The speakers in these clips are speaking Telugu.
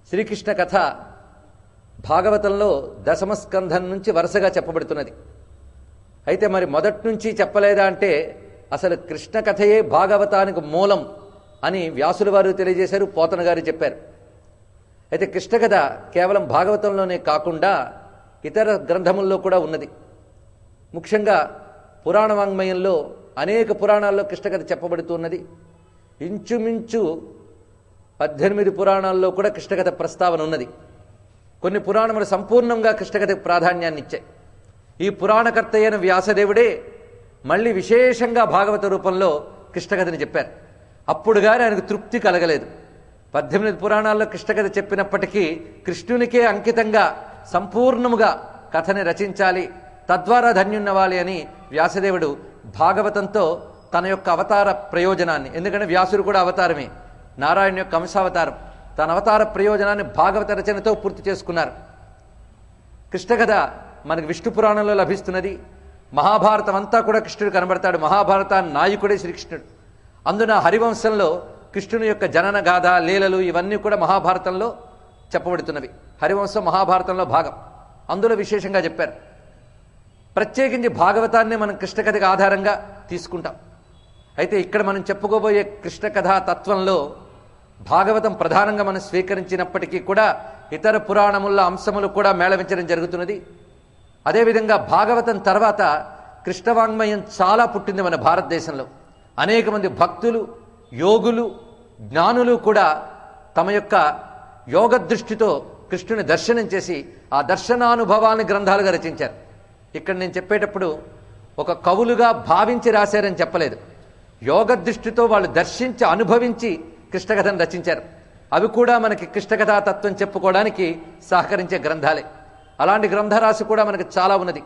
శ్రీకృష్ణ కథ భాగవతంలో దశమ స్కంధం నుంచి వరుసగా చెప్పబడుతున్నది. అయితే మరి మొదటి నుంచి చెప్పలేదా అంటే అసలు కృష్ణ కథయే భాగవతానికి మూలం అని వ్యాసుల వారు తెలియజేశారు, పోతన గారు చెప్పారు. అయితే కృష్ణ కథ కేవలం భాగవతంలోనే కాకుండా ఇతర గ్రంథముల్లో కూడా ఉన్నది. ముఖ్యంగా పురాణ వాంగ్మయంలో అనేక పురాణాల్లో కృష్ణ కథ చెప్పబడుతున్నది. ఇంచుమించు 18 పురాణాల్లో కూడా కృష్ణ కథ ప్రస్తావన ఉన్నది. కొన్ని పురాణములు సంపూర్ణంగా కృష్ణ కథకు ప్రాధాన్యాన్ని ఇచ్చాయి. ఈ పురాణకర్త అయిన వ్యాసదేవుడే మళ్ళీ విశేషంగా భాగవత రూపంలో కృష్ణ కథని చెప్పారు. అప్పుడు కానీ ఆయనకు తృప్తి కలగలేదు. 18 పురాణాల్లో కృష్ణ కథ చెప్పినప్పటికీ కృష్ణునికే అంకితంగా సంపూర్ణముగా కథని రచించాలి, తద్వారా ధన్యున్నవాలి అని వ్యాసదేవుడు భాగవతంతో తన యొక్క అవతార ప్రయోజనాన్ని, ఎందుకంటే వ్యాసుడు కూడా అవతారమే, నారాయణ యొక్క అంశావతారం, తన అవతార ప్రయోజనాన్ని భాగవత రచనతో పూర్తి చేసుకున్నారు. కృష్ణ కథ మనకు విష్ణు పురాణంలో లభిస్తున్నది. మహాభారతం అంతా కూడా కృష్ణుడు కనబడతాడు. మహాభారతాన్ని నాయకుడే శ్రీకృష్ణుడు. అందున హరివంశంలో కృష్ణుని యొక్క జనన గాథ, లీలలు ఇవన్నీ కూడా మహాభారతంలో చెప్పబడుతున్నవి. హరివంశం మహాభారతంలో భాగం, అందులో విశేషంగా చెప్పారు. ప్రత్యేకించి భాగవతాన్ని మనం కృష్ణ కథకు ఆధారంగా తీసుకుంటాం. అయితే ఇక్కడ మనం చెప్పుకోబోయే కృష్ణ కథా తత్వంలో భాగవతం ప్రధానంగా మనం స్వీకరించినప్పటికీ కూడా ఇతర పురాణముల అంశములు కూడా మేళవించడం జరుగుతున్నది. అదేవిధంగా భాగవతం తర్వాత కృష్ణవాంగ్మయం చాలా పుట్టింది మన భారతదేశంలో. అనేక మంది భక్తులు, యోగులు, జ్ఞానులు కూడా తమ యొక్క యోగ దృష్టితో కృష్ణుని దర్శనం చేసి ఆ దర్శనానుభవాన్ని గ్రంథాలుగా రచించారు. ఇక్కడ నేను చెప్పేటప్పుడు ఒక కవులుగా భావించి రాశారని చెప్పలేదు. యోగ దృష్టితో వాళ్ళు దర్శించి అనుభవించి కృష్ణ కథను రచించారు. అవి కూడా మనకి కృష్ణ కథా తత్వం చెప్పుకోవడానికి సహకరించే గ్రంథాలే. అలాంటి గ్రంథరాశి కూడా మనకి చాలా ఉన్నది.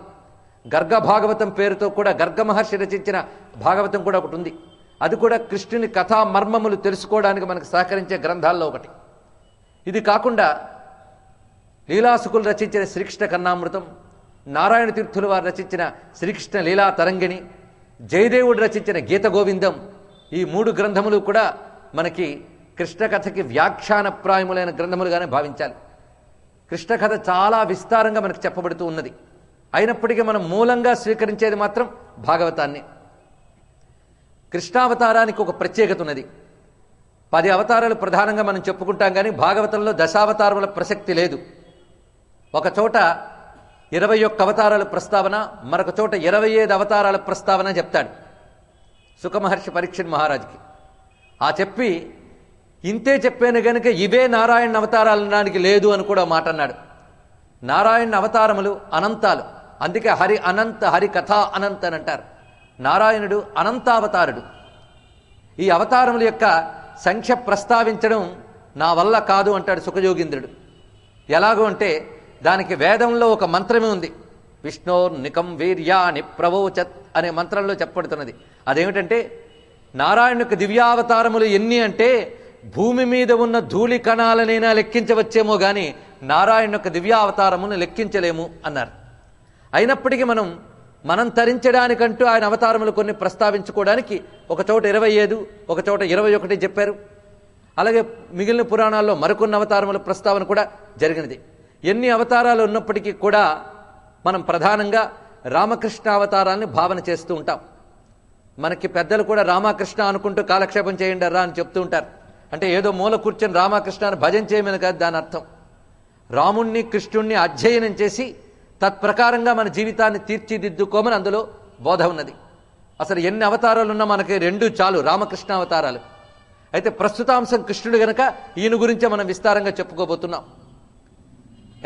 గర్గ భాగవతం పేరుతో కూడా గర్గ మహర్షి రచించిన భాగవతం కూడా ఒకటి ఉంది. అది కూడా కృష్ణుని కథా మర్మములు తెలుసుకోవడానికి మనకు సహకరించే గ్రంథాల్లో ఒకటి. ఇది కాకుండా లీలాసుకులు రచించిన శ్రీకృష్ణ కన్నామృతం, నారాయణ తీర్థులు వారు రచించిన శ్రీకృష్ణ లీలా తరంగిణి, జయదేవుడు రచించిన గీత గోవిందం, ఈ 3 గ్రంథములు కూడా మనకి కృష్ణ కథకి వ్యాఖ్యానప్రాయములైన గ్రంథములుగానే భావించాలి. కృష్ణ కథ చాలా విస్తారంగా మనకు చెప్పబడుతూ ఉన్నది. అయినప్పటికీ మనం మూలంగా స్వీకరించేది మాత్రం భాగవతాన్ని. కృష్ణావతారానికి ఒక ప్రత్యేకత ఉన్నది. 10 అవతారాలు ప్రధానంగా మనం చెప్పుకుంటాం, కానీ భాగవతంలో దశావతారముల ప్రసక్తి లేదు. ఒక చోట 21 అవతారాల ప్రస్తావన, మరొక చోట 25 అవతారాల ప్రస్తావన చెప్తాడు సుఖమహర్షి పరీక్షణ్ మహారాజుకి. ఆ చెప్పి ఇంతే చెప్పాను గనుక ఇవే నారాయణ అవతారాలు అనడానికి లేదు అని కూడా మాట అన్నాడు. నారాయణ అవతారములు అనంతాలు, అందుకే హరి అనంత, హరి కథా అనంత అని అంటారు. నారాయణుడు అనంతావతారుడు. ఈ అవతారముల యొక్క సంఖ్య ప్రస్తావించడం నా వల్ల కాదు అంటాడు సుఖయోగీంద్రుడు. ఎలాగో అంటే దానికి వేదంలో ఒక మంత్రమే ఉంది. విష్ణోర్నికం వీర్యాని ప్రవోచత్ అనే మంత్రంలో చెప్పబడుతున్నది. అదేమిటంటే నారాయణ యొక్క దివ్యావతారములు ఎన్ని అంటే భూమి మీద ఉన్న ధూళి కణాలనైనా లెక్కించవచ్చేమో కానీ నారాయణ యొక్క దివ్యావతారమును లెక్కించలేము అన్నారు. అయినప్పటికీ మనం తరించడానికంటూ ఆయన అవతారములు కొన్ని ప్రస్తావించుకోవడానికి ఒక చోట 25, ఒక చోట 21 చెప్పారు. అలాగే మిగిలిన పురాణాల్లో మరికొన్ని అవతారముల ప్రస్తావన కూడా జరిగినది. ఎన్ని అవతారాలు ఉన్నప్పటికీ కూడా మనం ప్రధానంగా రామకృష్ణ అవతారాన్ని భావన చేస్తూ ఉంటాం. మనకి పెద్దలు కూడా రామకృష్ణ అనుకుంటూ కాలక్షేపం చేయండి రా అని చెప్తూ ఉంటారు. అంటే ఏదో మూల కూర్చొని రామకృష్ణ అని భజన చేయమని కాదు దాని అర్థం. రాముణ్ణి కృష్ణుణ్ణి అధ్యయనం చేసి తత్ప్రకారంగా మన జీవితాన్ని తీర్చిదిద్దుకోమని అందులో బోధ ఉన్నది. అసలు ఎన్ని అవతారాలు ఉన్నా మనకి 2 చాలు, రామకృష్ణ అవతారాలు. అయితే ప్రస్తుతాంశం కృష్ణుడు గనక ఈయన గురించే మనం విస్తారంగా చెప్పుకోబోతున్నాం.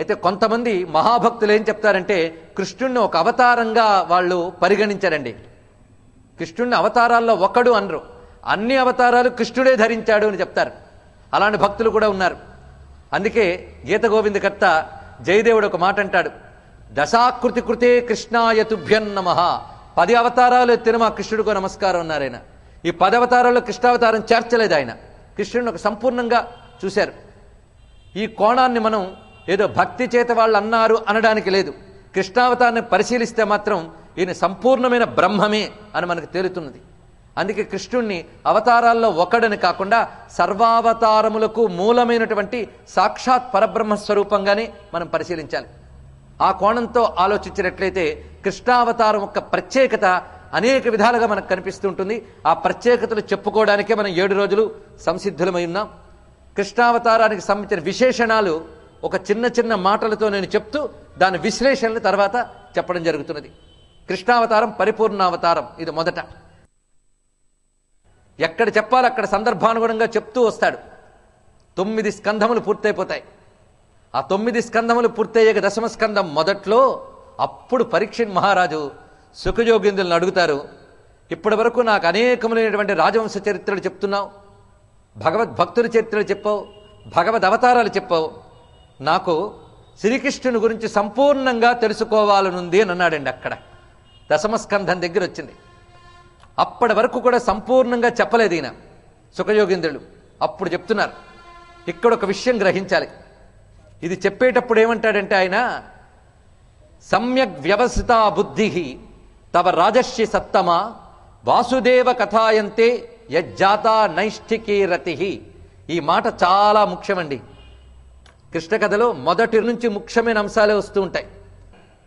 అయితే కొంతమంది మహాభక్తులు ఏం చెప్తారంటే కృష్ణుడిని ఒక అవతారంగా వాళ్ళు పరిగణించారండి. కృష్ణుడిని అవతారాల్లో ఒకడు అనరు, అన్ని అవతారాలు కృష్ణుడే ధరించాడు అని చెప్తారు. అలాంటి భక్తులు కూడా ఉన్నారు. అందుకే గీత గోవిందకర్త జయదేవుడు ఒక మాట అంటాడు, దశాకృతి కృతే కృష్ణాయ తుభ్యం నమః. 10 అవతారాలు ఎత్తిన మా కృష్ణుడికో నమస్కారం అన్నారు ఆయన. ఈ 10 అవతారాల్లో కృష్ణావతారం చేర్చలేదు ఆయన. కృష్ణుడిని ఒక సంపూర్ణంగా చూశారు. ఈ కోణాన్ని మనం ఏదో భక్తి చేత వాళ్ళు అన్నారు అనడానికి లేదు. కృష్ణావతారాన్ని పరిశీలిస్తే మాత్రం ఈయన సంపూర్ణమైన బ్రహ్మమే అని మనకు తేలుతున్నది. అందుకే కృష్ణుణ్ణి అవతారాల్లో ఒకడని కాకుండా సర్వావతారములకు మూలమైనటువంటి సాక్షాత్ పరబ్రహ్మ స్వరూపంగానే మనం పరిశీలించాలి. ఆ కోణంతో ఆలోచించినట్లయితే కృష్ణావతారం యొక్క ప్రత్యేకత అనేక విధాలుగా మనకు కనిపిస్తూ ఉంటుంది. ఆ ప్రత్యేకతలు చెప్పుకోవడానికే మనం 7 రోజులు సంసిద్ధులమై ఉన్నాం. కృష్ణావతారానికి సంబంధించిన విశేషణాలు ఒక చిన్న చిన్న మాటలతో నేను చెప్తూ దాని విశ్లేషణలు తర్వాత చెప్పడం జరుగుతున్నది. కృష్ణావతారం పరిపూర్ణావతారం. ఇది మొదట ఎక్కడ చెప్పాలి అక్కడ సందర్భానుగుణంగా చెప్తూ వస్తాడు. 9 స్కంధములు పూర్తయిపోతాయి. ఆ 9 స్కంధములు పూర్తయ్యాక దశమ స్కంధం మొదట్లో అప్పుడు పరీక్షిత్ మహారాజు సుఖయోగీంద్రులను అడుగుతారు, ఇప్పటి వరకు నాకు అనేకములైనటువంటి రాజవంశ చరిత్రలు చెప్తున్నావు, భగవద్భక్తుల చరిత్రలు చెప్పావు, భగవద్ అవతారాలు చెప్పావు, నాకు శ్రీకృష్ణుని గురించి సంపూర్ణంగా తెలుసుకోవాలనుంది అని అన్నాడండి. అక్కడ దశమస్కంధం దగ్గర వచ్చింది. అప్పటి వరకు కూడా సంపూర్ణంగా చెప్పలేదు ఈయన సుఖయోగీంద్రులు. అప్పుడు చెప్తున్నారు. ఇక్కడ ఒక విషయం గ్రహించాలి. ఇది చెప్పేటప్పుడు ఏమంటాడంటే ఆయన, సమ్యక్ వ్యవసితా బుద్ధి తవ రాజర్షి సత్తమ వాసుదేవ కథాయంతే యజ్జాతా నైష్ఠికీ రతి. ఈ మాట చాలా ముఖ్యమండి. కృష్ణ కథలో మొదటి నుంచి ముఖ్యమైన అంశాలే వస్తూ ఉంటాయి.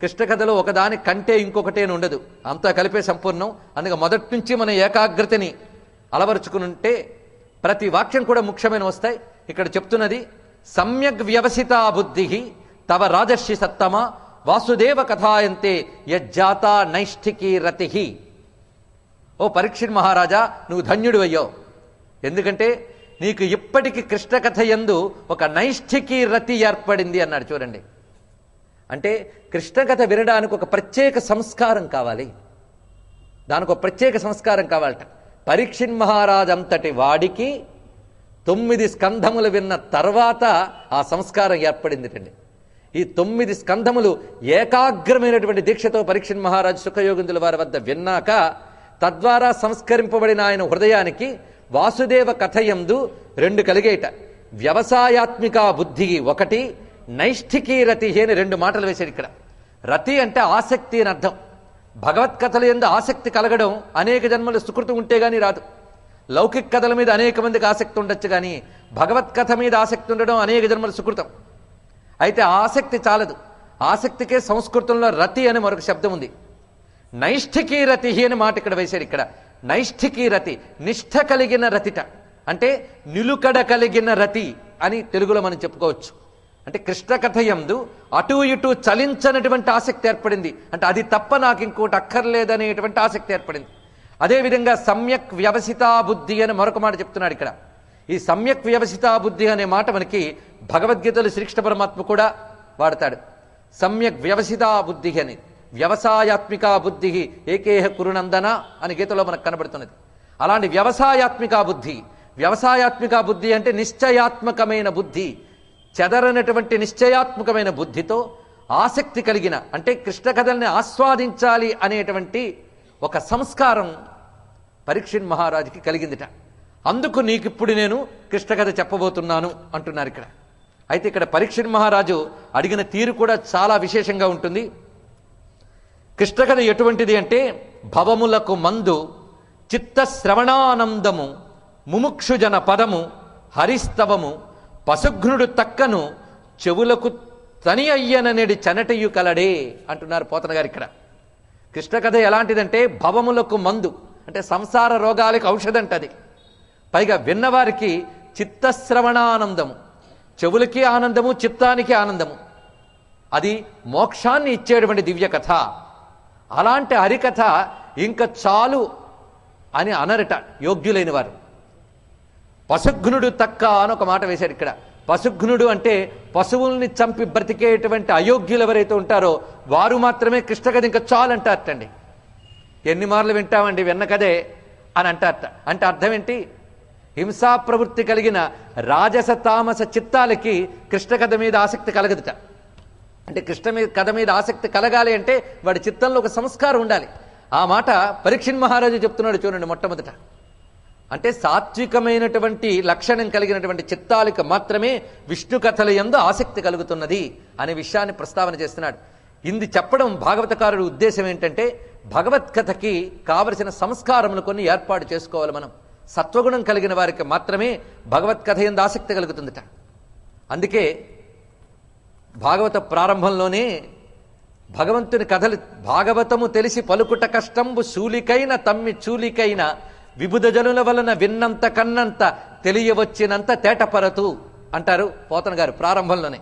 కృష్ణ కథలో ఒకదాని కంటే ఇంకొకటే ఉండదు, అంతా కలిపే సంపూర్ణం. అందుకే మొదటి నుంచి మన ఏకాగ్రతని అలవరుచుకుని ఉంటే ప్రతి వాక్యం కూడా ముఖ్యమైన వస్తాయి. ఇక్కడ చెప్తున్నది సమ్యక్ వ్యవసితా బుద్ధి తవ రాజర్షి సత్తమ వాసుదేవ కథాయంతే యజ్జాతా నైష్ఠికీ రతి. ఓ పరీక్షిత్ మహారాజా, నువ్వు ధన్యుడు అయ్యావు. ఎందుకంటే నీకు ఇప్పటికి కృష్ణ కథ యందు ఒక నైష్ఠికీ రతి ఏర్పడింది అన్నాడు. చూడండి, అంటే కృష్ణ కథ వినడానికి ఒక ప్రత్యేక సంస్కారం కావాలి, దానికి ఒక ప్రత్యేక సంస్కారం కావాలట. పరీక్షిత్ మహారాజ్ అంతటి వాడికి 9 స్కంధములు విన్న తర్వాత ఆ సంస్కారం ఏర్పడిందిటండి. ఈ 9 స్కంధములు ఏకాగ్రమైనటువంటి దీక్షతో పరీక్షిత్ మహారాజు సుఖయోగిందుల వారి వద్ద విన్నాక తద్వారా సంస్కరింపబడిన ఆయన హృదయానికి వాసుదేవ కథయందు 2 కలిగేట. వ్యవసాయాత్మిక బుద్ధి ఒకటి, నైష్ఠికీ రతి అని 2 మాటలు వేశాడు ఇక్కడ. రతి అంటే ఆసక్తి అని అర్థం. భగవత్కథల యందు ఆసక్తి కలగడం అనేక జన్మలు సుకృతం ఉంటే గానీ రాదు. లౌకిక కథల మీద అనేక మందికి ఆసక్తి ఉండొచ్చు, కానీ భగవత్కథ మీద ఆసక్తి ఉండడం అనేక జన్మలు సుకృతం. అయితే ఆసక్తి చాలదు, ఆసక్తికే సంస్కృతంలో రతి అని మరొక శబ్దం ఉంది. నైష్ఠికీ రతి అని మాట ఇక్కడ వేశాడు. ఇక్కడ నైష్ఠికీ రతి, నిష్ఠ కలిగిన రతిట, అంటే నిలుకడ కలిగిన రతి అని తెలుగులో మనం చెప్పుకోవచ్చు. అంటే కృష్ణ కథ యందు అటు ఇటు చలించనటువంటి ఆసక్తి ఏర్పడింది. అంటే అది తప్ప నాకు ఇంకోటి అక్కర్లేదనేటువంటి ఆసక్తి ఏర్పడింది. అదేవిధంగా సమ్యక్ వ్యవసితా బుద్ధి అని మరొక మాట చెప్తున్నాడు ఇక్కడ. ఈ సమ్యక్ వ్యవసితా బుద్ధి అనే మాట మనకి భగవద్గీతలో శ్రీకృష్ణ పరమాత్మ కూడా వాడతాడు. సమ్యక్ వ్యవసితా బుద్ధి అని, వ్యవసాయాత్మిక బుద్ధి ఏకేహ కురునందన అని గీతలో మనకు కనబడుతున్నది. అలాంటి వ్యవసాయాత్మిక బుద్ధి, వ్యవసాయాత్మిక బుద్ధి అంటే నిశ్చయాత్మకమైన బుద్ధి, చెదరనటువంటి నిశ్చయాత్మకమైన బుద్ధితో ఆసక్తి కలిగిన, అంటే కృష్ణ కథల్ని ఆస్వాదించాలి అనేటువంటి ఒక సంస్కారం పరీక్షిత్ మహారాజుకి కలిగిందిట. అందుకు నీకిప్పుడు నేను కృష్ణ కథ చెప్పబోతున్నాను అంటున్నారు ఇక్కడ. అయితే ఇక్కడ పరీక్షిత్ మహారాజు అడిగిన తీరు కూడా చాలా విశేషంగా ఉంటుంది. కృష్ణ కథ ఎటువంటిది అంటే, భవములకు మందు చిత్తశ్రవణానందము ముముక్షుజన పదము హరిస్తవము పశుఘ్నుడు తక్కను చెవులకు తని అయ్యననేడి చనటయు కలడే అంటున్నారు పోతన గారు ఇక్కడ. కృష్ణ కథ ఎలాంటిదంటే భవములకు మందు, అంటే సంసార రోగాలకు ఔషధంటది. పైగా విన్నవారికి చిత్తశ్రవణానందము, చెవులకి ఆనందము, చిత్తానికి ఆనందము, అది మోక్షాన్ని ఇచ్చేటువంటి దివ్య కథ. అలాంటి హరికథ ఇంకా చాలు అని అనరట యోగ్యులైన వారు. పశుఘ్నుడు తక్క అని ఒక మాట వేశాడు ఇక్కడ. పశుఘ్నుడు అంటే పశువుల్ని చంపి బ్రతికేటువంటి అయోగ్యులు ఎవరైతే ఉంటారో వారు మాత్రమే కృష్ణ కథ ఇంకా చాలు అంటారటండి. ఎన్ని మార్లు వింటామండి విన్న కథే అని అంటారట. అంటే అర్థం ఏంటి? హింసా ప్రవృత్తి కలిగిన రాజస తామస చిత్తాలకి కృష్ణ కథ మీద ఆసక్తి కలగదుట. అంటే కృష్ణ కథ మీద ఆసక్తి కలగాలి అంటే వాడి చిత్తంలో ఒక సంస్కారం ఉండాలి. ఆ మాట పరీక్షిత్ మహారాజు చెప్తున్నాడు చూడండి మొట్టమొదట. అంటే సాత్వికమైనటువంటి లక్షణం కలిగినటువంటి చిత్తాలకు మాత్రమే విష్ణు కథల యందు ఆసక్తి కలుగుతున్నది అనే విషయాన్ని ప్రస్తావన చేస్తున్నాడు. ఇంది చెప్పడం భాగవతకారుడి ఉద్దేశం ఏంటంటే భగవత్కథకి కావలసిన సంస్కారములు కొన్ని ఏర్పాటు చేసుకోవాలి. మనం సత్వగుణం కలిగిన వారికి మాత్రమే భగవత్కథ యందు ఆసక్తి కలుగుతుందట. అందుకే భాగవత ప్రారంభంలోనే భగవంతుని కథలు భాగవతము తెలిసి పలుకుట కష్టంబు శూలికైన తమ్మి చూలికైన విబుధ జనుల వలన విన్నంత కన్నంత తెలియవచ్చినంత తేటపరతు అంటారు పోతన గారు ప్రారంభంలోనే.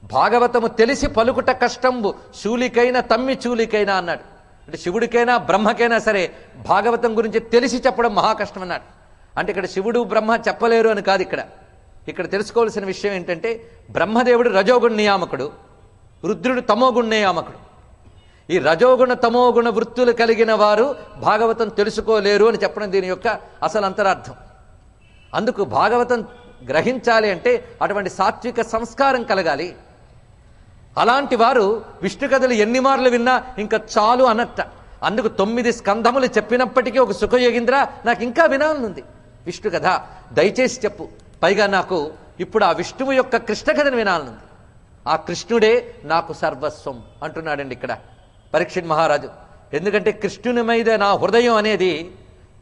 భాగవతము తెలిసి పలుకుట కష్టంబు శూలికైన తమ్మి చూలికైనా అన్నాడు. అంటే శివుడికైనా బ్రహ్మకైనా సరే భాగవతం గురించి తెలిసి చెప్పడం మహాకష్టం అన్నాడు. అంటే ఇక్కడ శివుడు బ్రహ్మ చెప్పలేరు అని కాదు. ఇక్కడ తెలుసుకోవాల్సిన విషయం ఏంటంటే బ్రహ్మదేవుడు రజోగుణ నియామకుడు, రుద్రుడు తమోగుణ నియామకుడు. ఈ రజోగుణ తమోగుణ వృత్తులు కలిగిన వారు భాగవతం తెలుసుకోలేరు అని చెప్పడం దీని యొక్క అసలు అంతరార్థం. అందుకు భాగవతం గ్రహించాలి అంటే అటువంటి సాత్విక సంస్కారం కలగాలి. అలాంటి వారు విష్ణు కథలు ఎన్ని మార్లు విన్నా ఇంకా చాలు అన్నట్ట. అందుకు 9 స్కంధములు చెప్పినప్పటికీ ఒక సుఖయోగింద్ర నాకు ఇంకా వినాలనుంది విష్ణు కథ, దయచేసి చెప్పు. పైగా నాకు ఇప్పుడు ఆ విష్ణువు యొక్క కృష్ణ కథను వినాలనుంది. ఆ కృష్ణుడే నాకు సర్వస్వం అంటున్నాడండి ఇక్కడ పరీక్షిత్ మహారాజు. ఎందుకంటే కృష్ణుని మీద నా హృదయం అనేది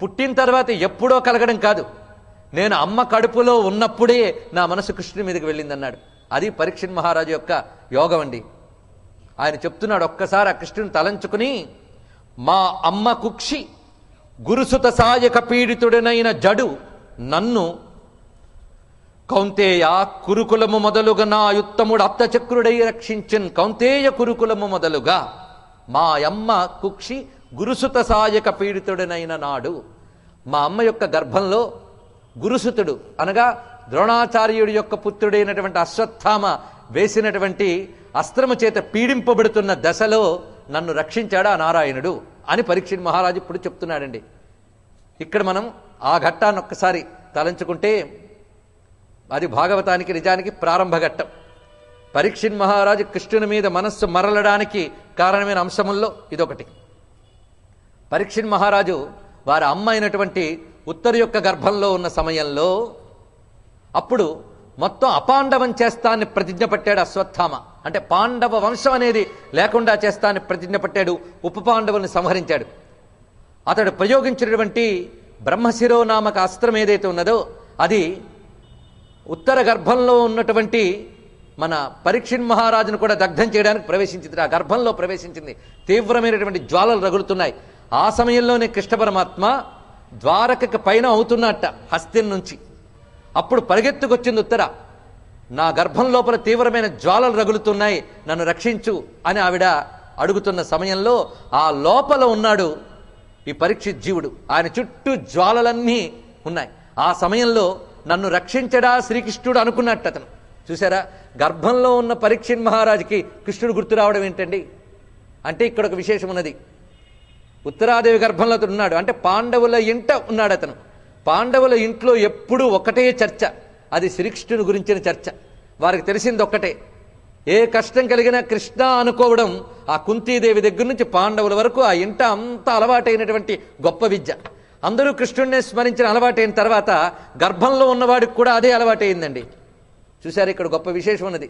పుట్టిన తర్వాత ఎప్పుడో కలగడం కాదు, నేను అమ్మ కడుపులో ఉన్నప్పుడే నా మనసు కృష్ణుని మీదకి వెళ్ళిందన్నాడు. అది పరీక్షిత్ మహారాజు యొక్క యోగం అండి. ఆయన చెప్తున్నాడు, ఒక్కసారి ఆ కృష్ణుని తలంచుకుని, మా అమ్మ కుక్షి గురుసుత సాయక పీడితుడనైన జడు నన్ను కౌంతేయ కురుకులము మొదలుగా నా యుత్తముడు అప్తచక్రుడై రక్షించన్. కౌంతేయ కురుకులము మొదలుగా మా అమ్మ కుక్షి గురుసుత సాయక పీడితుడనైన నాడు, మా అమ్మ యొక్క గర్భంలో గురుసుతుడు అనగా ద్రోణాచార్యుడి యొక్క పుత్రుడైనటువంటి అశ్వత్థామ వేసినటువంటి అస్త్రము చేత పీడింపబడుతున్న దశలో నన్ను రక్షించాడు ఆ నారాయణుడు అని పరీక్షిత్ మహారాజు ఇప్పుడు చెప్తున్నాడండి. ఇక్కడ మనం ఆ ఘట్టాన్ని ఒక్కసారి తలంచుకుంటే అది భాగవతానికి నిజానికి ప్రారంభ ఘట్టం. పరీక్షిత్ మహారాజు కృష్ణుని మీద మనస్సు మరలడానికి కారణమైన అంశముల్లో ఇదొకటి. పరీక్షిత్ మహారాజు వారి అమ్మ అయినటువంటి ఉత్తర యొక్క గర్భంలో ఉన్న సమయంలో అప్పుడు మొత్తం అపాండవం చేస్తాన్ని ప్రతిజ్ఞ పట్టాడు అశ్వత్థామ. అంటే పాండవ వంశం అనేది లేకుండా చేస్తాన్ని ప్రతిజ్ఞ పట్టాడు, ఉప పాండవుల్ని సంహరించాడు. అతడు ప్రయోగించినటువంటి బ్రహ్మశిరో నామక అస్త్రం ఏదైతే ఉన్నదో అది ఉత్తర గర్భంలో ఉన్నటువంటి మన పరీక్షిత్ మహారాజును కూడా దగ్ధం చేయడానికి ప్రవేశించింది. ఆ గర్భంలో ప్రవేశించింది. తీవ్రమైనటువంటి జ్వాలలు రగులుతున్నాయి. ఆ సమయంలోనే కృష్ణ పరమాత్మ ద్వారకకి పైన అవుతున్నట్ట హస్తిన్ నుంచి. అప్పుడు పరిగెత్తుకొచ్చింది ఉత్తర, నా గర్భం లోపల తీవ్రమైన జ్వాలలు రగులుతున్నాయి, నన్ను రక్షించు అని ఆవిడ అడుగుతున్న సమయంలో ఆ లోపల ఉన్నాడు ఈ పరీక్షిత్ జీవుడు. ఆయన చుట్టూ జ్వాలలన్నీ ఉన్నాయి. ఆ సమయంలో నన్ను రక్షించడా శ్రీకృష్ణుడు అనుకున్నట్టు అతను. చూసారా, గర్భంలో ఉన్న పరీక్షిత్ మహారాజుకి కృష్ణుడు గుర్తు రావడం ఏంటండి అంటే ఇక్కడ ఒక విశేషం ఉన్నది. ఉత్తరాదేవి గర్భంలో అతను ఉన్నాడు అంటే పాండవుల ఇంట ఉన్నాడు అతను. పాండవుల ఇంట్లో ఎప్పుడూ ఒకటే చర్చ, అది శ్రీకృష్ణుని గురించిన చర్చ. వారికి తెలిసింది ఒక్కటే, ఏ కష్టం కలిగినా కృష్ణ అనుకోవడం ఆ కుంతీదేవి దగ్గర నుంచి పాండవుల వరకు ఆ ఇంట అంత అలవాటైనటువంటి గొప్ప విద్య. అందరూ కృష్ణుడినే స్మరించిన అలవాటైన తర్వాత గర్భంలో ఉన్నవాడికి కూడా అదే అలవాటైందండి. చూశారు, ఇక్కడ గొప్ప విశేషం ఉన్నది.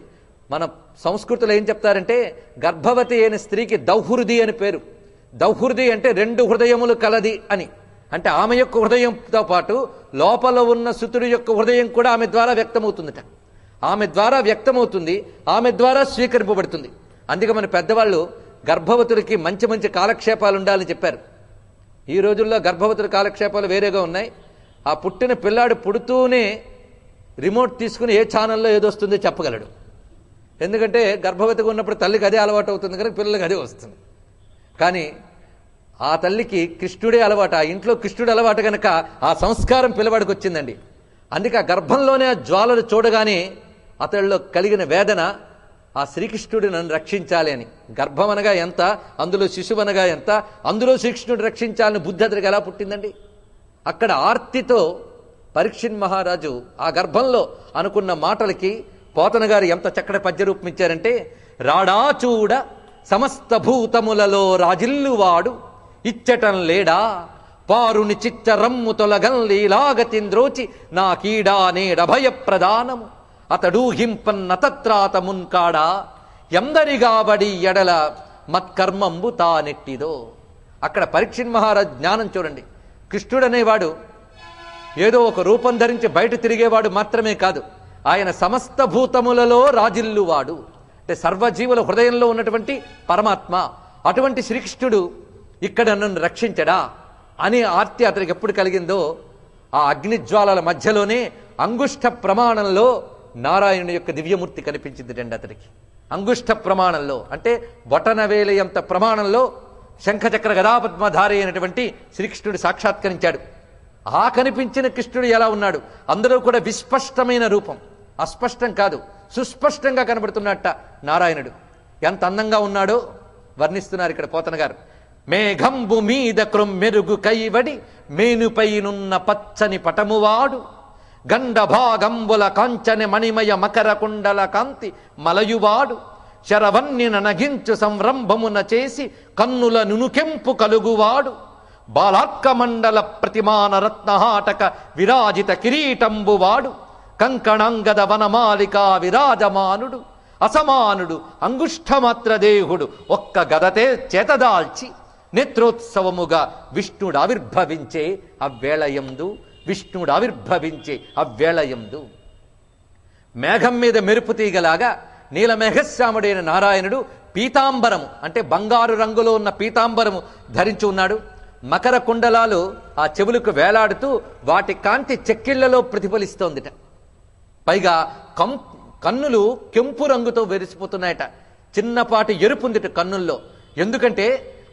మన సంస్కృతిలో ఏం చెప్తారంటే గర్భవతి అయిన స్త్రీకి దౌహృది అని పేరు. దౌహృది అంటే 2 హృదయములు కలది అని. అంటే ఆమె యొక్క హృదయంతో పాటు లోపల ఉన్న సుతుడి యొక్క హృదయం కూడా ఆమె ద్వారా వ్యక్తమవుతుందట. ఆమె ద్వారా వ్యక్తమవుతుంది, ఆమె ద్వారా స్వీకరింపబడుతుంది. అందుకే మన పెద్దవాళ్ళు గర్భవతులకి మంచి మంచి కాలక్షేపాలు ఉండాలని చెప్పారు. ఈ రోజుల్లో గర్భవతుల కాలక్షేపాలు వేరేగా ఉన్నాయి. ఆ పుట్టిన పిల్లాడు పుడుతూనే రిమోట్ తీసుకుని ఏ ఛానల్లో ఏదొస్తుందో చెప్పగలడు. ఎందుకంటే గర్భవతిగా ఉన్నప్పుడు తల్లికి అదే అలవాటు అవుతుంది కనుక పిల్లలకి అదే వస్తుంది. కానీ ఆ తల్లికి కృష్ణుడే అలవాటు, ఆ ఇంట్లో కృష్ణుడు అలవాటు కనుక ఆ సంస్కారం పిల్లవాడికి వచ్చిందండి. అందుకే ఆ గర్భంలోనే ఆ జ్వాలలు చూడగానే అతడిలో కలిగిన వేదన, ఆ శ్రీకృష్ణుడు నన్ను రక్షించాలి అని. గర్భం అనగా ఎంత, అందులో శిశువు అనగా ఎంత, అందులో శ్రీకృష్ణుడు రక్షించాలని బుద్ధి అతడికి ఎలా పుట్టిందండి. అక్కడ ఆర్తితో పరీక్షిత్ మహారాజు ఆ గర్భంలో అనుకున్న మాటలకి పోతన గారు ఎంత చక్కటి పద్యరూపం ఇచ్చారంటే, రాడా చూడ సమస్త భూతములలో రాజిల్లువాడు ఇచ్చటం లేడా పారుని చిచ్చ రమ్ము తొలగం లీలాగతింద్రోచి నా కీడా నేడభయ ప్రదానము అతడు హింపన్నతత్రాత మున్కాడా ఎందరిగాబడి ఎడల మత్కర్మంబు తానెట్టిదో. అక్కడ పరీక్షిత్ మహారాజ్ జ్ఞానం చూడండి. కృష్ణుడనేవాడు ఏదో ఒక రూపం ధరించి బయట తిరిగేవాడు మాత్రమే కాదు, ఆయన సమస్త భూతములలో రాజిల్లువాడు. అంటే సర్వజీవుల హృదయంలో ఉన్నటువంటి పరమాత్మ. అటువంటి శ్రీకృష్ణుడు ఇక్కడ నన్ను రక్షించడా అనే ఆర్తి అతనికి ఎప్పుడు కలిగిందో ఆ అగ్నిజ్వాలల మధ్యలోనే అంగుష్ట ప్రమాణంలో నారాయణుని యొక్క దివ్యమూర్తి కనిపించింది రండి అతనికి. అంగుష్ట ప్రమాణంలో అంటే బొటనవేలయంత ప్రమాణంలో శంఖచక్ర గదాపద్మధారి అయినటువంటి శ్రీకృష్ణుడు సాక్షాత్కరించాడు. ఆ కనిపించిన కృష్ణుడు ఎలా ఉన్నాడు? అందరూ కూడా విస్పష్టమైన రూపం, అస్పష్టం కాదు, సుస్పష్టంగా కనబడుతున్నట్ట నారాయణుడు. ఎంత అందంగా ఉన్నాడో వర్ణిస్తున్నారు ఇక్కడ పోతన గారు. మేఘంబు మీద క్రొమ్మెరుగు కైవడి మేనుపైనున్న పచ్చని పటమువాడు గండ భాగంబుల కాంచని మణిమయ మకర కుండల కాంతి మలయువాడు శరవన్ని ననగించు సంరంభమున చేసి కన్నుల నునుకెంపు కలుగువాడు బాలార్క మండల ప్రతిమాన రత్నహాటక విరాజిత కిరీటంబువాడు కంకణంగద వనమాలిక విరాజమానుడు అసమానుడు అంగుష్ఠమాత్ర దేహుడు ఒక్క గదతే చేతదాల్చి నేత్రోత్సవముగా విష్ణుడు ఆవిర్భవించే అవ్వేళయందు. విష్ణుడు ఆవిర్భవించే అవ్వేళయందు మేఘం మీద మెరుపు తీగలాగా నీలమేఘశ్యాముడైన నారాయణుడు పీతాంబరము అంటే బంగారు రంగులో ఉన్న పీతాంబరము ధరించి ఉన్నాడు. మకర కుండలాలు ఆ చెవులకు వేలాడుతూ వాటి కాంతి చెక్కిళ్లలో ప్రతిఫలిస్తోందిట. పైగా కన్నులు కెంపు రంగుతో వెరిసిపోతున్నాయట. చిన్నపాటి ఎరుపుందిట కన్నుల్లో. ఎందుకంటే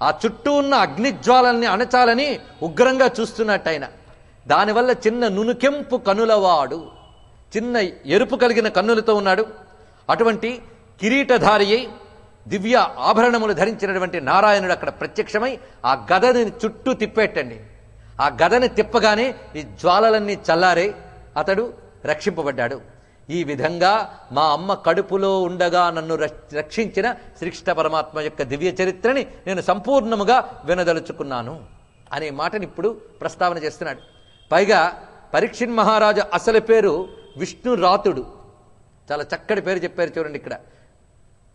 ఆ చుట్టూ ఉన్న అగ్నిజ్వాలల్ని అణచాలని ఉగ్రంగా చూస్తున్నట్టు ఆయన. దానివల్ల చిన్న నునుకెంపు కనులవాడు, చిన్న ఎరుపు కలిగిన కన్నులతో ఉన్నాడు. అటువంటి కిరీటధారి అయి దివ్య ఆభరణములు ధరించినటువంటి నారాయణుడు అక్కడ ప్రత్యక్షమై ఆ గదని చుట్టూ తిప్పేటండి. ఆ గదని తిప్పగానే ఈ జ్వాలలన్నీ చల్లారే అతడు రక్షింపబడ్డాడు. ఈ విధంగా మా అమ్మ కడుపులో ఉండగా నన్ను రక్షించిన శ్రీకృష్ణ పరమాత్మ యొక్క దివ్య చరిత్రని నేను సంపూర్ణముగా వినదలుచుకున్నాను అనే మాటని ఇప్పుడు ప్రస్తావన చేస్తున్నాడు. పైగా పరీక్షిత్ మహారాజు అసలు పేరు విష్ణురాతుడు. చాలా చక్కటి పేరు చెప్పారు చూడండి. ఇక్కడ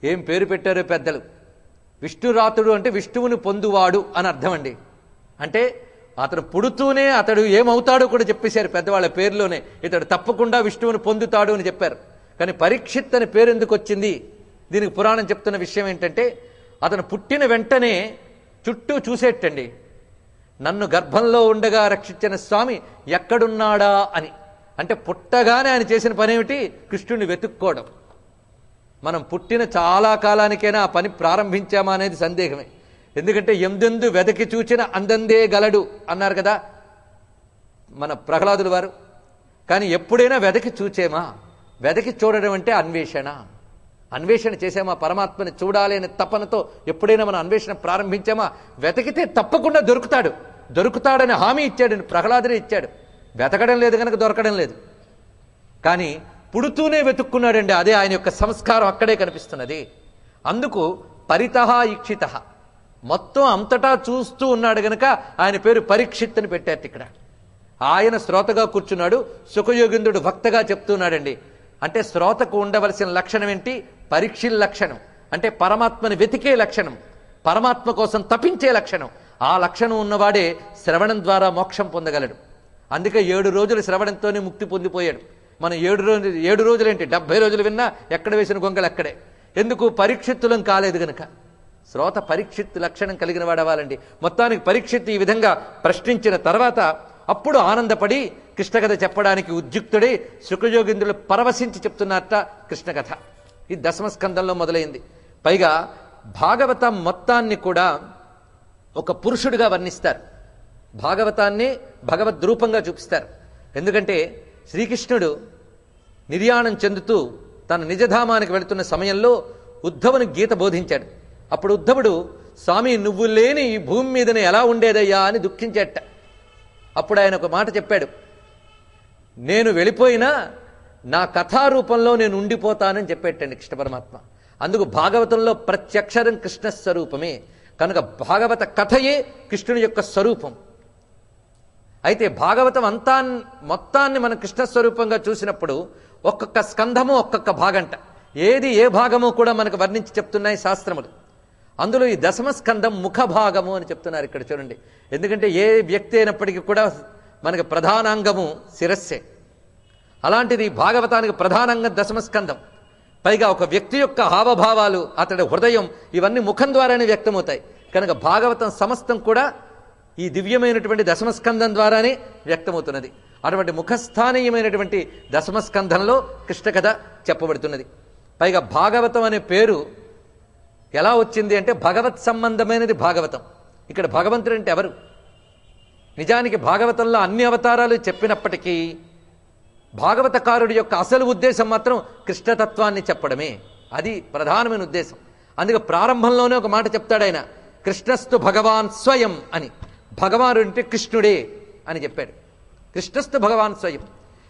ఏం పేరు పెట్టారో పెద్దలు. విష్ణురాతుడు అంటే విష్ణువుని పొందువాడు అని అర్థం అండి. అంటే అతడు పుడుతూనే అతడు ఏమవుతాడో కూడా చెప్పేశారు పెద్దవాళ్ళ పేరులోనే. ఇతడు తప్పకుండా విష్ణువుని పొందుతాడు అని చెప్పారు. కానీ పరీక్షిత్ అని పేరు ఎందుకు వచ్చింది? దీనికి పురాణం చెప్తున్న విషయం ఏంటంటే అతను పుట్టిన వెంటనే చుట్టూ చూసేటండి. నన్ను గర్భంలో ఉండగా రక్షించిన స్వామి ఎక్కడున్నాడా అని. అంటే పుట్టగానే ఆయన చేసిన పని ఏమిటి? కృష్ణుడిని వెతుక్కోవడం. మనం పుట్టిన చాలా కాలానికైనా ఆ పని ప్రారంభించామా అనేది సందేహమే. ఎందుకంటే ఎందెందు వెదకి చూచిన అందందే గలడు అన్నారు కదా మన ప్రహ్లాదుల వారు. కానీ ఎప్పుడైనా వెదకి చూచేమా? వెదకి చూడడం అంటే అన్వేషణ. అన్వేషణ చేసామా? పరమాత్మని చూడాలి అనే తపనతో ఎప్పుడైనా మనం అన్వేషణ ప్రారంభించామా? వెతికితే తప్పకుండా దొరుకుతాడని హామీ ఇచ్చాడు, ప్రహ్లాదుడే ఇచ్చాడు. వెతకడం లేదు కనుక దొరకడం లేదు. కానీ పుడుతూనే వెతుక్కున్నాడండి. అదే ఆయన యొక్క సంస్కారం అక్కడే కనిపిస్తున్నది. అందుకు పరితః ఈక్షిత, మొత్తం అంతటా చూస్తూ ఉన్నాడు గనక ఆయన పేరు పరీక్షిత్ అని పెట్టారు. ఇక్కడ ఆయన శ్రోతగా కూర్చున్నాడు, సుఖయోగింద్రుడు భక్తగా చెప్తున్నాడండి. అంటే శ్రోతకు ఉండవలసిన లక్షణం ఏంటి? పరీక్షిల్ లక్షణం అంటే పరమాత్మని వెతికే లక్షణం, పరమాత్మ కోసం తపించే లక్షణం. ఆ లక్షణం ఉన్నవాడే శ్రవణం ద్వారా మోక్షం పొందగలడు. అందుకే 7 రోజులు శ్రవణంతోనే ముక్తి పొందిపోయాడు. మనం 7 రోజులేంటి 70 రోజులు విన్నా ఎక్కడ వేసిన గొంగలు అక్కడే. ఎందుకు? పరీక్షిత్తులం కాలేదు గనక. శ్రోత పరీక్షిత్ లక్షణం కలిగిన వాడవ్వాలండి. మొత్తానికి పరీక్షిత్ ఈ విధంగా ప్రశ్నించిన తర్వాత అప్పుడు ఆనందపడి కృష్ణకథ చెప్పడానికి ఉద్యుక్తుడై శుకయోగింద్రులు పరవశించి చెప్తున్నట్ట కృష్ణకథ. ఇది 10వ స్కందంలో మొదలైంది. పైగా భాగవతం మొత్తాన్ని కూడా ఒక పురుషుడిగా వర్ణిస్తారు. భాగవతాన్ని భగవద్రూపంగా చూపిస్తారు. ఎందుకంటే శ్రీకృష్ణుడు నిర్యాణం చెందుతూ తన నిజధామానికి వెళుతున్న సమయంలో ఉద్ధవుని గీత బోధించాడు. అప్పుడు ఉద్ధవుడు, స్వామి నువ్వు లేని ఈ భూమి మీదనే ఎలా ఉండేదయ్యా అని దుఃఖించేట. అప్పుడు ఆయన ఒక మాట చెప్పాడు, నేను వెళ్ళిపోయినా నా కథారూపంలో నేను ఉండిపోతానని చెప్పేటండి కృష్ణ పరమాత్మ. అందుకు భాగవతంలో ప్రత్యక్షరం కృష్ణ స్వరూపమే కనుక భాగవత కథయే కృష్ణుని యొక్క స్వరూపం. అయితే భాగవతం మొత్తాన్ని మనం కృష్ణస్వరూపంగా చూసినప్పుడు ఒక్కొక్క స్కంధము ఒక్కొక్క భాగంట. ఏది ఏ భాగము కూడా మనకు వర్ణించి చెప్తున్నాయి శాస్త్రములు. అందులో ఈ దశమ స్కంధం ముఖ భాగము అని చెప్తున్నారు ఇక్కడ చూడండి. ఎందుకంటే ఏ వ్యక్తి అయినప్పటికీ కూడా మనకు ప్రధానాంగము శిరస్సే. అలాంటిది భాగవతానికి ప్రధానంగా దశమ స్కంధం. పైగా ఒక వ్యక్తి యొక్క హావభావాలు, అతడి హృదయం, ఇవన్నీ ముఖం ద్వారానే వ్యక్తమవుతాయి. కనుక భాగవతం సమస్తం కూడా ఈ దివ్యమైనటువంటి దశమస్కంధం ద్వారానే వ్యక్తమవుతున్నది. అటువంటి ముఖస్థానీయమైనటువంటి దశమస్కంధంలో కృష్ణ కథ చెప్పబడుతున్నది. పైగా భాగవతం అనే పేరు ఎలా వచ్చింది అంటే భగవత్ సంబంధమైనది భాగవతం. ఇక్కడ భగవంతుడు అంటే ఎవరు? నిజానికి భాగవతంలో అన్ని అవతారాలు చెప్పినప్పటికీ భాగవతకారుడి యొక్క అసలు ఉద్దేశం మాత్రం కృష్ణతత్వాన్ని చెప్పడమే. అది ప్రధానమైన ఉద్దేశం. అందుకే ప్రారంభంలోనే ఒక మాట చెప్తాడు ఆయన, కృష్ణస్తు భగవాన్ స్వయం అని. భగవానుడు అంటే కృష్ణుడే అని చెప్పాడు. కృష్ణస్తు భగవాన్ స్వయం.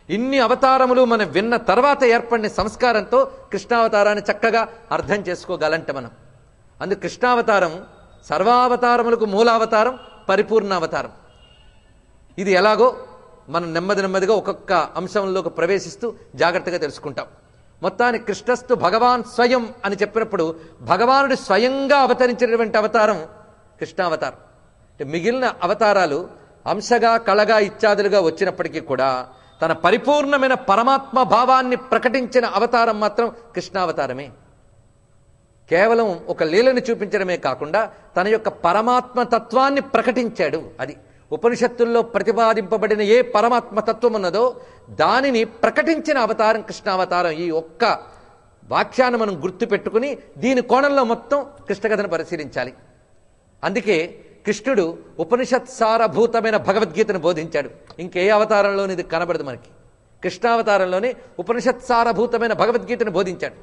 ఇన్ని అవతారములు మనం విన్న తర్వాత ఏర్పడిన సంస్కారంతో కృష్ణావతారాన్ని చక్కగా అర్థం చేసుకోగలంట మనం. అందుకు కృష్ణావతారం సర్వావతారములకు మూలావతారం, పరిపూర్ణావతారం. ఇది ఎలాగో మనం నెమ్మదిగా ఒక్కొక్క అంశంలోకి ప్రవేశిస్తూ జాగ్రత్తగా తెలుసుకుంటాం. మొత్తానికి కృష్ణస్తు భగవాన్ స్వయం అని చెప్పినప్పుడు భగవానుడు స్వయంగా అవతరించినటువంటి అవతారం కృష్ణావతారం. అంటే మిగిలిన అవతారాలు అంశగా, కళగా, ఇత్యాదులుగా వచ్చినప్పటికీ కూడా తన పరిపూర్ణమైన పరమాత్మ భావాన్ని ప్రకటించిన అవతారం మాత్రం కృష్ణావతారమే. కేవలం ఒక లీలను చూపించడమే కాకుండా తన యొక్క పరమాత్మ తత్వాన్ని ప్రకటించాడు. అది ఉపనిషత్తుల్లో ప్రతిపాదింపబడిన ఏ పరమాత్మ తత్వం ఉన్నదో దానిని ప్రకటించిన అవతారం కృష్ణావతారం. ఈ ఒక్క వాక్యాన్ని మనం గుర్తు పెట్టుకుని దీని కోణంలో మొత్తం కృష్ణ కథను పరిశీలించాలి. అందుకే కృష్ణుడు ఉపనిషత్ సారభూతమైన భగవద్గీతను బోధించాడు. ఇంకే అవతారంలోని ఇది కనబడదు మనకి. కృష్ణావతారంలోనే ఉపనిషత్ సారభూతమైన భగవద్గీతను బోధించాడు.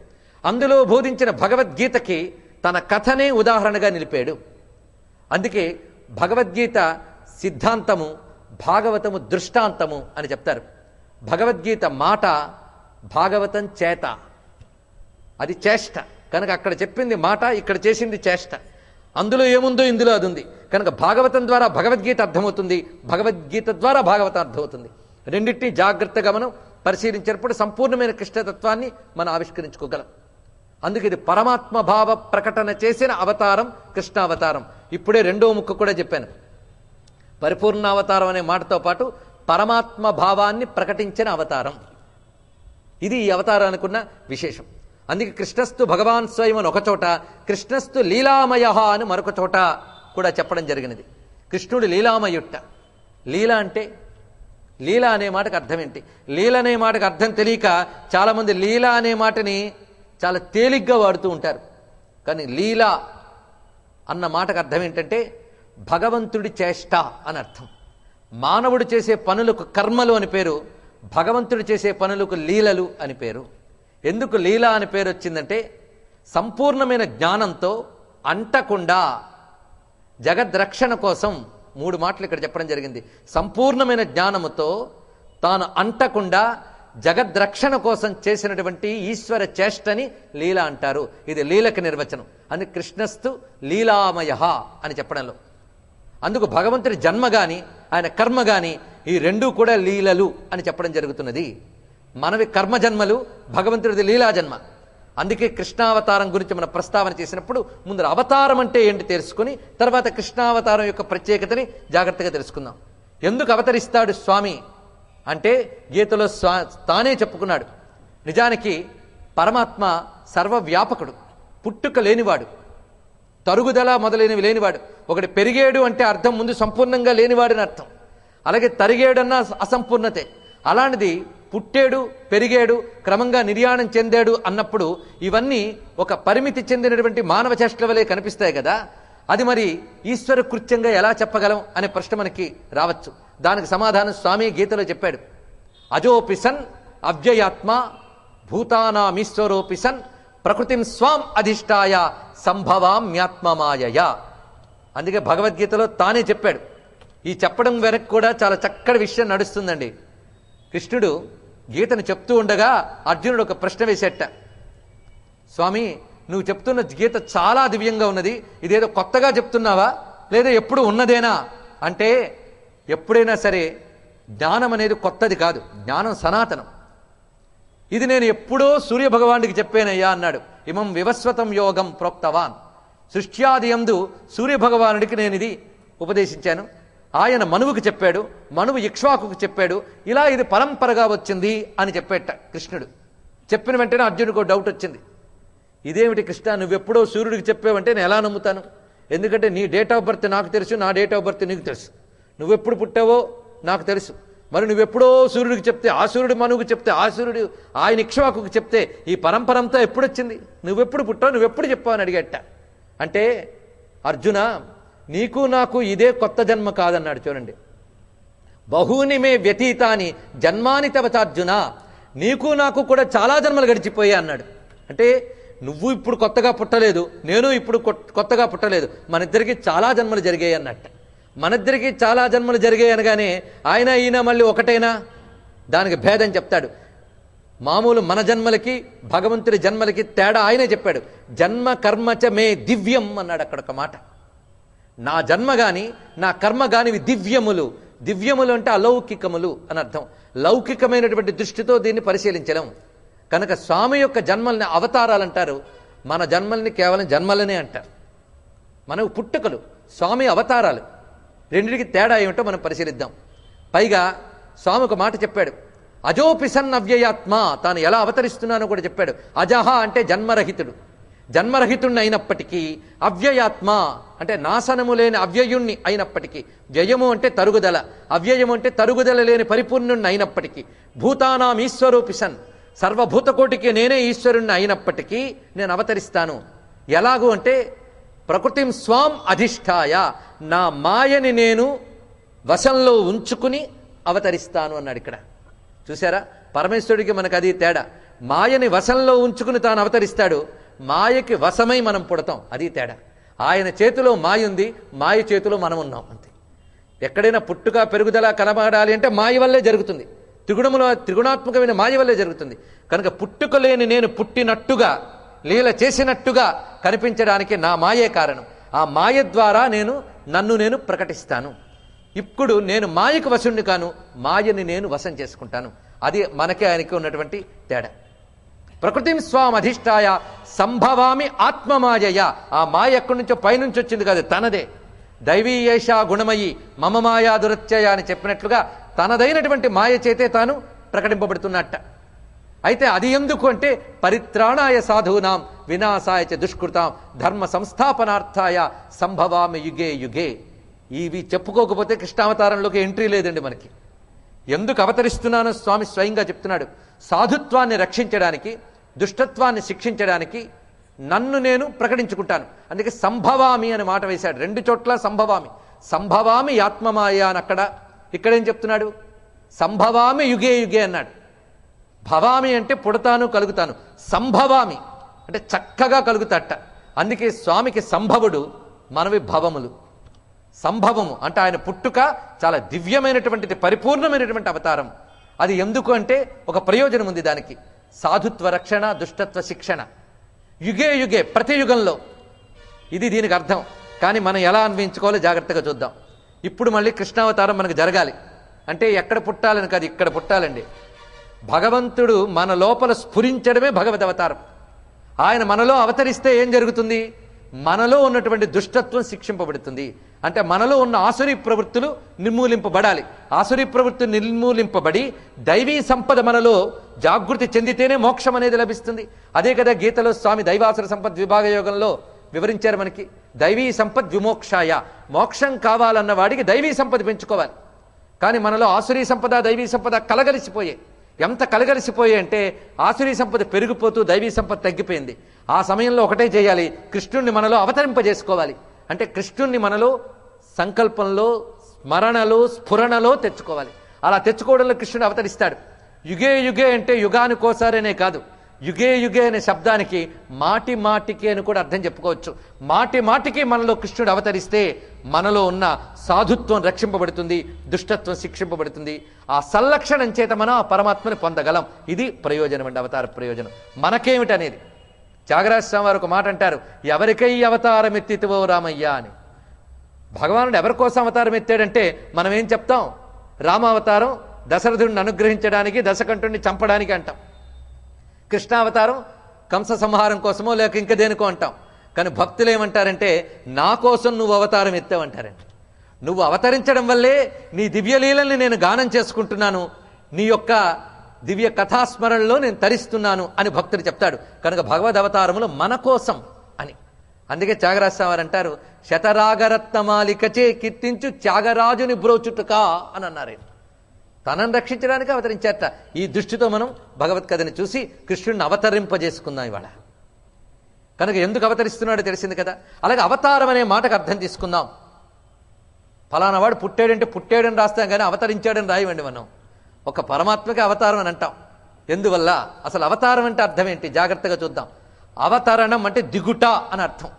అందులో బోధించిన భగవద్గీతకి తన కథనే ఉదాహరణగా నిలిపాడు. అందుకే భగవద్గీత సిద్ధాంతము, భాగవతము దృష్టాంతము అని చెప్తారు. భగవద్గీత మాట, భాగవతం చేత. అది చేష్ట. కనుక అక్కడ చెప్పింది మాట, ఇక్కడ చేసింది చేష్ట. అందులో ఏముందో ఇందులో అది ఉంది. కనుక భాగవతం ద్వారా భగవద్గీత అర్థమవుతుంది, భగవద్గీత ద్వారా భాగవతం అర్థమవుతుంది. రెండింటినీ జాగ్రత్తగా మనం పరిశీలించినప్పుడు సంపూర్ణమైన కృష్ణతత్వాన్ని మనం ఆవిష్కరించుకోగలం. అందుకే ఇది పరమాత్మ భావ ప్రకటన చేసిన అవతారం కృష్ణావతారం. ఇప్పుడే రెండో ముక్క కూడా చెప్పాను. పరిపూర్ణావతారం అనే మాటతో పాటు పరమాత్మ భావాన్ని ప్రకటించిన అవతారం. ఇది ఈ అవతారానికి ఉన్న విశేషం. అందుకే కృష్ణస్తు భగవాన్ స్వయం అని ఒక చోట, కృష్ణస్తు లీలామయ అని మరొక చోట కూడా చెప్పడం జరిగినది. కృష్ణుడు లీలామయుట్ట. లీల అంటే, లీల అనే మాటకు అర్థం ఏంటి? లీల అనే మాటకు అర్థం తెలియక చాలామంది లీల అనే మాటని చాలా తేలిగ్గా వాడుతూ ఉంటారు. కానీ లీల అన్న మాటకు అర్థం ఏంటంటే భగవంతుడి చేష్ట అని అర్థం. మానవుడు చేసే పనులకు కర్మలు అని పేరు, భగవంతుడు చేసే పనులకు లీలలు అని పేరు. ఎందుకు లీల అని పేరు వచ్చిందంటే సంపూర్ణమైన జ్ఞానంతో అంటకుండా జగద్రక్షణ కోసం 3 మాటలు ఇక్కడ చెప్పడం జరిగింది. సంపూర్ణమైన జ్ఞానముతో తాను అంటకుండా జగద్రక్షణ కోసం చేసినటువంటి ఈశ్వర చేష్టని లీల అంటారు. ఇది లీలకు నిర్వచనం. అందుకు కృష్ణస్తు లీలామయ అని చెప్పడంలో అందుకు భగవంతుడి జన్మ గాని ఆయన కర్మ గాని ఈ రెండూ కూడా లీలలు అని చెప్పడం జరుగుతున్నది. మనవి కర్మ జన్మలు, భగవంతుడిది లీలా జన్మ. అందుకే కృష్ణావతారం గురించి మనం ప్రస్తావన చేసినప్పుడు ముందు అవతారం అంటే ఏంటి తెలుసుకుని తర్వాత కృష్ణావతారం యొక్క ప్రత్యేకతని జాగ్రత్తగా తెలుసుకుందాం. ఎందుకు అవతరిస్తాడు స్వామి అంటే గీతలో తానే చెప్పుకున్నాడు. నిజానికి పరమాత్మ సర్వవ్యాపకుడు, పుట్టుక లేనివాడు, తరుగుదల మొదలైనవి లేనివాడు. ఒకటి పెరిగేడు అంటే అర్థం ముందు సంపూర్ణంగా లేనివాడని అర్థం. అలాగే తరిగేడన్నా అసంపూర్ణతే. అలాంటిది పుట్టాడు, పెరిగాడు, క్రమంగా నిర్యాణం చెందాడు అన్నప్పుడు ఇవన్నీ ఒక పరిమితి చెందినటువంటి మానవ చేష్టల వలె కనిపిస్తాయి కదా. అది మరి ఈశ్వర కృత్యంగా ఎలా చెప్పగలం అనే ప్రశ్న మనకి రావచ్చు. దానికి సమాధానం స్వామి గీతలో చెప్పాడు. అజోపిసన్ అవ్యయాత్మ భూతానామీశ్వరోపిసన్ ప్రకృతిం స్వాం అధిష్టాయ సంభవామ్యాత్మమాయయ. అందుకే భగవద్గీతలో తానే చెప్పాడు. ఈ చెప్పడం వెనక్కి కూడా చాలా చక్కటి విషయం నడుస్తుందండి. కృష్ణుడు గీతను చెప్తూ ఉండగా అర్జునుడు ఒక ప్రశ్న వేసేట. స్వామి, నువ్వు చెప్తున్న గీత చాలా దివ్యంగా ఉన్నది, ఇదేదో కొత్తగా చెప్తున్నావా లేదా ఎప్పుడు ఉన్నదేనా అంటే, ఎప్పుడైనా సరే జ్ఞానం అనేది కొత్తది కాదు, జ్ఞానం సనాతనం. ఇది నేను ఎప్పుడో సూర్యభగవానుడికి చెప్పానయ్యా అన్నాడు. ఇమం వివస్వతం యోగం ప్రోక్తవాన్. సృష్ట్యాది యందు సూర్యభగవానుడికి నేను ఇది ఉపదేశించాను. ఆయన మనువుకు చెప్పాడు, మనువు ఇక్ష్వాకుకు చెప్పాడు. ఇలా ఇది పరంపరగా వచ్చింది అని చెప్పేట కృష్ణుడు. చెప్పిన వెంటనే అర్జునుడికి డౌట్ వచ్చింది. ఇదేమిటి కృష్ణ, నువ్వెప్పుడో సూర్యుడికి చెప్పావంటే నేను ఎలా నమ్ముతాను? ఎందుకంటే నీ డేట్ ఆఫ్ బర్త్ నాకు తెలుసు, నా డేట్ ఆఫ్ బర్త్ నీకు తెలుసు. నువ్వెప్పుడు పుట్టావో నాకు తెలుసు. మరి నువ్వెప్పుడో సూర్యుడికి చెప్తే, ఆ సూర్యుడు మనువుకు చెప్తే, ఆ సూర్యుడు ఆయన ఇక్ష్వాకుకు చెప్తే, ఈ పరంపరంతా ఎప్పుడొచ్చింది? నువ్వెప్పుడు పుట్టావు, నువ్వెప్పుడు చెప్పావు అని అడిగేట. అంటే అర్జున, నీకు నాకు ఇదే కొత్త జన్మ కాదన్నాడు. చూడండి, బహూని మే వ్యతీతాని జన్మాని తవచార్జున, నీకు నాకు కూడా చాలా జన్మలు గడిచిపోయా అన్నాడు. అంటే నువ్వు ఇప్పుడు కొత్తగా పుట్టలేదు, నేను ఇప్పుడు కొత్తగా పుట్టలేదు, మన ఇద్దరికి చాలా జన్మలు జరిగాయి అన్నట్టు. మన ఇద్దరికి చాలా జన్మలు జరిగాయి అనగానే ఆయన ఈయన మళ్ళీ ఒకటైనా? దానికి భేదం చెప్తాడు. మామూలు మన జన్మలకి భగవంతుడి జన్మలకి తేడా ఆయనే చెప్పాడు. జన్మ కర్మచ మే దివ్యం అన్నాడు అక్కడ ఒక మాట. నా జన్మ గాని నా కర్మ గానివి దివ్యములు. దివ్యములు అంటే అలౌకికములు అని అర్థం. లౌకికమైనటువంటి దృష్టితో దీన్ని పరిశీలించలేం. కనుక స్వామి యొక్క జన్మల్ని అవతారాలు అంటారు, మన జన్మల్ని కేవలం జన్మలనే అంటారు. మనకు పుట్టుకలు, స్వామి అవతారాలు. రెండింటికి తేడా ఏమిటో మనం పరిశీలిద్దాం. పైగా స్వామి ఒక మాట చెప్పాడు, అజోపిసన్ అవ్యయాత్మ, తాను ఎలా అవతరిస్తున్నానో కూడా చెప్పాడు. అజహ అంటే జన్మరహితుడు, జన్మరహితుణ్ణి అయినప్పటికీ, అవ్యయాత్మ అంటే నాశనము లేని అవ్యయుణ్ణి అయినప్పటికీ, వ్యయము అంటే తరుగుదల, అవ్యయము అంటే తరుగుదల లేని పరిపూర్ణుణ్ణి అయినప్పటికీ, భూతానాం ఈశ్వరోపిసన్, సర్వభూతకోటికి నేనే ఈశ్వరుణ్ణి అయినప్పటికీ నేను అవతరిస్తాను. ఎలాగూ అంటే ప్రకృతిం స్వాం అధిష్ఠాయ, నా మాయని నేను వశంలో ఉంచుకుని అవతరిస్తాను అన్నాడు ఇక్కడ. చూసారా, పరమేశ్వరుడికి మనకు అది తేడా. మాయని వశంలో ఉంచుకుని తాను అవతరిస్తాడు, మాయకి వశమై మనం పుడతాం, అది తేడా. ఆయన చేతిలో మాయ ఉంది, మాయ చేతిలో మనం ఉన్నాం, అంతే. ఎక్కడైనా పుట్టుక పెరుగుదల కనబడాలి అంటే మాయ వల్లే జరుగుతుంది. త్రిగుణాత్మకమైన మాయ వల్లే జరుగుతుంది. కనుక పుట్టుక లేని నేను పుట్టినట్టుగా, లీల చేసినట్టుగా కనిపించడానికి నా మాయే కారణం. ఆ మాయ ద్వారా నన్ను నేను ప్రకటిస్తాను. ఇప్పుడు నేను మాయకు వశుణ్ణి కాను, మాయని నేను వశం చేసుకుంటాను. అది మనకే ఆయనకి ఉన్నటువంటి తేడా. ప్రకృతిం స్వాం అధిష్టాయ సంభవామి ఆత్మమాయయ. ఆ మాయ ఎక్కడి నుంచో పైనుంచి వచ్చింది కాదు, తనదే. దైవీయేషా గుణమయి మమ మాయా దురత్యయ అని చెప్పినట్లుగా తనదైనటువంటి మాయ చేతే తాను ప్రకటింపబడుతున్నట్ట. అయితే అది ఎందుకు అంటే పరిత్రాణాయ సాధూనాం వినాశాయ చ దుష్కృతాం ధర్మ సంస్థాపనార్థాయ సంభవామి యుగే యుగే. ఇవి చెప్పుకోకపోతే కృష్ణావతారంలోకి ఎంట్రీ లేదండి మనకి. ఎందుకు అవతరిస్తున్నానో స్వామి స్వయంగా చెప్తున్నాడు. సాధుత్వాన్ని రక్షించడానికి, దుష్టత్వాన్ని శిక్షించడానికి నన్ను నేను ప్రకటించుకుంటాను. అందుకే సంభవామి అని మాట వేశాడు. రెండు చోట్ల సంభవామి. సంభవామి ఆత్మమాయ అని అక్కడ, ఇక్కడేం చెప్తున్నాడు? సంభవామి యుగే యుగే అన్నాడు. భవామి అంటే పుడతాను, కలుగుతాను. సంభవామి అంటే చక్కగా కలుగుతాట. అందుకే స్వామికి సంభవుడు, మనవి భవములు. సంభవము అంటే ఆయన పుట్టుక చాలా దివ్యమైనటువంటిది, పరిపూర్ణమైనటువంటి అవతారం. అది ఎందుకు అంటే ఒక ప్రయోజనం ఉంది దానికి. సాధుత్వ రక్షణ, దుష్టత్వ శిక్షణ. యుగే యుగే, ప్రతి యుగంలో. ఇది దీనికి అర్థం. కానీ మనం ఎలా అన్వయించుకోవాలో జాగ్రత్తగా చూద్దాం. ఇప్పుడు మళ్ళీ కృష్ణావతారం మనకు జరగాలి అంటే ఎక్కడ పుట్టాలని కాదు, ఇక్కడ పుట్టాలండి. భగవంతుడు మన లోపల స్ఫురించడమే భగవద్ అవతారం. ఆయన మనలో అవతరిస్తే ఏం జరుగుతుంది? మనలో ఉన్నటువంటి దుష్టత్వం శిక్షింపబడుతుంది. అంటే మనలో ఉన్న ఆసురీ ప్రవృత్తులు నిర్మూలింపబడాలి. ఆసురీ ప్రవృత్తులు నిర్మూలింపబడి దైవీ సంపద మనలో జాగృతి చెందితేనే మోక్షం అనేది లభిస్తుంది. అదే కదా గీతలో స్వామి దైవాసుర సంపద్ విభాగ యోగంలో వివరించారు మనకి. దైవీ సంపద్ విమోక్షాయ, మోక్షం కావాలన్న వాడికి దైవీ సంపద పెంచుకోవాలి. కానీ మనలో ఆసురీ సంపద, దైవీ సంపద కలగలిసిపోయాయి. ఎంత కలగలిసిపోయాయి అంటే ఆసురీ సంపద పెరిగిపోతూ దైవీ సంపద తగ్గిపోయింది. ఆ సమయంలో ఒకటే చేయాలి, కృష్ణుణ్ణి మనలో అవతరింపజేసుకోవాలి. అంటే కృష్ణుణ్ణి మనలో సంకల్పంలో, స్మరణలో, స్ఫురణలో తెచ్చుకోవాలి. అలా తెచ్చుకోవడంలో కృష్ణుడు అవతరిస్తాడు. యుగే యుగే అంటే యుగానికోసారనే కాదు, యుగే యుగే అనే శబ్దానికి మాటి మాటికి అని కూడా అర్థం చెప్పుకోవచ్చు. మాటి మాటికి మనలో కృష్ణుడు అవతరిస్తే మనలో ఉన్న సాధుత్వం రక్షింపబడుతుంది, దుష్టత్వం శిక్షింపబడుతుంది. ఆ సంలక్షణం చేత మనం ఆ పరమాత్మని పొందగలం. ఇది ప్రయోజనం అండి, అవతార ప్రయోజనం. మనకేమిటనేది త్యాగరాజ స్వామి వారు ఒక మాట అంటారు, ఎవరికై అవతారం ఎత్తితివో రామయ్య అని. భగవానుడు ఎవరి కోసం అవతారం ఎత్తాడంటే మనం ఏం చెప్తాం? రామావతారం దశరథుడిని అనుగ్రహించడానికి, దశకంఠుడిని చంపడానికి అంటాం. కృష్ణావతారం కంస సంహారం కోసమో లేక ఇంక దేనికో అంటాం. కానీ భక్తులు ఏమంటారంటే నా కోసం నువ్వు అవతారం ఎత్తావంటారండి. నువ్వు అవతరించడం వల్లే నీ దివ్యలీలని నేను గానం చేసుకుంటున్నాను, నీ యొక్క దివ్య కథాస్మరణలో నేను తరిస్తున్నాను అని భక్తుడు చెప్తాడు. కనుక భగవద్ అవతారములు మన కోసం అని. అందుకే త్యాగరాజస్వామి వారు అంటారు, శతరాగరత్నమాలికచే కీర్తించు త్యాగరాజుని బ్రోచుటకా అని అన్నారు. తనను రక్షించడానికి అవతరించారట. ఈ దృష్టితో మనం భగవత్ కథని చూసి కృష్ణుడిని అవతరింపజేసుకుందాం ఇవాళ. కనుక ఎందుకు అవతరిస్తున్నాడో తెలిసింది కదా. అలాగే అవతారం అనే మాటకు అర్థం తీసుకుందాం. ఫలానా వాడు పుట్టాడంటే పుట్టాడని రాస్తాం కానీ అవతరించాడని రాయవండి మనం. ఒక పరమాత్మకి అవతారం అని అంటాం. ఎందువల్ల? అసలు అవతారం అంటే అర్థం ఏంటి జాగ్రత్తగా చూద్దాం. అవతరణం అంటే దిగుట అని అర్థం.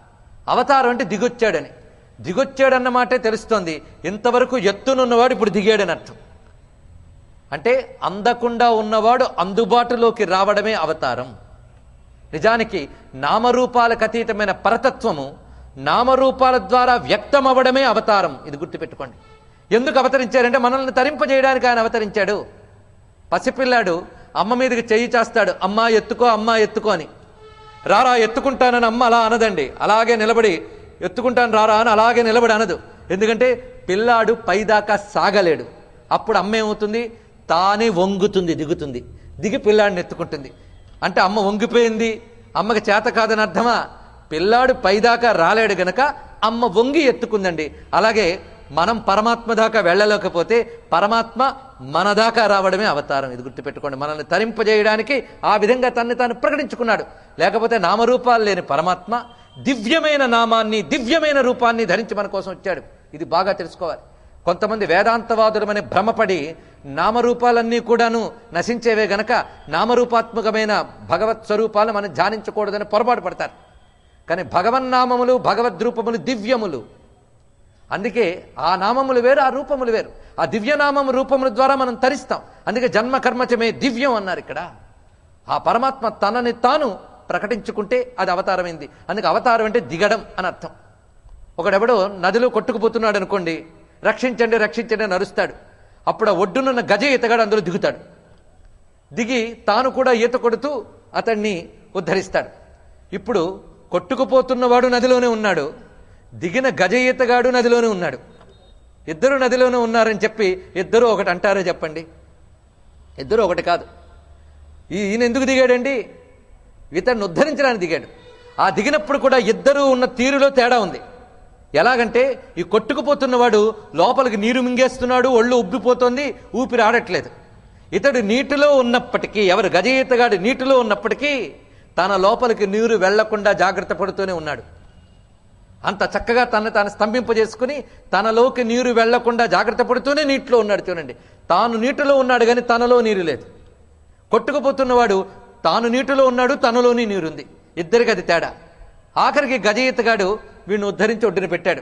అవతారం అంటే దిగొచ్చాడని. దిగొచ్చాడన్న మాటే తెలుస్తోంది. ఇంతవరకు ఎత్తునున్నవాడు ఇప్పుడు దిగాడని అర్థం. అంటే అందకుండా ఉన్నవాడు అందుబాటులోకి రావడమే అవతారం. నిజానికి నామరూపాలకు అతీతమైన పరతత్వము నామరూపాల ద్వారా వ్యక్తం అవ్వడమే అవతారం. ఇది గుర్తుపెట్టుకోండి. ఎందుకు అవతరించారంటే మనల్ని తరింపజేయడానికి ఆయన అవతరించాడు. పసిపిల్లాడు అమ్మ మీదకి చెయ్యి చేస్తాడు, అమ్మా ఎత్తుకో అమ్మా ఎత్తుకో అని. రారా ఎత్తుకుంటానని అమ్మ అలా అనదండి. అలాగే నిలబడి ఎత్తుకుంటాను రారా అని అలాగే నిలబడి అనదు. ఎందుకంటే పిల్లాడు పైదాకా సాగలేడు. అప్పుడు అమ్మ ఏమవుతుంది? తానే వంగుతుంది, దిగుతుంది. దిగి పిల్లాడిని ఎత్తుకుంటుంది. అంటే అమ్మ వంగిపోయింది, అమ్మకి చేత కాదని అర్థమా? పిల్లాడు పైదాకా రాలేడు గనక అమ్మ వంగి ఎత్తుకుందండి. అలాగే మనం పరమాత్మ దాకా వెళ్ళలేకపోతే పరమాత్మ మన దాకా రావడమే అవతారం. ఇది గుర్తుపెట్టుకోండి. మనల్ని తరింపజేయడానికి ఆ విధంగా తన్ని తాను ప్రకటించుకున్నాడు. లేకపోతే నామరూపాలు లేని పరమాత్మ దివ్యమైన నామాన్ని దివ్యమైన రూపాన్ని ధరించి మన కోసం వచ్చాడు. ఇది బాగా తెలుసుకోవాలి. కొంతమంది వేదాంతవాదులమని భ్రమపడి నామరూపాలన్నీ కూడాను నశించేవే గనక నామరూపాత్మకమైన భగవత్ స్వరూపాలు మనం ధ్యానించకూడదని పొరపాటు పడతారు. కానీ భగవన్నామములు భగవద్రూపములు దివ్యములు. అందుకే ఆ నామములు వేరు, ఆ రూపములు వేరు. ఆ దివ్యనామము రూపముల ద్వారా మనం తరిస్తాం. అందుకే జన్మ కర్మచమే దివ్యం అన్నారు ఇక్కడ. ఆ పరమాత్మ తనని తాను ప్రకటించుకుంటే అది అవతారమైంది. అందుకే అవతారం అంటే దిగడం అని అర్థం. ఒకడెవడో నదిలో కొట్టుకుపోతున్నాడు అనుకోండి, రక్షించండి రక్షించండి అని అరుస్తాడు. అప్పుడు ఆ ఒడ్డునున్న గజ ఈతగాడు అందులో దిగుతాడు. దిగి తాను కూడా ఈత కొడుతూ అతన్ని ఉద్ధరిస్తాడు. ఇప్పుడు కొట్టుకుపోతున్నవాడు నదిలోనే ఉన్నాడు, దిగిన గజ ఈతగాడు నదిలోనే ఉన్నాడు. ఇద్దరు నదిలోనే ఉన్నారని చెప్పి ఇద్దరు ఒకటి అంటారో చెప్పండి? ఇద్దరు ఒకటి కాదు. ఈయన ఎందుకు దిగాడండి? ఇతన్ని ఉద్ధరించడానికి దిగాడు. ఆ దిగినప్పుడు కూడా ఇద్దరు ఉన్న తీరులో తేడా ఉంది. ఎలాగంటే ఈ కొట్టుకుపోతున్నవాడు లోపలికి నీరు మింగేస్తున్నాడు, ఒళ్ళు ఉబ్బిపోతోంది, ఊపిరి ఆడట్లేదు. ఇతడు నీటిలో ఉన్నప్పటికీ, ఎవరు గజ ఈతగాడు నీటిలో ఉన్నప్పటికీ తన లోపలికి నీరు వెళ్లకుండా జాగ్రత్త పడుతూనే ఉన్నాడు. అంత చక్కగా తను తాను స్తంభింపజేసుకుని తనలోకి నీరు వెళ్లకుండా జాగ్రత్త పడుతూనే నీటిలో ఉన్నాడు. చూడండి, తాను నీటిలో ఉన్నాడు కానీ తనలో నీరు లేదు. కొట్టుకుపోతున్నవాడు తాను నీటిలో ఉన్నాడు, తనలోని నీరుంది. ఇద్దరికి అది తేడా. ఆఖరికి గజ ఈతగాడు వీడిని ఉద్ధరించి ఒడ్డున పెట్టాడు.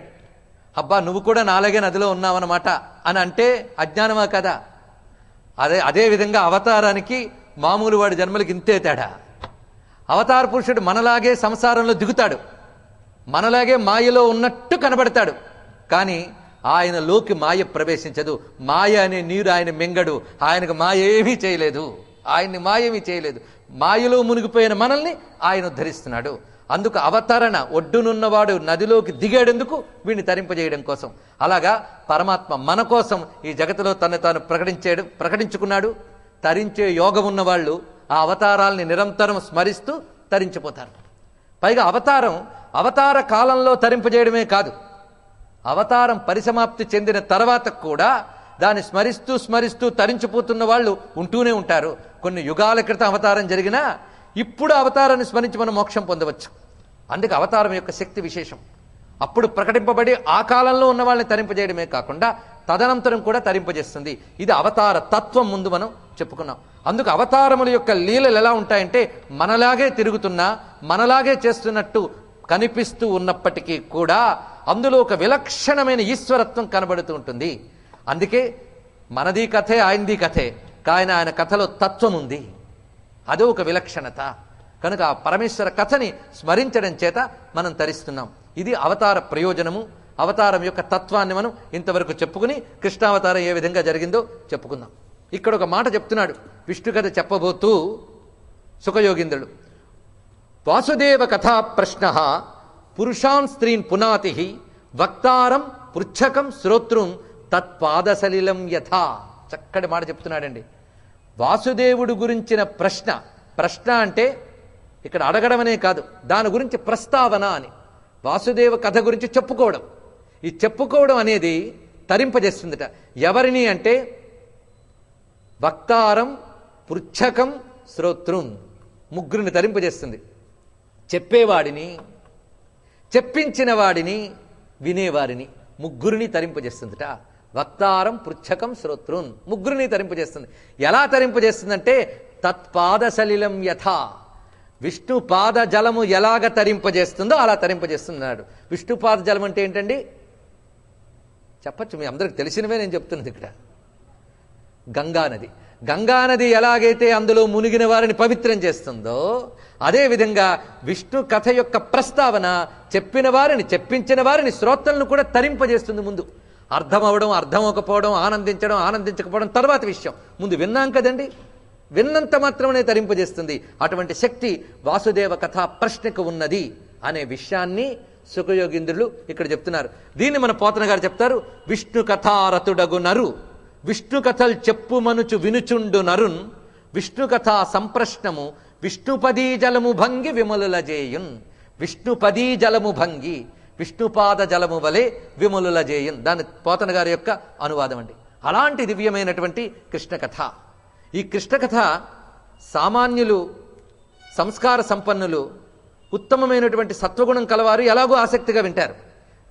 అబ్బా నువ్వు కూడా నాలాగే నదిలో ఉన్నావన్నమాట అని అంటే అజ్ఞానమా కదా? అదే విధంగా అవతారానికి మామూలు వాడి జన్మలకి ఇంతే తేడా. అవతార పురుషుడు మనలాగే సంసారంలో దిగుతాడు, మనలాగే మాయలో ఉన్నట్టు కనబడతాడు. కానీ ఆయనలోకి మాయ ప్రవేశించదు. మాయ అనే నీరు ఆయన మింగడు. ఆయనకు మాయ ఏమీ చేయలేదు, ఆయన్ని మాయ ఏమీ చేయలేదు. మాయలో మునిగిపోయిన మనల్ని ఆయన ఉద్ధరిస్తున్నాడు. అందుకు అవతరణ. ఒడ్డునున్నవాడు నదిలోకి దిగాడెందుకు? వీడిని తరింపజేయడం కోసం. అలాగా పరమాత్మ మన కోసం ఈ జగత్తులో తను తాను ప్రకటించుకున్నాడు. తరించే యోగం ఉన్నవాళ్ళు ఆ అవతారాల్ని నిరంతరం స్మరిస్తూ తరించిపోతారు. పైగా అవతార కాలంలో తరింపజేయడమే కాదు, అవతారం పరిసమాప్తి చెందిన తర్వాత కూడా దాన్ని స్మరిస్తూ స్మరిస్తూ తరించిపోతున్న వాళ్ళు ఉంటూనే ఉంటారు. కొన్ని యుగాల క్రితం అవతారం జరిగినా ఇప్పుడు అవతారాన్ని స్మరించి మనం మోక్షం పొందవచ్చు. అందుకే అవతారం యొక్క శక్తి విశేషం. అప్పుడు ప్రకటింపబడి ఆ కాలంలో ఉన్న వాళ్ళని తరింపజేయడమే కాకుండా తదనంతరం కూడా తరింపజేస్తుంది. ఇది అవతార తత్వం ముందు మనం చెప్పుకున్నాం. అందుకు అవతారముల యొక్క లీలలు ఎలా ఉంటాయంటే మనలాగే తిరుగుతున్నా మనలాగే చేస్తున్నట్టు కనిపిస్తూ ఉన్నప్పటికీ కూడా అందులో ఒక విలక్షణమైన ఈశ్వరత్వం కనబడుతూ ఉంటుంది. అందుకే మనది కథే ఆయనది కథే, కానీ ఆయన కథలో తత్వం ఉంది. అదే ఒక విలక్షణత. కనుక ఆ పరమేశ్వర కథని స్మరించడం చేత మనం తరిస్తున్నాం. ఇది అవతార ప్రయోజనము. అవతారం యొక్క తత్వాన్ని మనం ఇంతవరకు చెప్పుకుని కృష్ణావతారం ఏ విధంగా జరిగిందో చెప్పుకుందాం. ఇక్కడ ఒక మాట చెప్తున్నాడు. విష్ణు కథ చెప్పబోతూ సుఖయోగీంద్రుడు. వాసుదేవ కథా ప్రశ్న పురుషాన్ స్త్రీన్ పునాతి వక్తారం పృచ్ఛకం శ్రోతృం తత్పాదసలిలం యథా. చక్కటి మాట చెప్తున్నాడండి. వాసుదేవుడు గురించిన ప్రశ్న అంటే ఇక్కడ అడగడమనే కాదు, దాని గురించి ప్రస్తావన అని. వాసుదేవ కథ గురించి చెప్పుకోవడం. ఈ చెప్పుకోవడం అనేది తరింపజేస్తుందట. ఎవరిని అంటే వక్తారం పృచ్ఛకం శ్రోతృం, ముగ్గురిని తరింపజేస్తుంది. చెప్పేవాడిని, చెప్పించిన వాడిని, వినేవారిని, ముగ్గురిని తరింపజేస్తుందట. వక్తారం పృచ్ఛకం శ్రోతృన్, ముగ్గురిని తరింపజేస్తుంది. ఎలా తరింపజేస్తుందంటే తత్పాద సలిలం యథా, విష్ణుపాద జలము ఎలాగ తరింపజేస్తుందో అలా తరింపజేస్తున్నాడు. విష్ణుపాద జలం అంటే ఏంటండి? చెప్పచ్చు, మీ అందరికి తెలిసినవే నేను చెప్తున్నది. ఇక్కడ గంగానది. గంగానది ఎలాగైతే అందులో మునిగిన వారిని పవిత్రం చేస్తుందో, అదేవిధంగా విష్ణు కథ యొక్క ప్రస్తావన చెప్పిన వారిని, చెప్పించిన వారిని, శ్రోతలను కూడా తరింపజేస్తుంది. ముందు అర్థం అవడం, అర్థం అవ్వకపోవడం, ఆనందించడం, ఆనందించకపోవడం తర్వాత విషయం. ముందు విన్నాం కదండి, విన్నంత మాత్రమే తరింపజేస్తుంది. అటువంటి శక్తి వాసుదేవ కథా ప్రశ్నకు ఉన్నది అనే విషయాన్ని సుఖయోగీంద్రులు ఇక్కడ చెప్తున్నారు. దీన్ని మన పోతన గారు చెప్తారు. విష్ణు కథారతుడగు నరు విష్ణు కథలు చెప్పు మనుచు వినుచుండు నరున్ విష్ణు కథా సంప్రశ్నము విష్ణుపదీ జలము భంగి విమలుల జేయున్. విష్ణుపదీ జలము భంగి, విష్ణుపాద జలము వలె విమలుల జేయున్. దాని పోతన గారి యొక్క అనువాదం అండి. అలాంటి దివ్యమైనటువంటి కృష్ణ కథ. ఈ కృష్ణ కథ సామాన్యులు, సంస్కార సంపన్నులు, ఉత్తమమైనటువంటి సత్వగుణం కలవారు ఎలాగో ఆసక్తిగా వింటారు.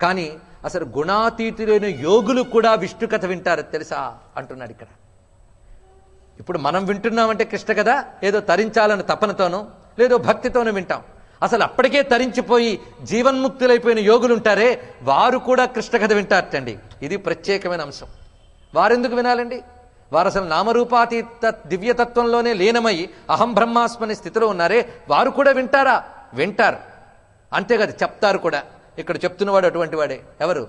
కానీ అసలు గుణాతీతులైన యోగులు కూడా విష్ణు కథ వింటారు తెలుసా అంటున్నాడు ఇక్కడ. ఇప్పుడు మనం వింటున్నామంటే కృష్ణ కథ ఏదో తరించాలని తపనతోనో లేదో భక్తితోనో వింటాం. అసలు అప్పటికే తరించిపోయి జీవన్ముక్తులైపోయిన యోగులు ఉంటారే, వారు కూడా కృష్ణ కథ వింటారటండి. ఇది ప్రత్యేకమైన అంశం. వారెందుకు వినాలండి? వారు అసలు నామరూపాతీత దివ్యతత్వంలోనే లీనమై అహం బ్రహ్మాస్మని స్థితిలో ఉన్నారే, వారు కూడా వింటారా? వింటారు. అంతేకాదు, చెప్తారు కూడా. ఇక్కడ చెప్తున్నవాడు అటువంటి వాడే. ఎవరు?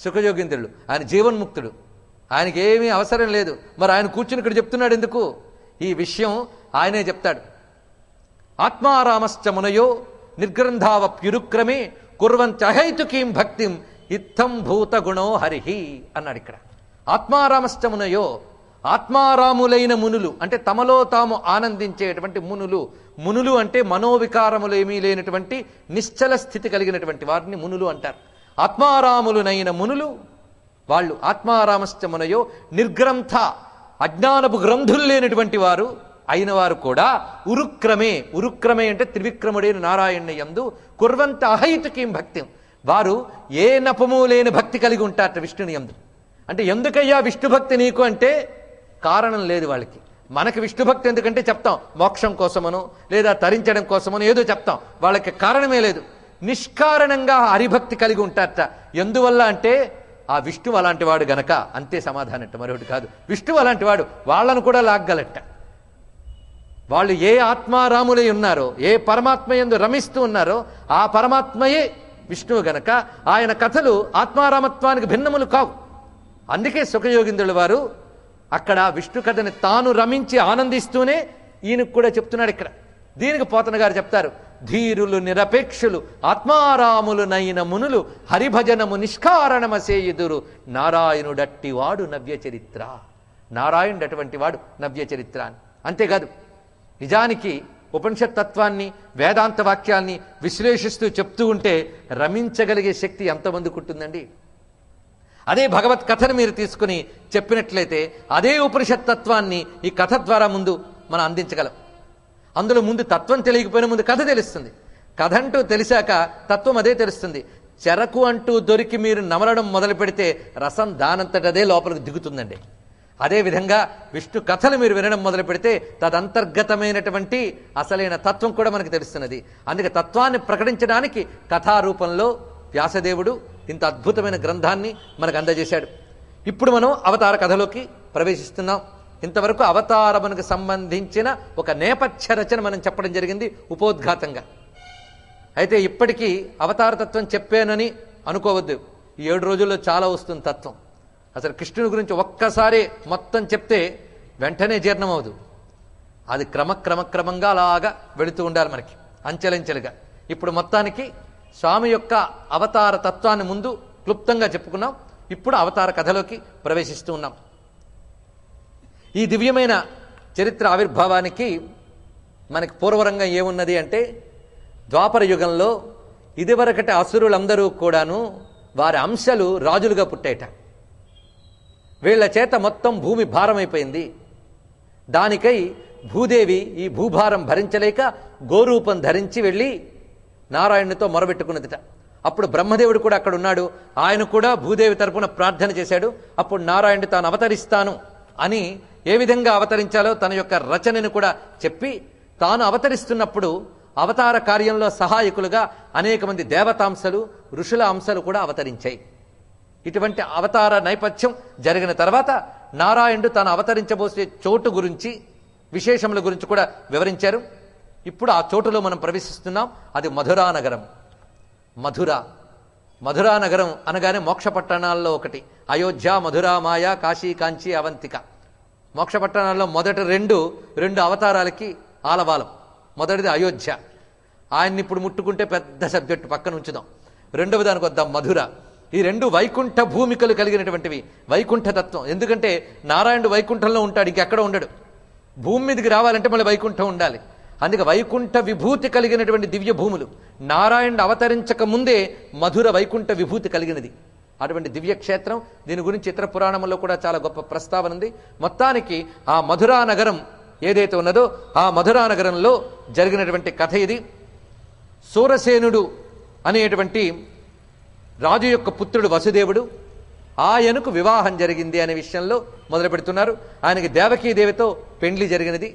సుఖయోగీంద్రుడు. ఆయన జీవన్ముక్తుడు, ఆయనకి ఏమీ అవసరం లేదు. మరి ఆయన కూర్చుని ఇక్కడ చెప్తున్నాడు ఎందుకు? ఈ విషయం ఆయనే చెప్తాడు. ఆత్మారామశ్చ మునయో నిర్గ్రంథావప్యురుక్రమే కుర్వంచహైతుకీం భక్తిం ఇత్థం భూత గుణో హరిహి అన్నాడు ఇక్కడ. ఆత్మారామశ్చ మునయో, ఆత్మారాములైన మునులు అంటే తమలో తాము ఆనందించేటువంటి మునులు. మునులు అంటే మనోవికారములు ఏమీ లేనటువంటి నిశ్చల స్థితి కలిగినటువంటి వారిని మునులు అంటారు. ఆత్మారాములునైన మునులు వాళ్ళు. ఆత్మారామశ్చ మునయో నిర్గ్రంథ, అజ్ఞానపు గ్రంథులు లేనటువంటి వారు అయిన వారు కూడా ఉరుక్రమే, ఉరుక్రమే అంటే త్రివిక్రముడైన నారాయణ యందు కుర్వంత అహైతుకీం భక్తి, వారు ఏ నపము లేని భక్తి కలిగి ఉంటారట విష్ణుని యందు. అంటే ఎందుకయ్యా విష్ణుభక్తి నీకు అంటే కారణం లేదు వాళ్ళకి. మనకి విష్ణుభక్తి ఎందుకంటే చెప్తాం మోక్షం కోసమనో లేదా తరించడం కోసమనో ఏదో చెప్తాం. వాళ్ళకి కారణమే లేదు. నిష్కారణంగా హరిభక్తి కలిగి ఉంటారట. ఎందువల్ల అంటే ఆ విష్ణువు అలాంటి వాడు గనక, అంతే సమాధానం అంట, మరొకటి కాదు. విష్ణువు అలాంటి వాడు, వాళ్ళను కూడా లాగ్గలట. వాళ్ళు ఏ ఆత్మారాములై ఉన్నారో, ఏ పరమాత్మ యందు రమిస్తూ ఉన్నారో ఆ పరమాత్మయే విష్ణువు గనక ఆయన కథలు ఆత్మారామత్వానికి భిన్నములు కావు. అందుకే సుఖయోగీంద్రుల వారు అక్కడ విష్ణు కథని తాను రమించి ఆనందిస్తూనే ఈయనకు కూడా చెప్తున్నాడు ఇక్కడ. దీనికి పోతన గారు చెప్తారు. ధీరులు నిరపేక్షులు ఆత్మారాములు నైన మునులు హరిభజనము నిష్కారణమసేయుదురు నారాయణుడట్టి వాడు నవ్య చరిత్ర. నారాయణుడు అటువంటి వాడు నవ్య చరిత్ర అని. అంతేకాదు, నిజానికి ఉపనిషత్ తత్వాన్ని, వేదాంత వాక్యాల్ని విశ్లేషిస్తూ చెప్తూ ఉంటే రమించగలిగే శక్తి ఎంతమందికి ఉంటుందండి? అదే భగవత్ కథను మీరు తీసుకుని చెప్పినట్లయితే అదే ఉపనిషత్ తత్వాన్ని ఈ కథ ద్వారా ముందు మనం అందించగలం. అందులో ముందు తత్వం తెలియకపోయినా ముందు కథ తెలుస్తుంది. కథ అంటూ తెలిసాక తత్వం అదే తెలుస్తుంది. చెరకు అంటూ దొరికి మీరు నమలడం మొదలు పెడితే రసం దానంతటదే లోపలికి దిగుతుందండి. అదేవిధంగా విష్ణు కథలు మీరు వినడం మొదలు పెడితే తదంతర్గతమైనటువంటి అసలైన తత్వం కూడా మనకు తెలుస్తున్నది. అందుకే తత్వాన్ని ప్రకటించడానికి కథారూపంలో వ్యాసదేవుడు ఇంత అద్భుతమైన గ్రంథాన్ని మనకు అందజేశాడు. ఇప్పుడు మనం అవతార కథలోకి ప్రవేశిస్తున్నాం. ఇంతవరకు అవతారమునకు సంబంధించిన ఒక నేపథ్య రచన మనం చెప్పడం జరిగింది ఉపోద్ఘాతంగా. అయితే ఇప్పటికీ అవతారతత్వం చెప్పానని అనుకోవద్దు. ఈ 7 రోజుల్లో చాలా వస్తుంది తత్వం. అసలు కృష్ణుని గురించి ఒక్కసారి మొత్తం చెప్తే వెంటనే జీర్ణమవదు. అది క్రమక్రమంగా అలాగా వెళుతూ ఉండాలి మనకి, అంచెలంచెలుగా. ఇప్పుడు మొత్తానికి స్వామి యొక్క అవతార తత్వాన్ని ముందు క్లుప్తంగా చెప్పుకున్నాం. ఇప్పుడు అవతార కథలోకి ప్రవేశిస్తూ ఉన్నాం. ఈ దివ్యమైన చరిత్ర ఆవిర్భావానికి మనకి పూర్వరంగా ఏమున్నది అంటే, ద్వాపర యుగంలో ఇదివరకటి అసురులందరూ కూడాను వారి అంశలు రాజులుగా పుట్టేట. వీళ్ల చేత మొత్తం భూమి భారమైపోయింది. దానికై భూదేవి ఈ భూభారం భరించలేక గోరూపం ధరించి వెళ్ళి నారాయణునితో మొరబెట్టుకున్నదిట. అప్పుడు బ్రహ్మదేవుడు కూడా అక్కడ ఉన్నాడు. ఆయన కూడా భూదేవి తరపున ప్రార్థన చేశాడు. అప్పుడు నారాయణుడు తాను అవతరిస్తాను అని ఏ విధంగా అవతరించాలో తన యొక్క రచనను కూడా చెప్పి, తాను అవతరిస్తున్నప్పుడు అవతార కార్యంలో సహాయకులుగా అనేక మంది దేవతాంశలు, ఋషుల అంశలు కూడా అవతరించాయి. ఇటువంటి అవతార నేపథ్యం జరిగిన తర్వాత నారాయణుడు తాను అవతరించబోసే చోటు గురించి, విశేషముల గురించి కూడా వివరించారు. ఇప్పుడు ఆ చోటులో మనం ప్రవేశిస్తున్నాం. అది మధురా నగరం. మధురా నగరం అనగానే మోక్ష పట్టణాల్లో ఒకటి. అయోధ్య, మధురా, మాయా, కాశీ, కాంచి, అవంతిక. మోక్ష పట్టణాల్లో మొదటి రెండు అవతారాలకి ఆలవాలం. మొదటిది అయోధ్య. ఆయన్ని ఇప్పుడు ముట్టుకుంటే పెద్ద సబ్జెక్టు పక్కన ఉంచుదాం. రెండవ దానికి వద్దాం, మధుర. ఈ రెండు వైకుంఠ భూమికలు కలిగినటువంటివి, వైకుంఠ తత్వం. ఎందుకంటే నారాయణుడు వైకుంఠంలో ఉంటాడు, ఇంకెక్కడ ఉండడు. భూమి మీదకి రావాలంటే మళ్ళీ వైకుంఠం ఉండాలి. అందుకే వైకుంఠ విభూతి కలిగినటువంటి దివ్య భూములు. నారాయణుడు అవతరించక ముందే మధుర వైకుంఠ విభూతి కలిగినది అటువంటి దివ్యక్షేత్రం. దీని గురించి ఇతర పురాణంలో కూడా చాలా గొప్ప ప్రస్తావన ఉంది. మొత్తానికి ఆ మధురా నగరం ఏదైతే ఉన్నదో ఆ మధురా నగరంలో జరిగినటువంటి కథ ఇది. సూరసేనుడు అనేటువంటి రాజు యొక్క పుత్రుడు వసుదేవుడు, ఆయనకు వివాహం జరిగింది అనే విషయంలో మొదలు పెడుతున్నారు. ఆయనకి దేవకీదేవితో పెండ్లి జరిగినది.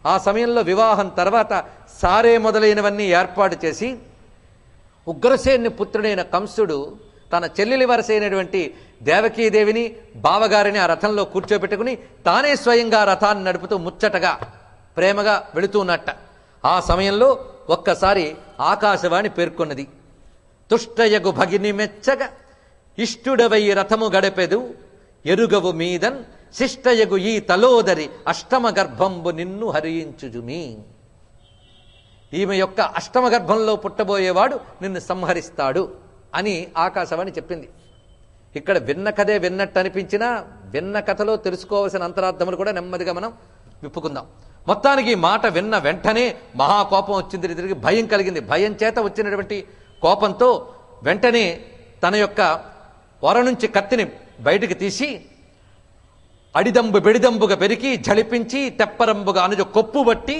ఆ సమయంలో వివాహం తర్వాత సారే మొదలైనవన్నీ ఏర్పాటు చేసి ఉగ్రసేని పుత్రుడైన కంసుడు తన చెల్లెలి వరసైనటువంటి దేవకీదేవిని, బావగారిని ఆ రథంలో కూర్చోబెట్టుకుని తానే స్వయంగా రథాన్ని నడుపుతూ ముచ్చటగా ప్రేమగా వెళుతున్నట్ట. ఆ సమయంలో ఒక్కసారి ఆకాశవాణి పేర్కొన్నది, తుష్టయగు భగిని మెచ్చగా ఇష్టుడవై రథము గడపెదు ఎరుగవు మీదన్ శిష్టయగు ఈ తలోదరి అష్టమ గర్భంబు నిన్ను హరించుజుమి. ఈమె యొక్క అష్టమ గర్భంలో పుట్టబోయేవాడు నిన్ను సంహరిస్తాడు అని ఆకాశవాణి చెప్పింది. ఇక్కడ విన్న కథే విన్నట్టు అనిపించినా విన్న కథలో తెలుసుకోవాల్సిన అంతరార్థములు కూడా నెమ్మదిగా మనం విప్పుకుందాం. మొత్తానికి ఈ మాట విన్న వెంటనే మహాకోపం వచ్చింది, తిరిగి భయం కలిగింది. భయం చేత వచ్చినటువంటి కోపంతో వెంటనే తన యొక్క వర నుంచి కత్తిని బయటికి తీసి అడిదంబు బెడిదంబుగా పెరికి జడిపించి తెప్పరంబుగా అనుజ కొప్పు బట్టి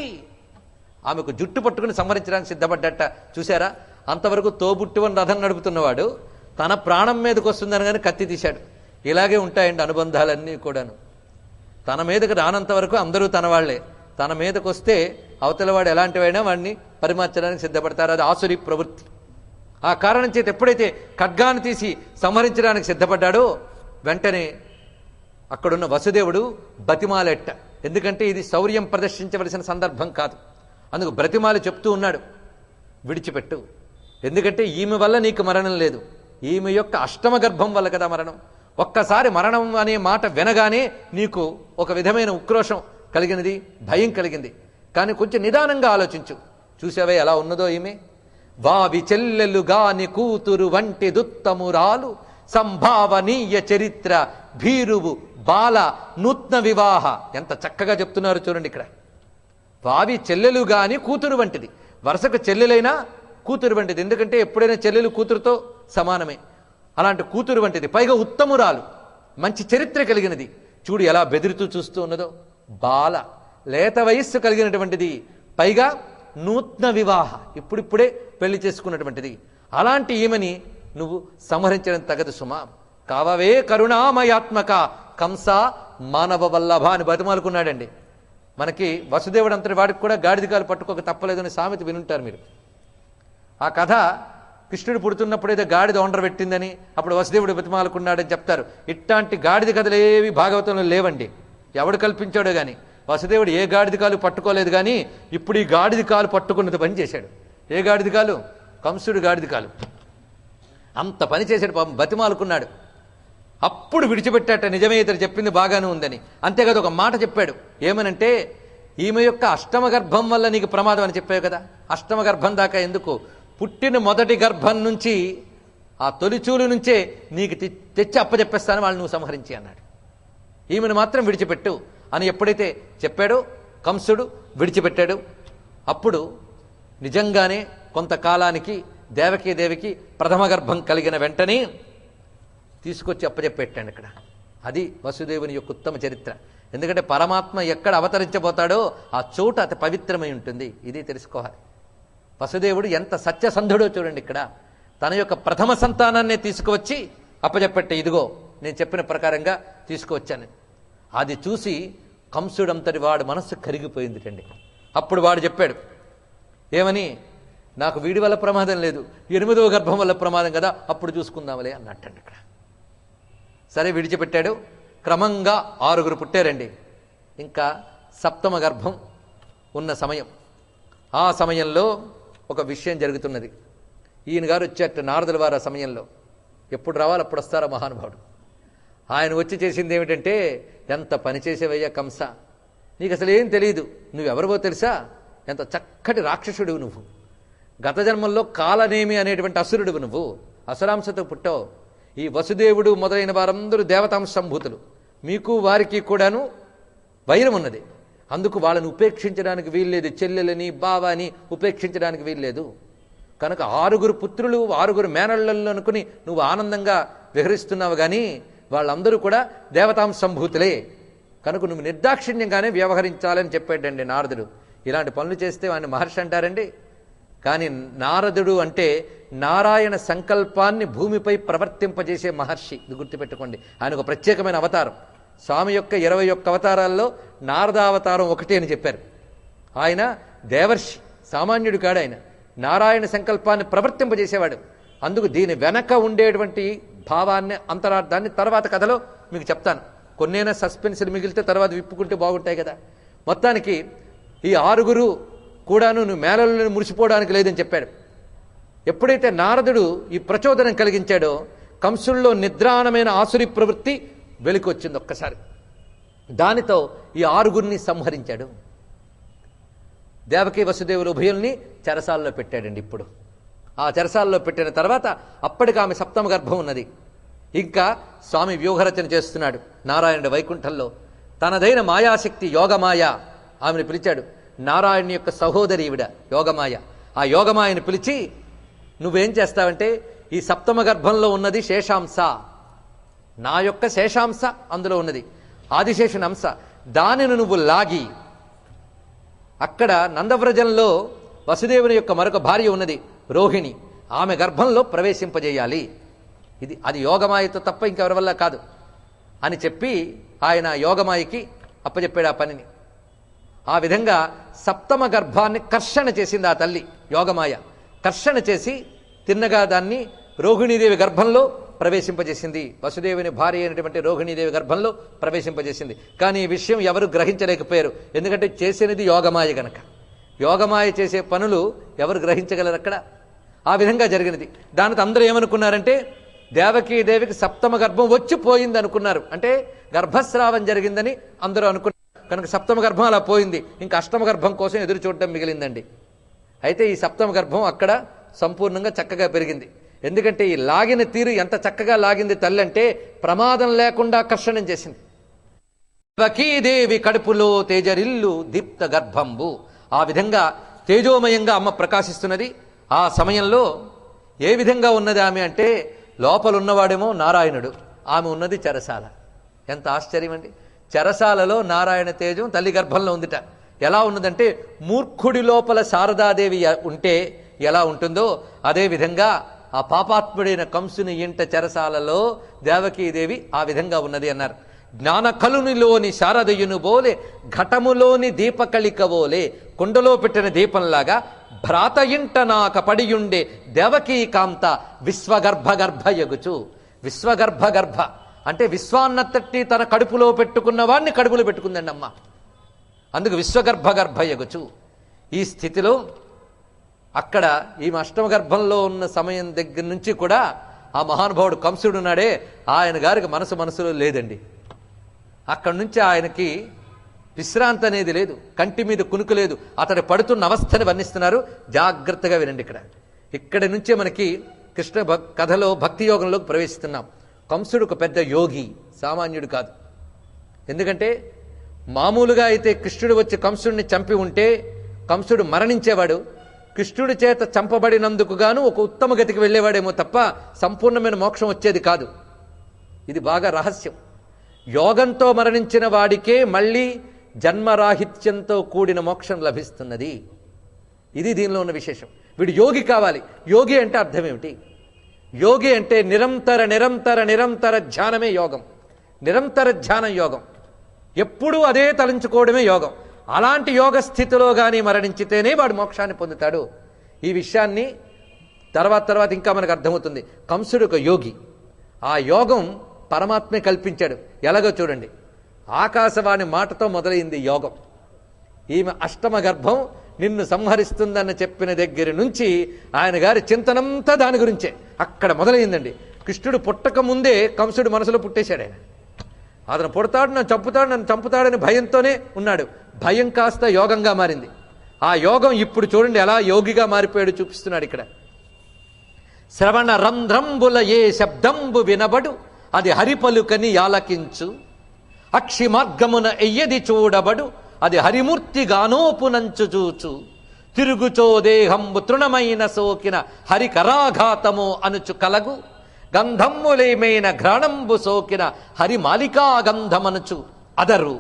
ఆమెకు జుట్టు పట్టుకుని సంహరించడానికి సిద్ధపడ్డట. చూశారా, అంతవరకు తోబుట్టువని రథం నడుపుతున్నవాడు తన ప్రాణం మీదకి వస్తుందని కానీ కత్తి తీశాడు. ఇలాగే ఉంటాయండి అనుబంధాలన్నీ కూడాను. తన మీదకి రానంత వరకు అందరూ తన వాళ్లే, తన మీదకి వస్తే అవతలవాడు ఎలాంటివైనా వాడిని పరిమార్చడానికి సిద్ధపడతారు. అది ఆసురి ప్రవృత్తి. ఆ కారణం చేత ఎప్పుడైతే ఖడ్గాన్ని తీసి సంహరించడానికి సిద్ధపడ్డాడో వెంటనే అక్కడున్న వసుదేవుడు బతిమాలెట్ట. ఎందుకంటే ఇది శౌర్యం ప్రదర్శించవలసిన సందర్భం కాదు. అందుకు బ్రతిమాలి చెప్తూ ఉన్నాడు, విడిచిపెట్టు. ఎందుకంటే ఈమె వల్ల నీకు మరణం లేదు, ఈమె యొక్క అష్టమ గర్భం వల్ల కదా మరణం. ఒక్కసారి మరణం అనే మాట వినగానే నీకు ఒక విధమైన ఉక్రోషం కలిగినది, భయం కలిగింది. కానీ కొంచెం నిదానంగా ఆలోచించు. చూసావే ఎలా ఉన్నదో ఈమె. వావి చెల్లెలుగాని కూతురు వంటి దుత్తమురాలు సంభావనీయ చరిత్ర భీరువు బాల నూత్న వివాహ. ఎంత చక్కగా చెప్తున్నారు చూడండి ఇక్కడ. వావి చెల్లెలు గాని కూతురు వంటిది. వరుసకు చెల్లెలైనా కూతురు వంటిది. ఎందుకంటే ఎప్పుడైనా చెల్లెలు కూతురుతో సమానమే. అలాంటి కూతురు వంటిది, పైగా ఉత్తమురాలు, మంచి చరిత్ర కలిగినది. చూడు ఎలా బెదిరితూ చూస్తూ ఉన్నదో. బాల లేత వయస్సు కలిగినటువంటిది, పైగా నూత్న వివాహ, ఇప్పుడిప్పుడే పెళ్లి చేసుకున్నటువంటిది. అలాంటి ఈమెని నువ్వు సంహరించడం తగదు సుమా. కావవే కరుణామయాత్మక కంస మానవ వల్లభ అని బతిమాలుకున్నాడండి. మనకి వసుదేవుడు అంతటి వాడికి కూడా గాడిదికాలు పట్టుకోక తప్పలేదని సామెత వినుంటారు మీరు. ఆ కథ కృష్ణుడు పుడుతున్నప్పుడు ఏదో గాడిద ఒండ్ర పెట్టిందని అప్పుడు వసుదేవుడు బతిమాలుకున్నాడని చెప్తారు. ఇట్లాంటి గాడిద కథలు ఏవి భాగవతంలో లేవండి. ఎవడు కల్పించాడో గాని. వసుదేవుడు ఏ గాడిద కాలు పట్టుకోలేదు కానీ ఇప్పుడు ఈ గాడిద కాలు పట్టుకున్నది పని చేశాడు. ఏ గాడిద కాలు? కంసుడు గాడిద కాలు. అంత పని చేశాడు పాపం, బతిమాలుకున్నాడు. అప్పుడు విడిచిపెట్టాట. నిజమే, ఇతడు చెప్పింది బాగానే ఉందని. అంతేకాదు ఒక మాట చెప్పాడు. ఏమనంటే ఈమె యొక్క అష్టమ గర్భం వల్ల నీకు ప్రమాదం అని చెప్పావు కదా, అష్టమ గర్భం దాకా ఎందుకు, పుట్టిన మొదటి గర్భం నుంచి ఆ తొలిచూలు నుంచే నీకు తెచ్చి అప్పచెప్పేస్తాను, వాళ్ళు నువ్వు సంహరించి అన్నాడు. ఈమెను మాత్రం విడిచిపెట్టు అని ఎప్పుడైతే చెప్పాడో కంసుడు విడిచిపెట్టాడు. అప్పుడు నిజంగానే కొంతకాలానికి దేవకీదేవికి ప్రథమ గర్భం కలిగిన వెంటనే తీసుకొచ్చి అప్పచెప్పెట్టాడు. ఇక్కడ అది వసుదేవుని యొక్క ఉత్తమ చరిత్ర. ఎందుకంటే పరమాత్మ ఎక్కడ అవతరించబోతాడో ఆ చోట అతి పవిత్రమై ఉంటుంది. ఇది తెలుసుకోవాలి. వసుదేవుడు ఎంత సత్యసంధుడో చూడండి. ఇక్కడ తన యొక్క ప్రథమ సంతానాన్నే తీసుకువచ్చి అప్పచెప్పెట్టే, ఇదిగో నేను చెప్పిన ప్రకారంగా తీసుకువచ్చాను. అది చూసి కంసుడంతటి వాడు మనస్సు కరిగిపోయిందిటండి. అప్పుడు వాడు చెప్పాడు ఏమని, నాకు వీడి వల్ల ప్రమాదం లేదు, 8వ గర్భం వల్ల ప్రమాదం కదా, అప్పుడు చూసుకుందాంలే అన్నట్టండి. ఇక్కడ సరే విడిచిపెట్టాడు. క్రమంగా 6 పుట్టారండి. ఇంకా సప్తమ గర్భం ఉన్న సమయం. ఆ సమయంలో ఒక విషయం జరుగుతున్నది. ఈయన గారు వచ్చేట నారదుల వారు ఆ సమయంలో ఎప్పుడు రావాలి అప్పుడు వస్తారో మహానుభావుడు. ఆయన వచ్చి చేసింది ఏమిటంటే, ఎంత పని చేసేవయ్యా కంస, నీకు అసలు ఏం తెలియదు, నువ్వెవరివో తెలుసా, ఎంత చక్కటి రాక్షసుడివి నువ్వు, గత జన్మల్లో కాలనేమి అనేటువంటి అసురుడివి, నువ్వు అసురాంశతో పుట్టావు. ఈ వసుదేవుడు మొదలైన వారందరూ దేవతాంశ సంభూతులు, మీకు వారికి కూడాను వైరం ఉన్నది. అందుకు వాళ్ళని ఉపేక్షించడానికి వీల్లేదు, చెల్లెలని బావాని ఉపేక్షించడానికి వీల్లేదు. కనుక 6 పుత్రులు 6 మేనళ్ళల్లో అనుకుని నువ్వు ఆనందంగా విహరిస్తున్నావు, కానీ వాళ్ళందరూ కూడా దేవతాంశ సంభూతులే. కనుక నువ్వు నిర్దాక్షిణ్యంగానే వ్యవహరించాలని చెప్పాడండి నారదుడు. ఇలాంటి పనులు చేస్తే వాడిని మహర్షి అంటారండి. కానీ నారదుడు అంటే నారాయణ సంకల్పాన్ని భూమిపై ప్రవర్తింపజేసే మహర్షి. ఇది గుర్తుపెట్టుకోండి. ఆయన ఒక ప్రత్యేకమైన అవతారం. స్వామి యొక్క 21 అవతారాల్లో నారదావతారం ఒకటి అని చెప్పారు. ఆయన దేవర్షి, సామాన్యుడు కాడు. ఆయన నారాయణ సంకల్పాన్ని ప్రవర్తింపజేసేవాడు. అందుకు దీని వెనక ఉండేటువంటి భావాన్ని, అంతరార్థాన్ని తర్వాత కథలో మీకు చెప్తాను. కొన్నైనా సస్పెన్స్లు మిగిలితే తర్వాత విప్పుకుంటే బాగుంటాయి కదా. మొత్తానికి ఈ 6 కూడాను నువ్వు మేళల్లో మురిసిపోవడానికి లేదని చెప్పాడు. ఎప్పుడైతే నారదుడు ఈ ప్రచోదనం కలిగించాడో కంసుల్లో నిద్రాణమైన ఆసురి ప్రవృత్తి వెలికొచ్చింది ఒక్కసారి. దానితో ఈ 6 సంహరించాడు. దేవకీ వసుదేవులు ఉభయుల్ని చెరసాల్లో పెట్టాడండి. ఇప్పుడు ఆ చెరసాల్లో పెట్టిన తర్వాత అప్పటికి ఆమె సప్తమ గర్భం ఉన్నది. ఇంకా స్వామి వ్యూహరచన చేస్తున్నాడు నారాయణుడు వైకుంఠంలో. తనదైన మాయాశక్తి యోగమాయ ఆమెను పిలిచాడు. నారాయణుని యొక్క సహోదరి ఈవిడ యోగమాయ. ఆ యోగమాయను పిలిచి, నువ్వేం చేస్తావంటే, ఈ సప్తమ గర్భంలో ఉన్నది శేషాంశ, నా యొక్క శేషాంశ అందులో ఉన్నది, ఆదిశేషుని అంశ. దానిని నువ్వు లాగి అక్కడ నందవ్రజంలో వసుదేవుని యొక్క మరొక భార్య ఉన్నది రోహిణి, ఆమె గర్భంలో ప్రవేశింపజేయాలి. అది యోగమాయతో తప్ప ఇంకెవరి వల్ల కాదు అని చెప్పి ఆయన యోగమాయకి అప్పచెప్పాడు ఆ పనిని. ఆ విధంగా సప్తమ గర్భాన్ని కర్షణ చేసింది ఆ తల్లి యోగమాయ. కర్షణ చేసి తిన్నగా దాన్ని రోహిణీదేవి గర్భంలో ప్రవేశింపజేసింది. వసుదేవుని భార్య అయినటువంటి రోహిణీదేవి గర్భంలో ప్రవేశింపజేసింది. కానీ ఈ విషయం ఎవరు గ్రహించలేకపోయారు. ఎందుకంటే చేసినది యోగమాయ గనక. యోగమాయ చేసే పనులు ఎవరు గ్రహించగలరు అక్కడ? ఆ విధంగా జరిగినది. దానితో అందరూ ఏమనుకున్నారంటే, దేవకీదేవికి సప్తమ గర్భం వచ్చిపోయింది అనుకున్నారు. అంటే గర్భస్రావం జరిగిందని అందరూ అనుకున్నారు. కనుక సప్తమ గర్భం అలా పోయింది. ఇంకా అష్టమ గర్భం కోసం ఎదురు చూడటం మిగిలిందండి. అయితే ఈ సప్తమ గర్భం అక్కడ సంపూర్ణంగా చక్కగా పెరిగింది. ఎందుకంటే ఈ లాగిన తీరు ఎంత చక్కగా లాగింది తల్లి అంటే, ప్రమాదం లేకుండా కర్షణం చేసింది. దేవకీదేవి కడుపులో తేజరిల్లు దీప్త గర్భంబు. ఆ విధంగా తేజోమయంగా అమ్మ ప్రకాశిస్తున్నది. ఆ సమయంలో ఏ విధంగా ఉన్నది ఆమె అంటే, లోపలున్నవాడేమో నారాయణుడు, ఆమె ఉన్నది చెరసాల. ఎంత ఆశ్చర్యం అండి! చెరసాలలో నారాయణ తేజం తల్లి గర్భంలో ఉందిట. ఎలా ఉన్నదంటే, మూర్ఖుడి లోపల శారదాదేవి ఉంటే ఎలా ఉంటుందో అదేవిధంగా ఆ పాపాత్ముడైన కంసుని ఇంట చెరసాలలో దేవకీదేవి ఆ విధంగా ఉన్నది అన్నారు. జ్ఞానకలునిలోని శారదయును బోలే, ఘటములోని దీపకళికవోలే, కుండలో పెట్టిన దీపంలాగా భ్రాత ఇంట నాక పడియుండే దేవకీ కాంత విశ్వగర్భ గర్భయగుచు. విశ్వగర్భ గర్భ అంటే విశ్వాన్నతట్టి తన కడుపులో పెట్టుకున్న వాడిని కడుపులో పెట్టుకుందండి అమ్మ. అందుకు విశ్వగర్భ గర్భయగుచు. ఈ స్థితిలో అక్కడ ఈమె అష్టమ గర్భంలో ఉన్న సమయం దగ్గర నుంచి కూడా ఆ మహానుభావుడు కంసుడు ఉన్నాడే, ఆయన గారికి మనసులో లేదండి. అక్కడి నుంచి ఆయనకి విశ్రాంతి అనేది లేదు, కంటి మీద కునుకు లేదు. అతడు పడుతున్న అవస్థని వర్ణిస్తున్నారు. జాగ్రత్తగా వినండి. ఇక్కడి నుంచే మనకి కృష్ణ కథలో భక్తి యోగంలోకి ప్రవేశిస్తున్నాం. కంసుడు ఒక పెద్ద యోగి, సామాన్యుడు కాదు. ఎందుకంటే మామూలుగా అయితే కృష్ణుడు వచ్చి కంసుడిని చంపి ఉంటే కంసుడు మరణించేవాడు. కృష్ణుడి చేత చంపబడినందుకు గాను ఒక ఉత్తమ గతికి వెళ్ళేవాడేమో తప్ప సంపూర్ణమైన మోక్షం వచ్చేది కాదు. ఇది బాగా రహస్యం. యోగంతో మరణించిన వాడికే మళ్ళీ జన్మరాహిత్యంతో కూడిన మోక్షం లభిస్తున్నది. ఇది దీనిలో ఉన్న విశేషం. వీడు యోగి కావాలి. యోగి అంటే అర్థం ఏమిటి? యోగి అంటే నిరంతర నిరంతర నిరంతర ధ్యానమే యోగం. నిరంతర ధ్యానం యోగం. ఎప్పుడూ అదే తలంచుకోవడమే యోగం. అలాంటి యోగ స్థితిలో కానీ మరణించితేనే వాడు మోక్షాన్ని పొందుతాడు. ఈ విషయాన్ని తర్వాత ఇంకా మనకు అర్థమవుతుంది. కంసుడు ఒక యోగి. ఆ యోగం పరమాత్మే కల్పించాడు. ఎలాగో చూడండి. ఆకాశవాణి మాటతో మొదలైంది యోగం. ఈమె అష్టమ గర్భం నిన్ను సంహరిస్తుందన్న చెప్పిన దగ్గర నుంచి ఆయన గారి చింతనంతా దాని గురించే అక్కడ మొదలైందండి. కృష్ణుడు పుట్టక ముందే కంసుడు మనసులో పుట్టేశాడు. ఆయన అతను పుడతాడు, నన్ను చంపుతాడని భయంతోనే ఉన్నాడు. భయం కాస్త యోగంగా మారింది. ఆ యోగం ఇప్పుడు చూడండి ఎలా యోగిగా మారిపోయాడు చూపిస్తున్నాడు ఇక్కడ. శ్రవణ రంధ్రంబుల ఏ శబ్దంబు వినబడు అది హరిపలుకని యాలకించు, అక్షి మార్గమున ఎయ్యది చూడబడు అది హరిమూర్తిగానోపునంచు చూచు, తిరుగుచో దేహంబు తృణమైన సోకిన హరికరాఘాతము అనుచు కలగు, గంధమ్ములేమైన ఘ్రాణంబు సోకిన హరిమాలికా గంధమనుచు అదరు,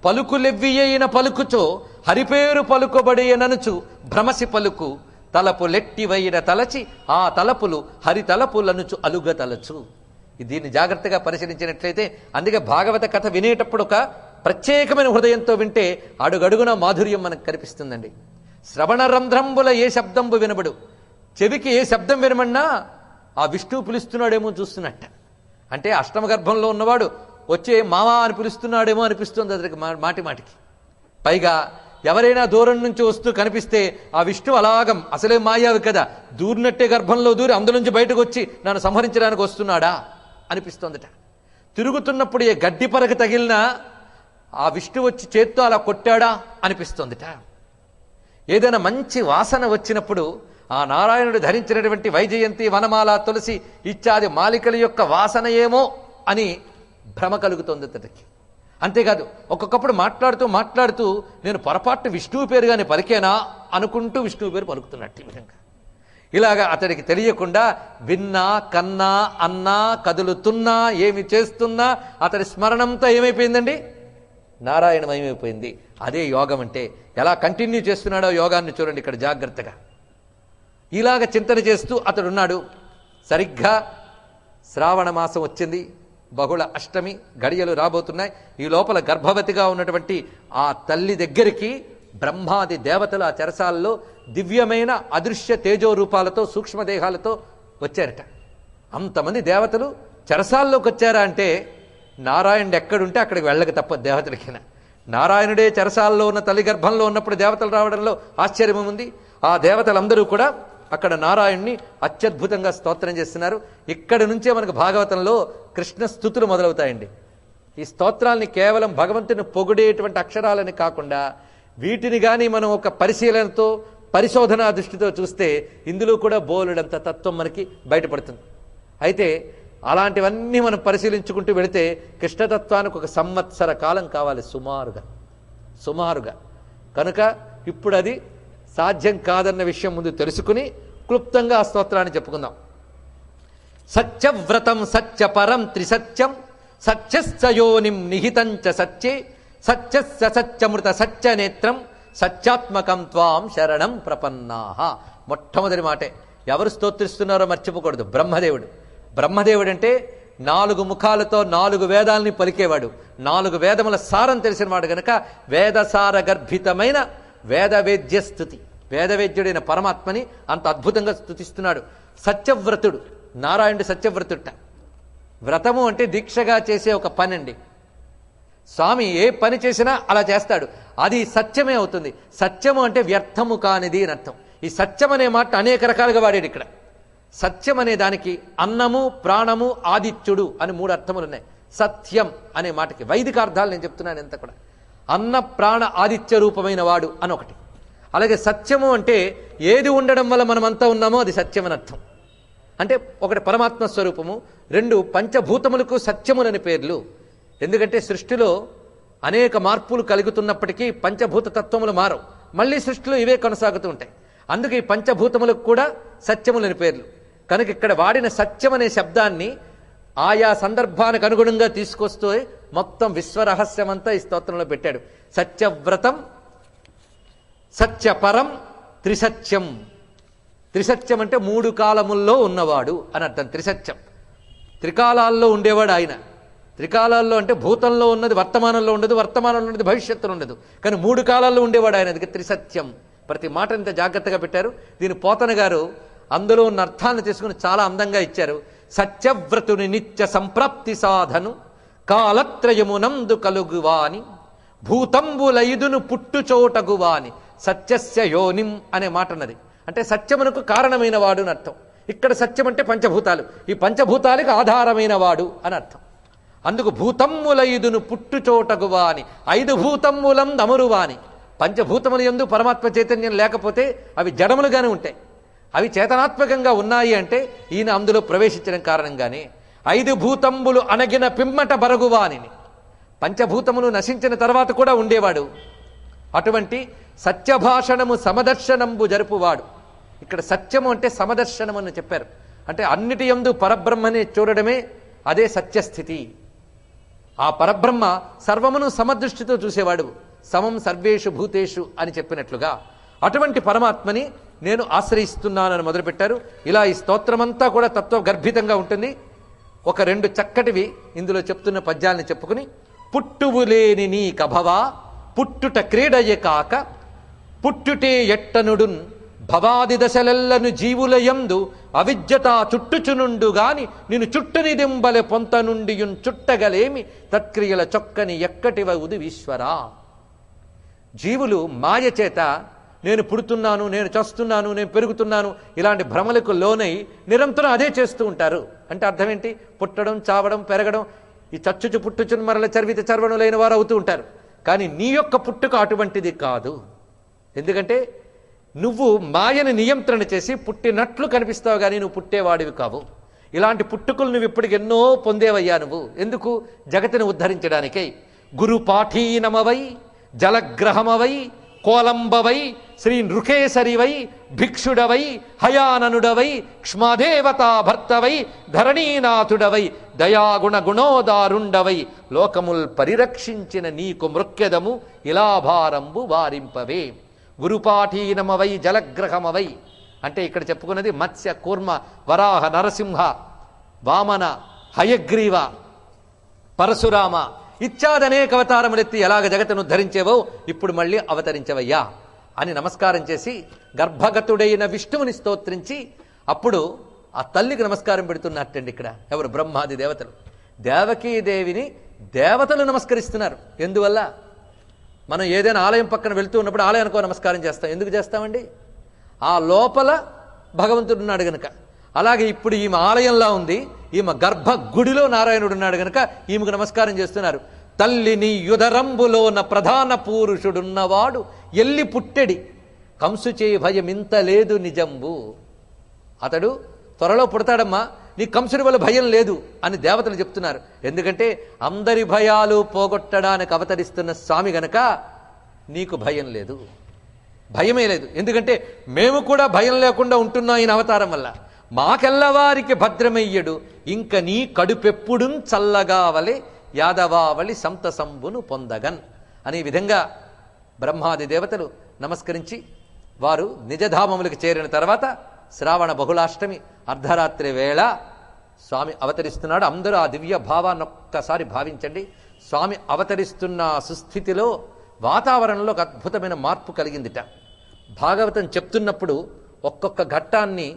పలుకులెవ్వియైన పలుకుచో హరిపేరు పలుకుబడియననుచు భ్రమసి పలుకు, తలపులెట్టివైన తలచి ఆ తలపులు హరి తలపులనుచు అలుగ తలచు. దీన్ని జాగ్రత్తగా పరిశీలించినట్లయితే, అందుకే భాగవత కథ వినేటప్పుడు ఒక ప్రత్యేకమైన హృదయంతో వింటే అడుగడుగున మాధుర్యం మనకు కనిపిస్తుందండి. శ్రవణ రంధ్రంబుల ఏ శబ్దంబు వినబడు, చెవికి ఏ శబ్దం వినమన్నా ఆ విష్ణువు పిలుస్తున్నాడేమో చూస్తున్నట్ట. అంటే అష్టమ గర్భంలో ఉన్నవాడు వచ్చే మావా అని పిలుస్తున్నాడేమో అనిపిస్తుంది అతనికి మాటి మాటికి. పైగా ఎవరైనా దూరం నుంచి వస్తూ కనిపిస్తే ఆ విష్ణువు అలాగం అసలే మాయావి కదా, దూరినట్టే గర్భంలో దూరి అందులోంచి బయటకు వచ్చి నన్ను సంహరించడానికి వస్తున్నాడా అనిపిస్తోందట. తిరుగుతున్నప్పుడు ఏ గడ్డి పరక తగిలినా ఆ విష్ణువు వచ్చి చేత్తో అలా కొట్టాడా అనిపిస్తోందట. ఏదైనా మంచి వాసన వచ్చినప్పుడు ఆ నారాయణుడు ధరించినటువంటి వైజయంతి, వనమాల, తులసి ఇత్యాది మాలికల యొక్క వాసన ఏమో అని భ్రమ కలుగుతోంది అతడికి. అంతేకాదు ఒక్కొక్కప్పుడు మాట్లాడుతూ నేను పొరపాటు విష్ణువు పేరుగానే పలికేనా అనుకుంటూ విష్ణువు పేరు పలుకుతున్నట్టు. ఈ విధంగా ఇలాగా అతడికి తెలియకుండా విన్నా, కన్నా, అన్నా, కదులుతున్నా, ఏమి చేస్తున్నా అతడి స్మరణంతో ఏమైపోయిందండి? నారాయణమయమైపోయింది. అదే యోగం అంటే. ఎలా కంటిన్యూ చేస్తున్నాడో యోగాన్ని చూడండి ఇక్కడ జాగ్రత్తగా. ఇలాగ చింతన చేస్తూ అతడున్నాడు. సరిగ్గా శ్రావణ మాసం వచ్చింది, బహుళ అష్టమి, గడియలు రాబోతున్నాయి. ఈ లోపల గర్భవతిగా ఉన్నటువంటి ఆ తల్లి దగ్గరికి బ్రహ్మాది దేవతలు ఆ చెరసాలలో దివ్యమైన అదృశ్య తేజో రూపాలతో, సూక్ష్మదేహాలతో వచ్చారట. అంతమంది దేవతలు చెరసాల్లోకి వచ్చారా అంటే నారాయణుడు ఎక్కడుంటే అక్కడికి వెళ్ళక తప్ప దేవతలకినా. నారాయణుడే చెరసాల్లో ఉన్న తల్లి గర్భంలో ఉన్నప్పుడు దేవతలు రావడంలో ఆశ్చర్యం ఉంది. ఆ దేవతలందరూ కూడా అక్కడ నారాయణ్ణి అత్యద్భుతంగా స్తోత్రం చేస్తున్నారు. ఇక్కడి నుంచే మనకు భాగవతంలో కృష్ణ స్తుతులు మొదలవుతాయండి. ఈ స్తోత్రాల్ని కేవలం భగవంతుని పొగిడేటువంటి అక్షరాలని కాకుండా వీటిని కానీ మనం ఒక పరిశీలనతో, పరిశోధనా దృష్టితో చూస్తే ఇందులో కూడా బోలెడంత తత్వం మనకి బయటపడుతుంది. అయితే అలాంటివన్నీ మనం పరిశీలించుకుంటూ వెళితే కృష్ణతత్వానికి ఒక సంవత్సర కాలం కావాలి సుమారుగా. కనుక ఇప్పుడు అది సాధ్యం కాదన్న విషయం ముందు తెలుసుకుని క్లుప్తంగా ఆ స్తోత్రాన్ని చెప్పుకుందాం. సత్యవ్రతం సత్యపరం త్రిసత్యం సత్యస్యోనిం నిహితంచ సత్యే సత్యస్య సత్యమృత సత్యనేత్రం సత్యాత్మకం త్వాం శరణం ప్రపన్నాః. మొట్టమొదటి మాటే ఎవరు స్తోత్రిస్తున్నారో మర్చిపోకూడదు. బ్రహ్మదేవుడు అంటే 4 ముఖాలతో 4 వేదాలని పలికేవాడు. 4 వేదముల సారం తెలిసినవాడు గనక వేదసార గర్భితమైన వేదవేద్య స్తుతి, వేదవేద్యుడైన పరమాత్మని అంత అద్భుతంగా స్తుతిస్తున్నాడు. సత్యవ్రతుడు, నారాయణుడు సత్యవ్రతుట. వ్రతము అంటే దీక్షగా చేసే ఒక పని అండి. స్వామి ఏ పని చేసినా అలా చేస్తాడు, అది సత్యమే అవుతుంది. సత్యము అంటే వ్యర్థము కానిది అని అర్థం. ఈ సత్యం అనే మాట అనేక రకాలుగా వాడాడు ఇక్కడ. సత్యం అనే దానికి అన్నము, ప్రాణము, ఆదిత్యుడు అని 3 అర్థములు ఉన్నాయి. సత్యం అనే మాటకి వైదిక అర్థాలు నేను చెప్తున్నాను ఎంత కూడా. అన్న ప్రాణ ఆదిత్య రూపమైన వాడు అని ఒకటి. అలాగే సత్యము అంటే ఏది ఉండడం వల్ల మనమంతా ఉన్నామో అది సత్యం అని అర్థం. అంటే ఒకటి పరమాత్మ స్వరూపము, రెండు పంచభూతములకు సత్యములని పేర్లు. ఎందుకంటే సృష్టిలో అనేక మార్పులు కలుగుతున్నప్పటికీ పంచభూత తత్వములు మారవు, మళ్ళీ సృష్టిలో ఇవే కొనసాగుతూ ఉంటాయి. అందుకే ఈ పంచభూతములకు కూడా సత్యములని పేర్లు. కనుక ఇక్కడ వాడిన సత్యం అనే శబ్దాన్ని ఆయా సందర్భానికి అనుగుణంగా తీసుకొస్తూ మొత్తం విశ్వరహస్యమంతా ఈ స్తోత్రంలో పెట్టాడు. సత్యవ్రతం, సత్యపరం, త్రిసత్యం. త్రిసత్యం అంటే మూడు కాలముల్లో ఉన్నవాడు అని అర్థం. త్రిసత్యం త్రికాలాల్లో ఉండేవాడు ఆయన. త్రికాలాల్లో అంటే భూతంలో ఉన్నది వర్తమానంలో ఉండదు, వర్తమానంలో ఉన్నది భవిష్యత్తులో ఉండదు, కానీ మూడు కాలాల్లో ఉండేవాడు ఆయన. అందుకే త్రిసత్యం. ప్రతి మాట ఇంత జాగ్రత్తగా పెట్టారు. దీని పోతన గారు అందులో ఉన్న అర్థాన్ని తీసుకుని చాలా అందంగా ఇచ్చారు. సత్యవ్రతుని నిత్య సంప్రాప్తి సాధను కాలత్రయమునందు కలుగువాని భూతంబులైదును పుట్టుచోటగువాని సత్యస్య యోనిం అనే మాట ఉన్నది. అంటే సత్యమునకు కారణమైన వాడు అని అర్థం. ఇక్కడ సత్యం అంటే పంచభూతాలు, ఈ పంచభూతాలకు ఆధారమైన వాడు అని అర్థం. అందుకు భూతమ్ములైదును పుట్టుచోటగువాని, ఐదు భూతమ్ములం దమరువాని. పంచభూతముల యందు పరమాత్మ చైతన్యం లేకపోతే అవి జడములుగానే ఉంటాయి. అవి చేతనాత్మకంగా ఉన్నాయి అంటే ఈయన అందులో ప్రవేశించడం కారణంగానే. ఐదు భూతంబులు అనగిన పిమ్మట బరగువానిని, పంచభూతములు నశించిన తర్వాత కూడా ఉండేవాడు. అటువంటి సత్యభాషణము సమదర్శనంబు జరుపువాడు. ఇక్కడ సత్యము అంటే సమదర్శనం అని చెప్పారు. అంటే అన్నిటి యందు పరబ్రహ్మని చూడడమే అదే సత్యస్థితి. ఆ పరబ్రహ్మ సర్వమును సమదృష్టితో చూసేవాడు. సమం సర్వేషు భూతేషు అని చెప్పినట్లుగా అటువంటి పరమాత్మని నేను ఆశ్రయిస్తున్నానని మొదలుపెట్టారు. ఇలా ఈ స్తోత్రమంతా కూడా తత్వగర్భితంగా ఉంటుంది. ఒక రెండు చక్కటివి ఇందులో చెప్తున్న పద్యాలను చెప్పుకుని, పుట్టువులేని నీ కభవా పుట్టుట క్రీడయే కాక పుట్టుటే ఎట్టనుడున్ భవాది దశలెల్లను జీవులయందు అవిద్యతా చుట్టుచునుండు గాని నిన్ను చుట్టని దింబలె పొంత నుండియున్ చుట్టగలేమి తత్క్రియల చొక్కని ఎక్కటివ ఉదివీశ్వరా. జీవులు మాయ చేత నేను పుడుతున్నాను, నేను చస్తున్నాను, నేను పెరుగుతున్నాను ఇలాంటి భ్రమలకు లోనై నిరంతరం అదే చేస్తూ ఉంటారు. అంటే అర్థం ఏంటి? పుట్టడం, చావడం, పెరగడం, ఈ చచ్చుచు పుట్టుచును మరల చర్విత చర్వణులైన వారు అవుతూ ఉంటారు. కానీ నీ యొక్క పుట్టుక అటువంటిది కాదు. ఎందుకంటే నువ్వు మాయని నియంత్రణ చేసి పుట్టినట్లు కనిపిస్తావు, కానీ నువ్వు పుట్టేవాడివి కావు. ఇలాంటి పుట్టుకలు నువ్వు ఇప్పటికి ఎన్నో పొందేవయ్యా. నువ్వు ఎందుకు? జగతిని ఉద్ధరించడానికై. గురు పాఠీనమవై జలగ్రహమవై కోలంబవై శ్రీ నృకేసరివై భిక్షుడవై హయాననుడవై క్ష్మదేవతా భర్తవై ధరణీనాథుడవై దయాగుణ గుణోదారుండవై లోకముల్ పరిరక్షించిన నీకు మృక్కెదము ఇలా భారంబు వారింపవే. గురుపాఠీనమవై జలగ్రహమవై అంటే ఇక్కడ చెప్పుకున్నది మత్స్య, కూర్మ, వరాహ, నరసింహ, వామన, హయగ్రీవ, పరశురామ ఇత్యాది అనేక అవతారములెత్తి ఎలాగ జగత్తును ఉద్ధరించేవో ఇప్పుడు మళ్ళీ అవతరించవయ్యా అని నమస్కారం చేసి గర్భగతుడైన విష్ణువుని స్తోత్రించి అప్పుడు ఆ తల్లికి నమస్కారం పెడుతున్నట్టండి. ఇక్కడ ఎవరు? బ్రహ్మాది దేవతలు. దేవకీదేవిని దేవతలు నమస్కరిస్తున్నారు. ఎందువల్ల? మనం ఏదైనా ఆలయం పక్కన వెళ్తూ ఉన్నప్పుడు ఆలయానికో నమస్కారం చేస్తాం. ఎందుకు చేస్తామండి? ఆ లోపల భగవంతుడు ఉన్నాడు గనుక. అలాగే ఇప్పుడు ఈమె ఆలయంలా ఉంది, ఈమె గర్భ గుడిలో నారాయణుడు ఉన్నాడు గనుక ఈమెకు నమస్కారం చేస్తున్నారు. తల్లిని యుధరంబులోన ప్రధాన పురుషుడున్నవాడు ఎల్లి పుట్టెడి కంసుచే భయమింత లేదు నిజంబు. అతడు త్వరలో పుడతాడమ్మా, నీ కంసుడి వల్ల భయం లేదు అని దేవతలు చెప్తున్నారు. ఎందుకంటే అందరి భయాలు పోగొట్టడానికి అవతరిస్తున్న స్వామి గనక నీకు భయం లేదు, భయమే లేదు. ఎందుకంటే మేము కూడా భయం లేకుండా ఉంటున్నాం ఈయన అవతారం వల్ల. మాకెల్లవారికి భద్రమయ్యడు ఇంక నీ కడుపెప్పుడు చల్లగావలే యాదవావళి సంతసంబును పొందగన్ అనే విధంగా బ్రహ్మాది దేవతలు నమస్కరించి వారు నిజధామములకు చేరిన తర్వాత శ్రావణ బహుళాష్టమి అర్ధరాత్రి వేళ స్వామి అవతరిస్తున్నాడు. అందరూ ఆ దివ్య భావాన్ని ఒక్కసారి భావించండి. స్వామి అవతరిస్తున్న సుస్థితిలో వాతావరణంలో ఒక అద్భుతమైన మార్పు కలిగిందిట. భాగవతం చెప్తున్నప్పుడు ఒక్కొక్క ఘట్టాన్ని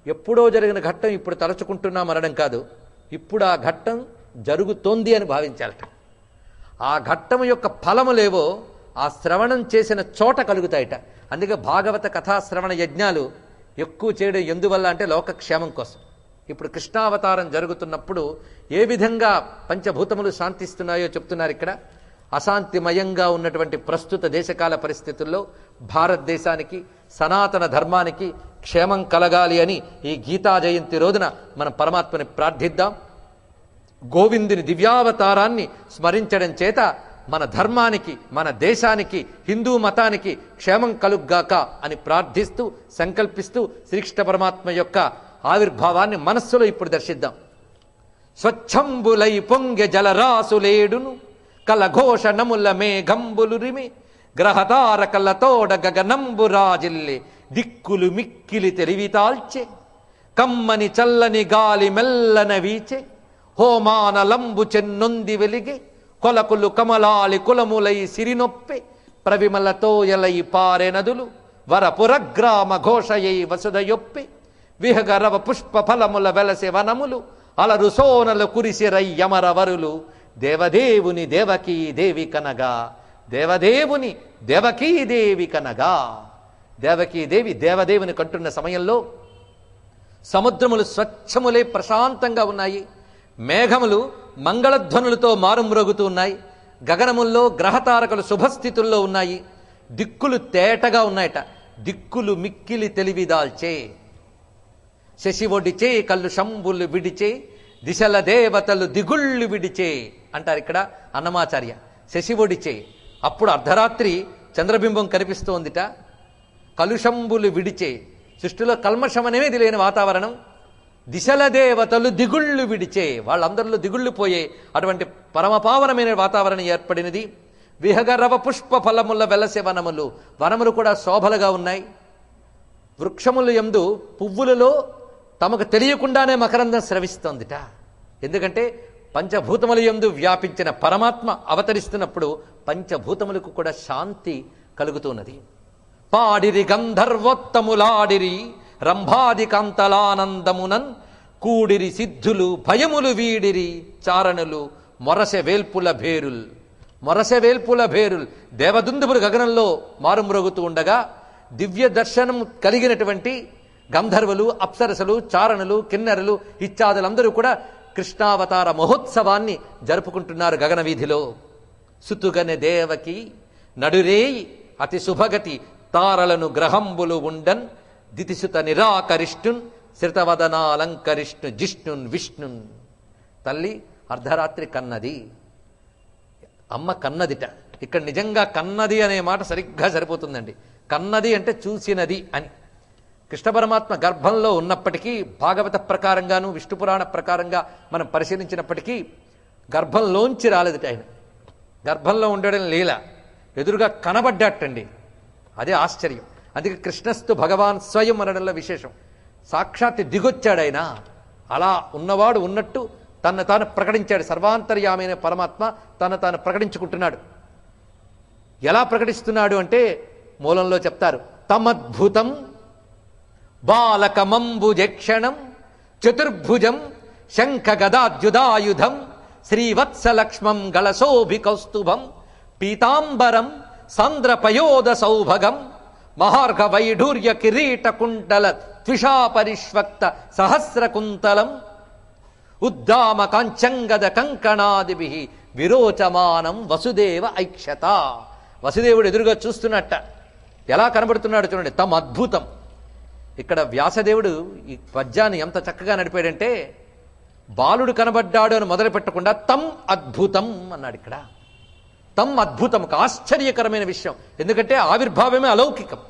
ఎప్పుడో జరిగిన ఘట్టం ఇప్పుడు తలచుకుంటున్నాం అనడం కాదు, ఇప్పుడు ఆ ఘట్టం జరుగుతోంది అని భావించాలట. ఆ ఘట్టం యొక్క ఫలములేవో ఆ శ్రవణం చేసిన చోట కలుగుతాయట. అందుకే భాగవత కథాశ్రవణ యజ్ఞాలు ఎక్కువ చేయడం ఎందువల్ల అంటే లోకక్షేమం కోసం. ఇప్పుడు కృష్ణావతారం జరుగుతున్నప్పుడు ఏ విధంగా పంచభూతములు శాంతిస్తున్నాయో చెప్తున్నారు ఇక్కడ. అశాంతిమయంగా ఉన్నటువంటి ప్రస్తుత దేశకాల పరిస్థితుల్లో భారతదేశానికి సనాతన ధర్మానికి క్షేమం కలగాలి అని ఈ గీతా జయంతి రోజున మనం పరమాత్మని ప్రార్థిద్దాం. గోవిందుని దివ్యావతారాన్ని స్మరించడం చేత మన ధర్మానికి, మన దేశానికి, హిందూ మతానికి క్షేమం కలుగ్గాక అని ప్రార్థిస్తూ సంకల్పిస్తూ శ్రీకృష్ణ పరమాత్మ యొక్క ఆవిర్భావాన్ని మనస్సులో ఇప్పుడు దర్శిద్దాం. స్వచ్ఛంబులై పొంగె జలరాసులేడును కలఘోష నముల మేఘంబులురిమి గ్రహతారకలతోడ గగనంబు రాజిల్లి దిక్కులు మిక్కిలి తెలివితాల్చే కమ్మని చల్లని గాలి మెల్లన వీచే హోమానలంబు చెన్నొంది వెలిగే కొలకులు కమలాలి కులములై సిరినొప్పే ప్రవిమలతో ఎలై పారె నదులు వరపురగ్రామ ఘోషయై వసుధయొప్పి విహగరవ పుష్ప ఫలముల వెలసె వనములు అలరు సోనలు కురిసిరయ్యమరవరులు దేవదేవుని దేవకీ దేవి కనగా దేవదేవుని దేవకీ దేవి కనగా. దేవకీదేవి దేవదేవుని కంటున్న సమయంలో సముద్రములు స్వచ్ఛములే ప్రశాంతంగా ఉన్నాయి. మేఘములు మంగళధ్వనులతో మారుమ్రోగుతూ ఉన్నాయి. గగనముల్లో గ్రహతారకలు శుభస్థితుల్లో ఉన్నాయి. దిక్కులు తేటగా ఉన్నాయట. దిక్కులు మిక్కిలి తెలివిదాల్చే శశి ఒడిచే కళ్ళు శంభులు విడిచే దిశల దేవతలు దిగుళ్ళు విడిచే అంటారు ఇక్కడ అన్నమాచార్య. శశి ఒడిచే అప్పుడు అర్ధరాత్రి చంద్రబింబం కనిపిస్తోందిట. కలుషంబులు విడిచే సృష్టిలో కల్మషం అనేది లేని వాతావరణం. దిశల దేవతలు దిగుళ్ళు విడిచే వాళ్ళందరిలో దిగుళ్ళు పోయే అటువంటి పరమపావనమైన వాతావరణం ఏర్పడినది. విహగరవ పుష్ప ఫలముల వెలసె వనములు, వనములు కూడా శోభలుగా ఉన్నాయి. వృక్షములు యందు పువ్వులలో తమకు తెలియకుండానే మకరందం స్రవిస్తోందిట. ఎందుకంటే పంచభూతముల యందు వ్యాపించిన పరమాత్మ అవతరిస్తున్నప్పుడు పంచభూతములకు కూడా శాంతి కలుగుతున్నది. పాడిరి గంధర్వోత్తములాడిరి రంభాది కాంతలానందమునన్ కూడిరి సిద్ధులు భయములు వీడిరి చారణులు మొరసె వేల్పుల భేరుల్. మొరసె వేల్పుల భేరుల్ దేవదుందుబులు గగనంలో మారుమ్రోగుతూ ఉండగా దివ్య దర్శనం కలిగినటువంటి గంధర్వులు, అప్సరసలు, చారణులు, కిన్నెరలు ఇత్యాదులందరూ కూడా కృష్ణావతార మహోత్సవాన్ని జరుపుకుంటున్నారు గగన వీధిలో. సుతుగనె దేవకి నడురేయి అతి శుభగతి తారలను గ్రహంబులు ఉండన్ దితిసుత నిరాకరిష్టున్ శ్రితవదనాలంకరిష్ణు జిష్ణున్ విష్ణున్. తల్లి అర్ధరాత్రి కన్నది, అమ్మ కన్నదిట. ఇక్కడ నిజంగా కన్నది అనే మాట సరిగ్గా సరిపోతుందండి. కన్నది అంటే చూసినది అని. కృష్ణ పరమాత్మ గర్భంలో ఉన్నప్పటికీ భాగవత ప్రకారంగాను విష్ణు పురాణ ప్రకారంగా మనం పరిశీలించినప్పటికీ గర్భంలోంచి రాలేదుట ఆయన. గర్భంలో ఉండడం లీల, ఎదురుగా కనబడ్డాటండి. అదే ఆశ్చర్యం. అందుకే కృష్ణస్తు భగవాన్ స్వయం అనడంలో విశేషం. సాక్షాత్ దిగొచ్చాడు ఆయన. అలా ఉన్నవాడు ఉన్నట్టు తను తాను ప్రకటించాడు. సర్వాంతర్యామైన పరమాత్మ తను తాను ప్రకటించుకుంటున్నాడు. ఎలా ప్రకటిస్తున్నాడు అంటే మూలంలో చెప్తారు. తమద్భుతం బాలకమంబుజక్షణం చతుర్భుజం శంఖ గదాద్యుదాయుధం శ్రీవత్సలక్ష్మం గళశోభి కౌస్తుభం పీతాంబరం సాంద్రపయోద సౌభగం మహార్ఘ వైఢూర్య కిరీట కుండల త్విషా పరిష్వక్త సహస్రకుంతలం ఉద్దామ కాంచంగద కంకణాదిభి విరోచమానం వసుదేవ ఐక్షత. వసుదేవుడు ఎదురుగా చూస్తున్నట్ట. ఎలా కనబడుతున్నాడు చూడండి. తమ అద్భుతం. ఇక్కడ వ్యాసదేవుడు ఈ పద్యాన్ని ఎంత చక్కగా నడిపాడంటే బాలుడు కనబడ్డాడు అని మొదలు పెట్టకుండా తం అద్భుతం అన్నాడు. ఇక్కడ తం అద్భుతం ఒక ఆశ్చర్యకరమైన విషయం. ఎందుకంటే ఆవిర్భావమే అలౌకికం,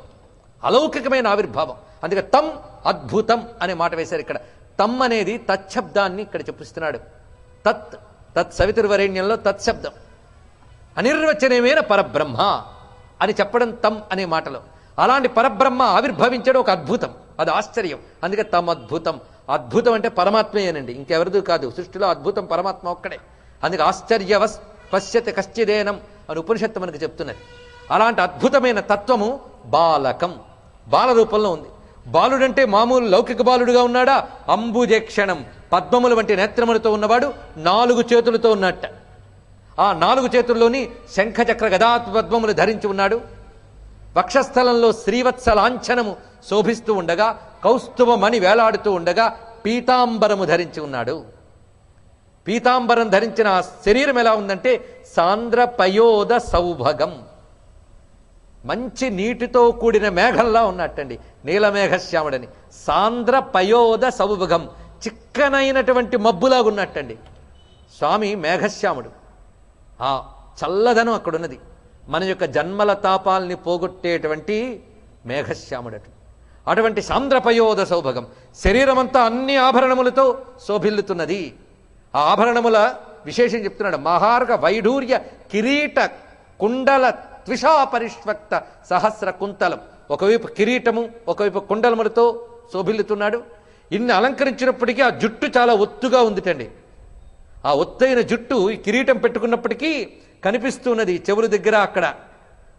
అలౌకికమైన ఆవిర్భావం. అందుకే తం అద్భుతం అనే మాట వేశారు. ఇక్కడ తం అనేది తచ్చబ్దాన్ని ఇక్కడ చెప్పిస్తున్నాడు. తత్ సవితుర్వరేణ్యంలో తత్శబ్దం అనిర్వచనమైన పరబ్రహ్మ అని చెప్పడం తం అనే మాటలో. అలాంటి పరబ్రహ్మ ఆవిర్భవించడం ఒక అద్భుతం, అది ఆశ్చర్యం. అందుకే తమ అద్భుతం. అద్భుతం అంటే పరమాత్మయేనండి, ఇంకెవరిది కాదు. సృష్టిలో అద్భుతం పరమాత్మ ఒక్కడే. అందుకే ఆశ్చర్యవస్ పశ్యతి కశ్చిదేనం అని ఉపనిషత్తు మనకు చెప్తున్నది. అలాంటి అద్భుతమైన తత్వము బాలకం, బాల రూపంలో ఉంది. బాలుడంటే మామూలు లౌకిక బాలుడుగా ఉన్నాడా? అంబుజక్షణం పద్మముల వంటి నేత్రములతో ఉన్నవాడు 4 చేతులతో ఉన్నట్ట. ఆ 4 చేతుల్లోని శంఖచక్ర గదాపద్మములు ధరించి ఉన్నాడు. వక్షస్థలంలో శ్రీవత్స లాంఛనము శోభిస్తూ ఉండగా కౌస్తుభమణి వేలాడుతూ ఉండగా పీతాంబరము ధరించి ఉన్నాడు. పీతాంబరం ధరించిన ఆ శరీరం ఎలా ఉందంటే సాంద్ర పయోద సౌభగం, మంచి నీటితో కూడిన మేఘంలా ఉన్నట్టండి. నీలమేఘశ్యాముడని. సాంద్ర పయోద సౌభగం, చిక్కనైనటువంటి మబ్బులాగా ఉన్నట్టండి. స్వామి మేఘశ్యాముడు. ఆ చల్లదనం అక్కడున్నది. మన యొక్క జన్మల తాపాల్ని పోగొట్టేటువంటి మేఘశ్యాముడటు. అటువంటి సాంద్రపయోద సౌభగం, శరీరమంతా అన్ని ఆభరణములతో శోభిల్లుతున్నది. ఆ ఆభరణముల విశేషం చెప్తున్నాడు. మహార్ఘ వైఢూర్య కిరీట కుండల ద్విషా పరిష్వక్త సహస్ర కుంతలం. ఒకవైపు కిరీటము, ఒకవైపు కుండలములతో శోభిల్లుతున్నాడు. ఇన్ని అలంకరించినప్పటికీ ఆ జుట్టు చాలా ఒత్తుగా ఉందిటండి. ఆ ఒత్తైన జుట్టు ఈ కిరీటం పెట్టుకున్నప్పటికీ కనిపిస్తున్నది చెవుల దగ్గర అక్కడ.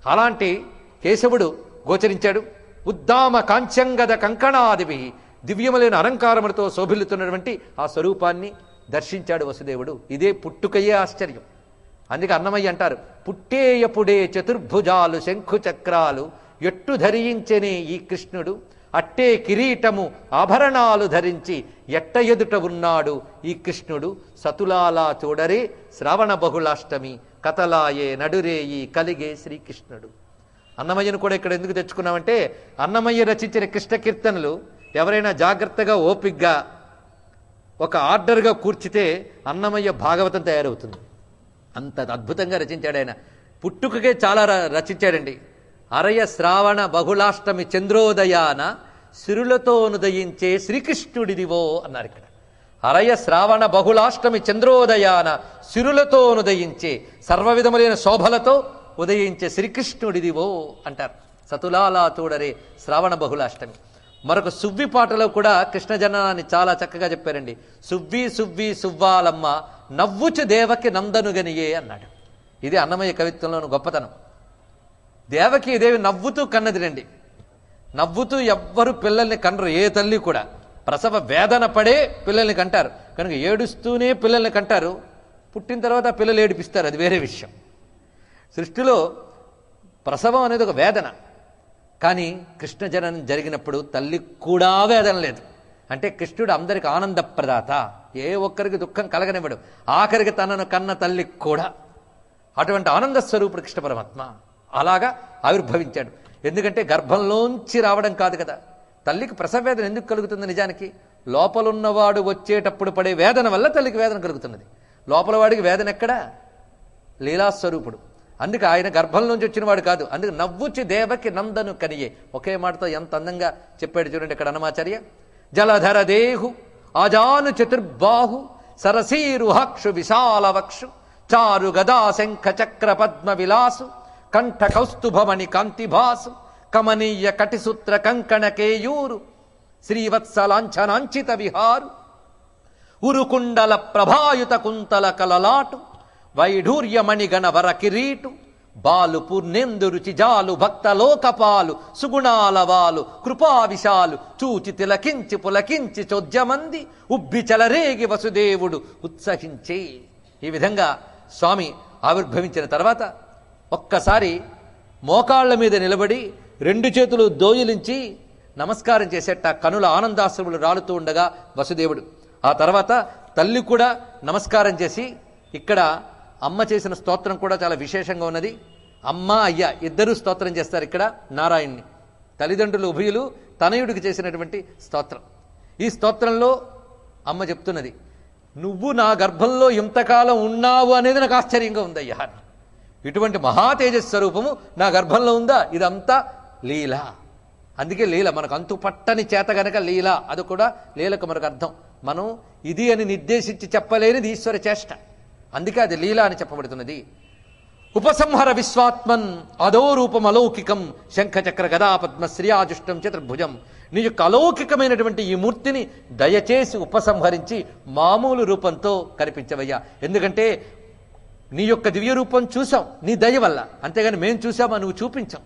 అలాంటి కేశవుడు గోచరించాడు. ఉద్దామ కాంచంగద కంకణాదివి, దివ్యములైన అలంకారములతో శోభిల్లుతున్నటువంటి ఆ స్వరూపాన్ని దర్శించాడు వసుదేవుడు. ఇదే పుట్టుకయే ఆశ్చర్యం. అందుకే అన్నమయ్య అంటారు, పుట్టేయపుడే చతుర్భుజాలు శంఖు చక్రాలు ఎట్టు ధరించెనే ఈ కృష్ణుడు, అట్టే కిరీటము ఆభరణాలు ధరించి ఎట్ట ఎదుట ఉన్నాడు ఈ కృష్ణుడు, సతులాలా చూడరే శ్రావణ బహుళాష్టమి కథలాయే నడురేయి కలిగే శ్రీకృష్ణుడు. అన్నమయ్యను కూడా ఇక్కడ ఎందుకు తెచ్చుకున్నామంటే, అన్నమయ్య రచించిన కృష్ణ కీర్తనలు ఎవరైనా జాగ్రత్తగా ఓపిగ్గా ఒక ఆర్డర్గా కూర్చితే అన్నమయ్య భాగవతం తయారవుతుంది. అంత అద్భుతంగా రచించాడు ఆయన. పుట్టుకకే చాలా రచించాడండి. అరయ శ్రావణ బహుళాష్టమి చంద్రోదయాన సిరులతో నుదయించే శ్రీకృష్ణుడిదివో అన్నారు ఇక్కడ. అరయ శ్రావణ బహుళాష్టమి చంద్రోదయాన సిరులతో నుదయించే, సర్వవిధములైన శోభలతో ఉదయించే శ్రీకృష్ణుడిదివో అంటారు. సతులాలా చూడరే శ్రావణ బహుళాష్టమి. మరొక సువ్వి పాటలో కూడా కృష్ణ జననాన్ని చాలా చక్కగా చెప్పారండి. సువ్వి సువ్వి సువ్వాలమ్మ నవ్వుచు దేవకి నందనుగనియే అన్నాడు. ఇది అన్నమయ్య కవిత్వంలోని గొప్పతనం. దేవకి దేవి నవ్వుతూ కన్నది రండి. నవ్వుతూ ఎవ్వరు పిల్లల్ని కనరు, ఏ తల్లి కూడా. ప్రసవ వేదన పడే పిల్లల్ని కంటారు కనుక ఏడుస్తూనే పిల్లల్ని కంటారు. పుట్టిన తర్వాత పిల్లలు ఏడిపిస్తారు, అది వేరే విషయం. సృష్టిలో ప్రసవం అనేది ఒక వేదన. కానీ కృష్ణ జననం జరిగినప్పుడు తల్లికి కూడా వేదన లేదు. అంటే కృష్ణుడు అందరికి ఆనందప్రదాత, ఏ ఒక్కరికి దుఃఖం కలగనివ్వడు, ఆఖరికి తనను కన్న తల్లికి కూడా. అటువంటి ఆనంద స్వరూపుడు కృష్ణ పరమాత్మ అలాగా ఆవిర్భవించాడు. ఎందుకంటే గర్భంలోంచి రావడం కాదు కదా. తల్లికి ప్రసవ వేదన ఎందుకు కలుగుతుంది? నిజానికి లోపలున్నవాడు వచ్చేటప్పుడు పడే వేదన వల్ల తల్లికి వేదన కలుగుతున్నది. లోపల వాడికి వేదన ఎక్కడా? లీలాస్వరూపుడు. అందుకే ఆయన గర్భంలోంచి వచ్చిన వాడు కాదు. అందుకే నవ్వుచి దేవకి నందను కనియే. ఒకే మాటతో ఎంత అందంగా చెప్పాడు చూడండి ఇక్కడ అన్నమాచార్య. జలధర దేహు ఆజాను చతుర్బాహు సరసీరుహక్షు విశాలవక్షు చారు గదా శంఖ చక్ర పద్మ విలాసు కంఠ కౌస్తుభమణి కాంతిభాసు కమనీయ కటిసూత్ర కంకణ కేయూరు శ్రీవత్సలాంఛనాంచిత విహారు ఉరుకుండల ప్రభాయుత కుంతల కలలాటు వైఢూర్యమణిగణ వర కిరీటు బాలు పూర్ణేందు రుచి జాలు భక్త లోకపాలు సుగుణాలవాలు కృపావిశాలు చూచి తిలకించి పులకించి చోద్యమంది ఉబ్బి చలరేగి వసుదేవుడు ఉత్సహించే. ఈ విధంగా స్వామి ఆవిర్భవించిన తర్వాత ఒక్కసారి మోకాళ్ల మీద నిలబడి రెండు చేతులు దోయిలించి నమస్కారం చేసేట కనుల ఆనందాశ్రములు రాలుతూ ఉండగా వసుదేవుడు. ఆ తర్వాత తల్లి కూడా నమస్కారం చేసి, ఇక్కడ అమ్మ చేసిన స్తోత్రం కూడా చాలా విశేషంగా ఉన్నది. అమ్మ అయ్య ఇద్దరూ స్తోత్రం చేస్తారు ఇక్కడ నారాయణ్ణి. తల్లిదండ్రులు ఉభయులు తనయుడికి చేసినటువంటి స్తోత్రం. ఈ స్తోత్రంలో అమ్మ చెప్తున్నది, నువ్వు నా గర్భంలో ఇంతకాలం ఉన్నావు అనేది నాకు ఆశ్చర్యంగా ఉందయ్యా. ఇటువంటి మహా తేజస్వరూపము నా గర్భంలో ఉందా? ఇదంతా లీల. అందుకే లీల మనకు అంతు పట్టని చేత గనక లీల. అది కూడా లీలకు మరొక అర్థం. మనం ఇది అని నిర్దేశించి చెప్పలేనిది ఈశ్వర చేష్ట, అందుకే అది లీల అని చెప్పబడుతున్నది. ఉపసంహర విశ్వాత్మన్ అదో రూపం అలౌకికం శంఖచక్ర గదా పద్మ శ్రీయాజుష్టం చతుర్భుజం. నీ యొక్క అలౌకికమైనటువంటి ఈ మూర్తిని దయచేసి ఉపసంహరించి మామూలు రూపంతో కనిపించవయ్యా. ఎందుకంటే నీ యొక్క దివ్య రూపం చూసాం నీ దయ వల్ల, అంతేగాని మేం చూసామా నువ్వు చూపించాం.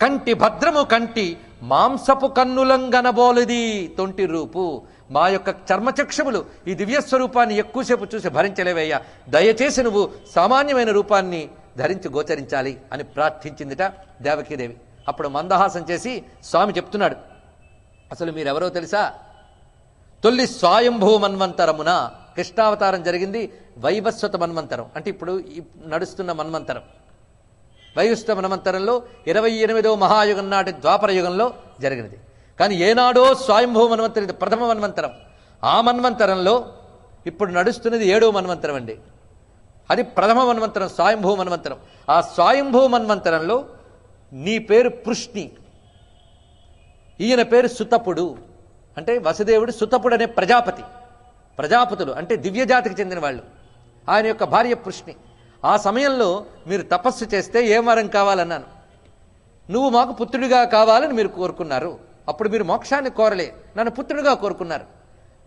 కంటి భద్రము కంటి మాంసపు కన్నులంగనబోలుది తొంటి రూపు. మా యొక్క చర్మచక్షములు ఈ దివ్యస్వరూపాన్ని ఎక్కువసేపు చూసి భరించలేవయ్యా, దయచేసి నువ్వు సామాన్యమైన రూపాన్ని ధరించి గోచరించాలి అని ప్రార్థించిందిట దేవకీదేవి. అప్పుడు మందహాసం చేసి స్వామి చెప్తున్నాడు, అసలు మీరెవరో తెలుసా? తొల్లి స్వయంభూ మన్వంతరమున కృష్ణావతారం జరిగింది వైవస్వత మన్వంతరం, అంటే ఇప్పుడు నడుస్తున్న మన్వంతరం. వైవస్వత మన్వంతరంలో 28వ మహాయుగం నాటి ద్వాపర యుగంలో జరిగినది. కానీ ఏనాడో స్వయంభూ మన్వంతరం, ఇది ప్రథమ మన్వంతరం. ఆ మన్వంతరంలో ఇప్పుడు నడుస్తున్నది 7వ మన్వంతరం అండి. అది ప్రథమ మన్వంతరం, స్వయంభూ మన్వంతరం. ఆ స్వయంభూ మన్వంతరంలో నీ పేరు పృష్ణి, ఈయన పేరు సుతపుడు. అంటే వసుదేవుడు సుతపుడు అనే ప్రజాపతులు అంటే దివ్యజాతికి చెందిన వాళ్ళు. ఆయన యొక్క భార్య పృష్ణి. ఆ సమయంలో మీరు తపస్సు చేస్తే ఏం వరం కావాలన్నాను. నువ్వు మాకు పుత్రుడిగా కావాలని మీరు కోరుకున్నారు. అప్పుడు మీరు మోక్షాన్ని కోరలే, నన్ను పుత్రుడిగా కోరుకున్నారు.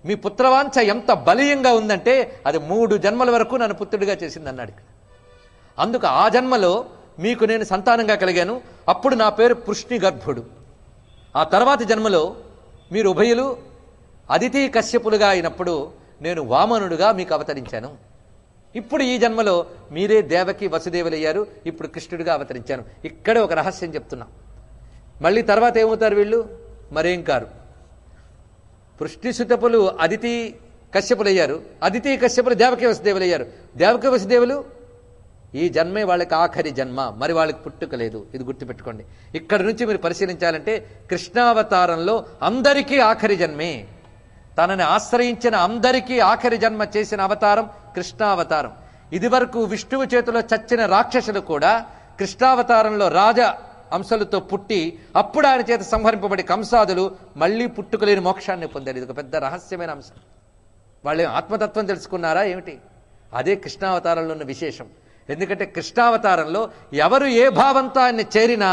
మీ పుత్రవాంఛ ఎంత బలీయంగా ఉందంటే అది 3 జన్మల వరకు నన్ను పుత్రుడిగా చేసింది అన్నాడు. అందుకు ఆ జన్మలో మీకు నేను సంతానంగా కలిగాను, అప్పుడు నా పేరు పృష్ణి గర్భుడు. ఆ తర్వాతి జన్మలో మీరు ఉభయులు అదితి కశ్యపులుగా అయినప్పుడు నేను వామనుడుగా మీకు అవతరించాను. ఇప్పుడు ఈ జన్మలో మీరే దేవకి వసుదేవులయ్యారు, ఇప్పుడు కృష్ణుడిగా అవతరించాను. ఇక్కడే ఒక రహస్యం చెప్తున్నా. మళ్ళీ తర్వాత ఏమవుతారు వీళ్ళు? మరేం కారు. పృష్టిసుతపులు అదితి కశ్యపులయ్యారు, అదితి కశ్యపులు దేవకి వసుదేవులయ్యారు. దేవకి వసుదేవులు ఈ జన్మే వాళ్ళకి ఆఖరి జన్మ, మరి వాళ్ళకి పుట్టుక లేదు. ఇది గుర్తుపెట్టుకోండి. ఇక్కడి నుంచి మీరు పరిశీలించాలంటే కృష్ణావతారంలో అందరికీ ఆఖరి జన్మే. తనని ఆశ్రయించిన అందరికీ ఆఖరి జన్మ చేసిన అవతారం కృష్ణావతారం. ఇది వరకు విష్ణువు చేతిలో చచ్చిన రాక్షసులు కూడా కృష్ణావతారంలో రాజ అంశలతో పుట్టి అప్పుడు ఆయన చేత సంహరింపబడి కంసాదులు మళ్లీ పుట్టుకలేని మోక్షాన్ని పొందారు. ఇది ఒక పెద్ద రహస్యమైన అంశం. వాళ్ళు ఆత్మతత్వం తెలుసుకున్నారా ఏమిటి? అదే కృష్ణావతారంలో ఉన్న విశేషం. ఎందుకంటే కృష్ణావతారంలో ఎవరు ఏ భావంతో ఆయన్ని చేరినా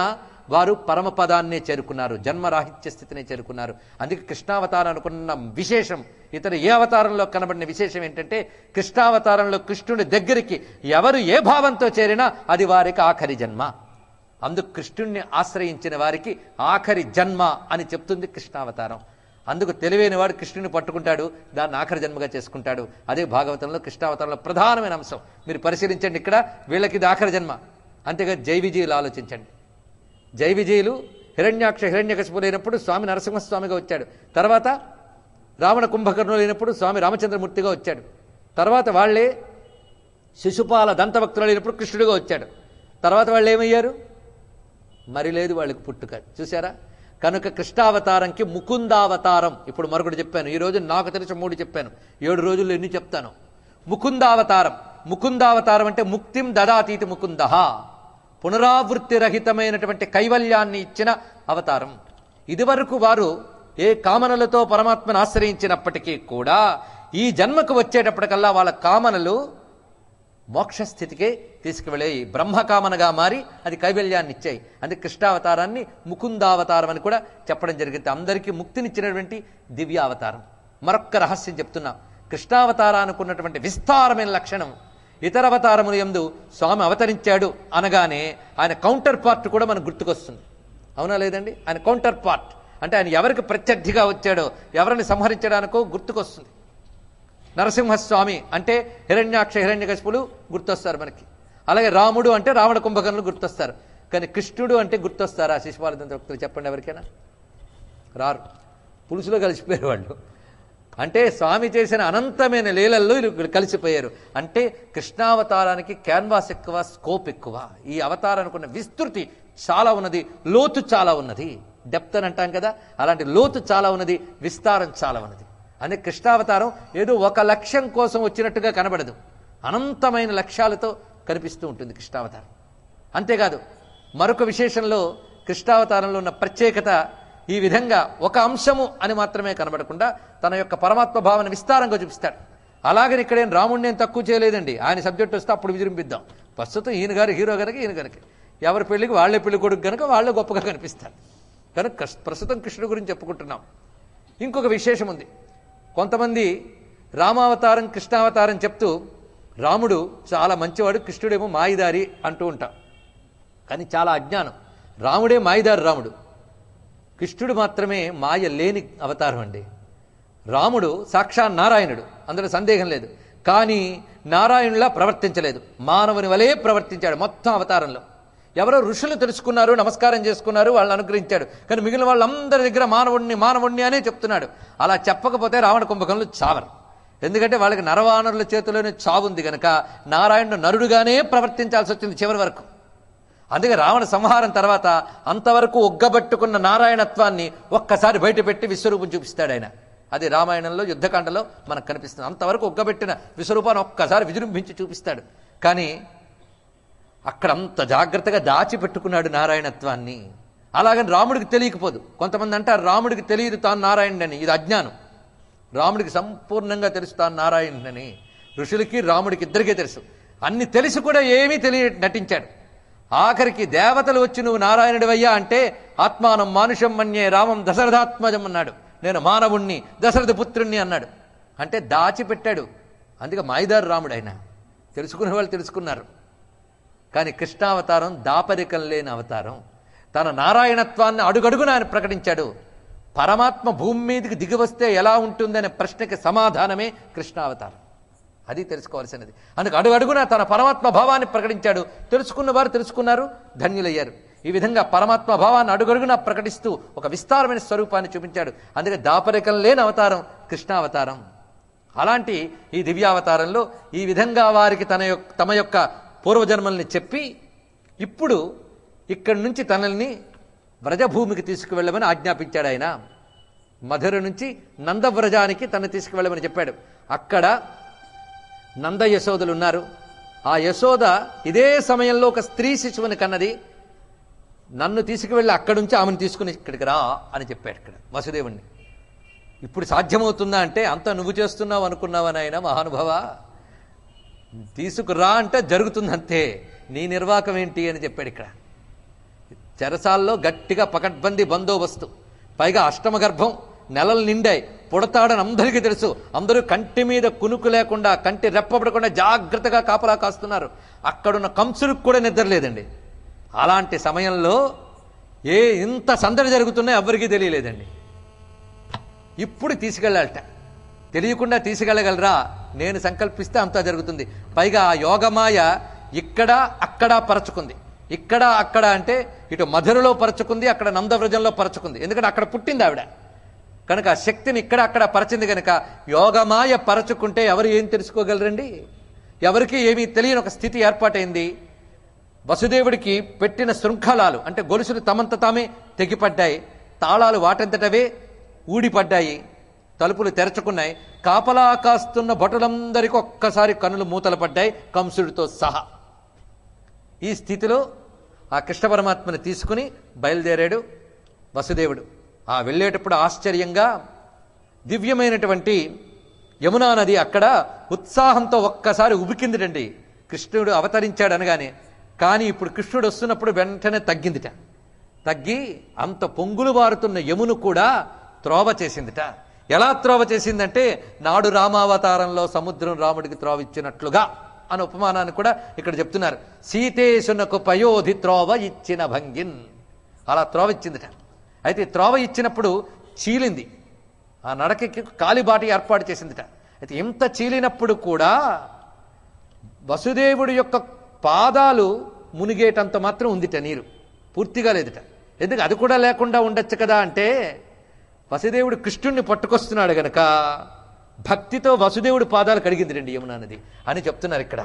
వారు పరమపదాన్నే చేరుకున్నారు, జన్మరాహిత్య స్థితినే చేరుకున్నారు. అందుకే కృష్ణావతారం అనుకున్న విశేషం ఇతర ఏ అవతారంలో కనబడిన విశేషం ఏంటంటే కృష్ణావతారంలో కృష్ణుడి దగ్గరికి ఎవరు ఏ భావంతో చేరినా అది వారికి ఆఖరి జన్మ. అందుకు కృష్ణుణ్ణి ఆశ్రయించిన వారికి ఆఖరి జన్మ అని చెప్తుంది కృష్ణావతారం. అందుకు తెలివైన వాడు కృష్ణుని పట్టుకుంటాడు, దాన్ని ఆఖరి జన్మగా చేసుకుంటాడు. అదే భాగవతంలో కృష్ణావతారంలో ప్రధానమైన అంశం. మీరు పరిశీలించండి, ఇక్కడ వీళ్ళకి ఇది ఆఖరి జన్మ. అంతేగా జై విజయులు ఆలోచించండి. జై విజయులు హిరణ్యాక్ష హిరణ్యకశిపులు లేనప్పుడు స్వామి నరసింహస్వామిగా వచ్చాడు. తర్వాత రావణ కుంభకర్ణులు లేనప్పుడు స్వామి రామచంద్రమూర్తిగా వచ్చాడు. తర్వాత వాళ్లే శిశుపాల దంతభక్తులు లేనప్పుడు కృష్ణుడిగా వచ్చాడు. తర్వాత వాళ్ళు ఏమయ్యారు? మరి లేదు వాళ్ళకి పుట్టుక. చూసారా? కనుక కృష్ణావతారంకి ముకుందావతారం ఇప్పుడు మరొకటి చెప్పాను. ఈ రోజు నాకు తెలిసి 3 చెప్పాను, 7 రోజుల్లో ఎన్ని చెప్తాను. ముకుందావతారం. ముకుందావతారం అంటే ముక్తిం దదాతీతి ముకుంద, పునరావృత్తి రహితమైనటువంటి కైవల్యాన్ని ఇచ్చిన అవతారం. ఇదివరకు వారు ఏ కామనలతో పరమాత్మను ఆశ్రయించినప్పటికీ కూడా ఈ జన్మకు వచ్చేటప్పటికల్లా వాళ్ళ కామనలు మోక్షస్థితికే తీసుకువెళ్ళే బ్రహ్మకామనగా మారి అది కైవల్యాన్ని ఇచ్చాయి. అందుకే కృష్ణావతారాన్ని ముకుందావతారం అని కూడా చెప్పడం జరిగింది. అందరికీ ముక్తినిచ్చినటువంటి దివ్యావతారం. మరొక్క రహస్యం చెప్తున్నా. కృష్ణావతారానికి ఉన్నటువంటి విస్తారమైన లక్షణం ఇతర అవతారముల యందు స్వామి అవతరించాడు అనగానే ఆయన కౌంటర్ పార్ట్ కూడా మనకు గుర్తుకొస్తుంది. అవునా లేదండి? ఆయన కౌంటర్ పార్ట్ అంటే ఆయన ఎవరికి ప్రత్యర్థిగా వచ్చాడో, ఎవరిని సంహరించడానికో గుర్తుకొస్తుంది. నరసింహస్వామి అంటే హిరణ్యాక్ష హిరణ్యకశిపులు గుర్తొస్తారు మనకి. అలాగే రాముడు అంటే రావణ కుంభకర్ణులు గుర్తొస్తారు. కానీ కృష్ణుడు అంటే గుర్తొస్తారా? శిశుపాల దంతభక్తులు చెప్పండి ఎవరికైనా. రారు. పులుసులో కలిసిపోయారు వాళ్ళు. అంటే స్వామి చేసిన అనంతమైన లీలల్లో వీళ్ళు కలిసిపోయారు. అంటే కృష్ణావతారానికి క్యాన్వాస్ ఎక్కువ, స్కోప్ ఎక్కువ. ఈ అవతారానికి ఉన్న విస్తృతి చాలా ఉన్నది, లోతు చాలా ఉన్నది. డెప్త్ అని అంటాం కదా, అలాంటి లోతు చాలా ఉన్నది, విస్తారం చాలా ఉన్నది. అనే కృష్ణావతారం ఏదో ఒక లక్ష్యం కోసం వచ్చినట్టుగా కనబడదు, అనంతమైన లక్ష్యాలతో కనిపిస్తూ ఉంటుంది కృష్ణావతారం. అంతేకాదు మరొక విశేషంలో కృష్ణావతారంలో ఉన్న ప్రత్యేకత ఈ విధంగా ఒక అంశము అని మాత్రమే కనబడకుండా తన యొక్క పరమాత్మ భావన విస్తారంగా చూపిస్తాడు. అలాగని ఇక్కడేం రాముడిని ఏం తక్కువ చేయలేదండి. ఆయన సబ్జెక్ట్ వస్తే అప్పుడు విజృంభిద్దాం. ప్రస్తుతం ఈయన గారు హీరో కనుక ఈయన కనుక ఎవరి పెళ్లికి వాళ్లే పెళ్లి కొడుకు కనుక వాళ్ళే గొప్పగా కనిపిస్తారు. కనుక ప్రస్తుతం కృష్ణుడి గురించి చెప్పుకుంటున్నాం. ఇంకొక విశేషం ఉంది. కొంతమంది రామావతారం కృష్ణావతారం చెప్తూ రాముడు చాలా మంచివాడు, కృష్ణుడేమో మాయిదారి అంటూ ఉంటాం. కానీ చాలా అజ్ఞానం. రాముడే మాయిదారి రాముడు, కృష్ణుడు మాత్రమే మాయ లేని అవతారం అండి. రాముడు సాక్షాత్ నారాయణుడు, అందులో సందేహం లేదు. కానీ నారాయణులా ప్రవర్తించలేదు, మానవుని వలే ప్రవర్తించాడు మొత్తం అవతారంలో. ఎవరో ఋషులు తెలుసుకున్నారు, నమస్కారం చేసుకున్నారు, వాళ్ళని అనుగ్రహించాడు. కానీ మిగిలిన వాళ్ళందరి దగ్గర మానవుణ్ణి మానవుణ్ణి అనే చెప్తున్నాడు. అలా చెప్పకపోతే రావణ కుంభకంలో చావరు. ఎందుకంటే వాళ్ళకి నరవానరుల చేతిలోనే చావుంది గనక నారాయణుడు నరుడుగానే ప్రవర్తించాల్సి వచ్చింది చివరి వరకు. అందుకే రావణ సంహారం తర్వాత అంతవరకు ఒగ్గబట్టుకున్న నారాయణత్వాన్ని ఒక్కసారి బయటపెట్టి విశ్వరూపం చూపిస్తాడు ఆయన. అది రామాయణంలో యుద్ధకాండలో మనకు కనిపిస్తుంది. అంతవరకు ఒగ్గబెట్టిన విశ్వరూపాన్ని ఒక్కసారి విజృంభించి చూపిస్తాడు. కానీ అక్కడ అంత జాగ్రత్తగా దాచిపెట్టుకున్నాడు నారాయణత్వాన్ని. అలాగని రాముడికి తెలియకపోదు. కొంతమంది అంటారు రాముడికి తెలియదు తాను నారాయణుడని. ఇది అజ్ఞానం. రాముడికి సంపూర్ణంగా తెలుసు తాను నారాయణుడని. ఋషులకి రాముడికి ఇద్దరికీ తెలుసు. అన్ని తెలిసి కూడా ఏమీ నటించాడు. ఆఖరికి దేవతలు వచ్చి నువ్వు నారాయణుడివయ్యా అంటే ఆత్మానం మానుషం మన్యే రామం దశరథాత్మజం అన్నాడు. నేను మానవుణ్ణి దశరథ పుత్రుణ్ణి అన్నాడు. అంటే దాచిపెట్టాడు. అందుకే మాయదారు రాముడు ఆయన. తెలుసుకునే వాళ్ళు తెలుసుకున్నారు. కానీ కృష్ణావతారం దాపరికం లేని అవతారం. తన నారాయణత్వాన్ని అడుగడుగున ఆయన ప్రకటించాడు. పరమాత్మ భూమి మీదకి దిగి వస్తే ఎలా ఉంటుందనే ప్రశ్నకి సమాధానమే కృష్ణావతారం. అది తెలుసుకోవాల్సినది. అందుకు అడుగడుగున తన పరమాత్మ భావాన్ని ప్రకటించాడు. తెలుసుకున్న వారు తెలుసుకున్నారు, ధన్యులయ్యారు. ఈ విధంగా పరమాత్మ భావాన్ని అడుగడుగున ప్రకటిస్తూ ఒక విస్తారమైన స్వరూపాన్ని చూపించాడు. అందుకే దాపరికం లేని అవతారం కృష్ణావతారం. అలాంటి ఈ దివ్యావతారంలో ఈ విధంగా వారికి తమ యొక్క పూర్వజన్మల్ని చెప్పి ఇప్పుడు ఇక్కడి నుంచి తనల్ని వ్రజభూమికి తీసుకువెళ్ళమని ఆజ్ఞాపించాడు ఆయన. మధుర నుంచి నందవ్రజానికి తను తీసుకువెళ్ళమని చెప్పాడు. అక్కడ నంద యశోదలు ఉన్నారు. ఆ యశోద ఇదే సమయంలో ఒక స్త్రీ శిశువుని కన్నది. నన్ను తీసుకువెళ్ళి అక్కడి నుంచి ఆమెను తీసుకుని ఇక్కడికి రా అని చెప్పాడు ఇక్కడ వసుదేవుణ్ణి. ఇప్పుడు సాధ్యమవుతుందా అంటే అంతా నువ్వు చేస్తున్నావు అనుకున్నావని ఆయన మహానుభవ. తీసుకురా అంటే జరుగుతుందంతే, నీ నిర్వాకం ఏంటి అని చెప్పాడు ఇక్కడ. చెరసాల్లో గట్టిగా పకడ్బందీ బందోబస్తు, పైగా అష్టమ గర్భం, నెలలు నిండాయి, పుడతాడని అందరికీ తెలుసు. అందరూ కంటి మీద కునుకు లేకుండా, కంటి రెప్పబడకుండా జాగ్రత్తగా కాపలా కాస్తున్నారు. అక్కడున్న కంసుడికి కూడా నిద్ర లేదండి. అలాంటి సమయంలో ఇంత సందడి జరుగుతున్నాయో ఎవ్వరికీ తెలియలేదండి. ఇప్పుడు తీసుకెళ్ళాలట. తెలియకుండా తీసుకెళ్ళగలరా? నేను సంకల్పిస్తే అంతా జరుగుతుంది. పైగా ఆ యోగమాయ ఇక్కడ అక్కడ పరచుకుంది. ఇక్కడ అక్కడ అంటే ఇటు మధురలో పరచుకుంది, అక్కడ నందవ్రజంలో పరచుకుంది. ఎందుకంటే అక్కడ పుట్టింది ఆవిడ కనుక ఆ శక్తిని ఇక్కడ అక్కడ పరచింది కనుక యోగమాయ పరచుకుంటే ఎవరు ఏం తెలుసుకోగలరండి? ఎవరికి ఏమీ తెలియని ఒక స్థితి ఏర్పాటైంది. వసుదేవుడికి పెట్టిన శృంఖలాలు అంటే గొలుసులు తమంత తామే తెగిపడ్డాయి. తాళాలు వాటంతటవే ఊడిపడ్డాయి. తలుపులు తెరచుకున్నాయి. కాపలా కాస్తున్న భటులందరికీ ఒక్కసారి కన్నులు మూతలు పడ్డాయి, కంసుడితో సహా. ఈ స్థితిలో ఆ కృష్ణ పరమాత్మని తీసుకుని బయలుదేరాడు వసుదేవుడు. ఆ వెళ్ళేటప్పుడు ఆశ్చర్యంగా దివ్యమైనటువంటి యమునా నది అక్కడ ఉత్సాహంతో ఒక్కసారి ఉబికిందిటండి. కృష్ణుడు అవతరించాడు అనగానే. కానీ ఇప్పుడు కృష్ణుడు వస్తున్నప్పుడు వెంటనే తగ్గిందిట. తగ్గి అంత పొంగులు వారుతున్న యమును కూడా త్రోవ చేసిందిట. ఎలా త్రోవ చేసిందంటే నాడు రామావతారంలో సముద్రం రాముడికి త్రోవ ఇచ్చినట్లుగా అని ఉపమానాన్ని కూడా ఇక్కడ చెప్తున్నారు. సీతేశునకు పయోధి త్రోవ ఇచ్చిన భంగిన్, అలా త్రోవ ఇచ్చిందిట. అయితే త్రోవ ఇచ్చినప్పుడు చీలింది. ఆ నడకకి కాలిబాటి ఏర్పాటు చేసిందిట. అయితే ఇంత చీలినప్పుడు కూడా వసుదేవుడి యొక్క పాదాలు మునిగేటంత మాత్రం ఉందిట నీరు, పూర్తిగా లేదుట. ఎందుకు అది కూడా లేకుండా ఉండొచ్చు కదా అంటే వసుదేవుడు కృష్ణుణ్ణి పట్టుకొస్తున్నాడు గనక భక్తితో వసుదేవుడి పాదాలు కడిగింది రండి యమునా నది అని చెప్తున్నారు ఇక్కడ.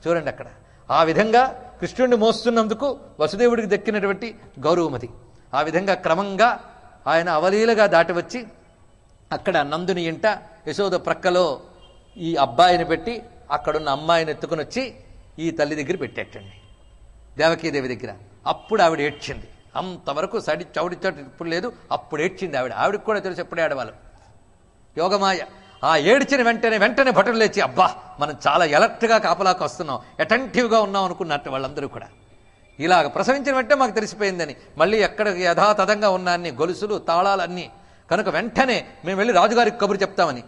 చూడండి అక్కడ ఆ విధంగా కృష్ణుణ్ణి మోస్తున్నందుకు వసుదేవుడికి దక్కినటువంటి గౌరవమది. ఆ విధంగా క్రమంగా ఆయన అవలీలగా దాటి వచ్చి అక్కడ నందుని ఇంట యశోద ప్రక్కలో ఈ అబ్బాయిని పెట్టి అక్కడున్న అమ్మాయిని ఎత్తుకుని వచ్చి ఈ తల్లి దగ్గర పెట్టేటండి, దేవకీదేవి దగ్గర. అప్పుడు ఆవిడ ఏడ్చింది. అంతవరకు చౌడిచాటు ఇప్పుడు లేదు. అప్పుడు ఏడ్చింది ఆవిడ. ఆవిడకి కూడా తెలుసు ఎప్పుడే ఆడవాళ్ళు. యోగమాయ ఆ ఏడ్చిన వెంటనే భటులు లేచి అబ్బా మనం చాలా ఎలర్ట్గా కాపలాకి వస్తున్నాం, అటెంటివ్గా ఉన్నాం అనుకున్నట్టు వాళ్ళందరూ కూడా. ఇలాగ ప్రసవించిన వెంటనే మాకు తెలిసిపోయిందని మళ్ళీ ఎక్కడ యథాతథంగా ఉన్నాన్ని గొలుసులు తాళాలన్నీ కనుక వెంటనే మేము వెళ్ళి రాజుగారికి కబురు చెప్తామని.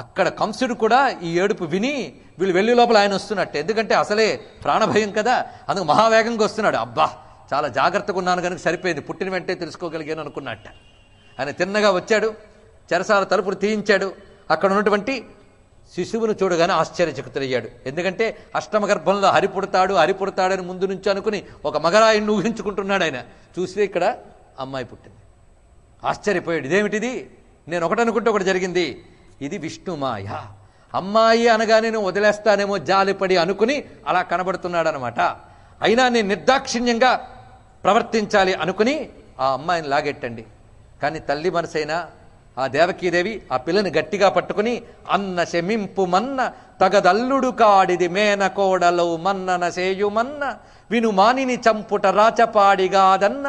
అక్కడ కంసుడు కూడా ఈ ఏడుపు విని వీళ్ళు వెళ్ళి లోపల ఆయన వస్తున్నట్టు. ఎందుకంటే అసలే ప్రాణభయం కదా, అందుకు మహావేగంగా వస్తున్నాడు. అబ్బా చాలా జాగ్రత్తగా ఉన్నాను కనుక సరిపోయింది, పుట్టిన వెంటనే తెలుసుకోగలిగాను అనుకున్నట్ట. ఆయన తిన్నగా వచ్చాడు, చెరసాల తలుపులు తీయించాడు. అక్కడ ఉన్నటువంటి శిశువును చూడగానే ఆశ్చర్యచకితులయ్యాడు. ఎందుకంటే అష్టమ గర్భంలో హరిపుడతాడని ముందు నుంచి అనుకుని ఒక మగరాయిని ఊహించుకుంటున్నాడు ఆయన. చూస్తే ఇక్కడ అమ్మాయి పుట్టింది. ఆశ్చర్యపోయాడు. ఇదేమిటిది, నేను ఒకటనుకుంటే ఒకటి జరిగింది. ఇది విష్ణుమాయ. అమ్మాయి అనగానే నేను వదిలేస్తానేమో జాలిపడి అనుకుని అలా కనబడుతున్నాడనమాట. అయినా నేను నిర్దాక్షిణ్యంగా ప్రవర్తించాలి అనుకుని ఆ అమ్మాయిని లాగెట్టండి. కానీ తల్లి మనసైనా ఆ దేవకీదేవి ఆ పిల్లని గట్టిగా పట్టుకుని అన్న శమింపు మన్న తగదల్లుడు కాడిది మేనకోడలో మన్నన సేయుమన్న విను మానిని చంపుట రాచపాడిగాదన్న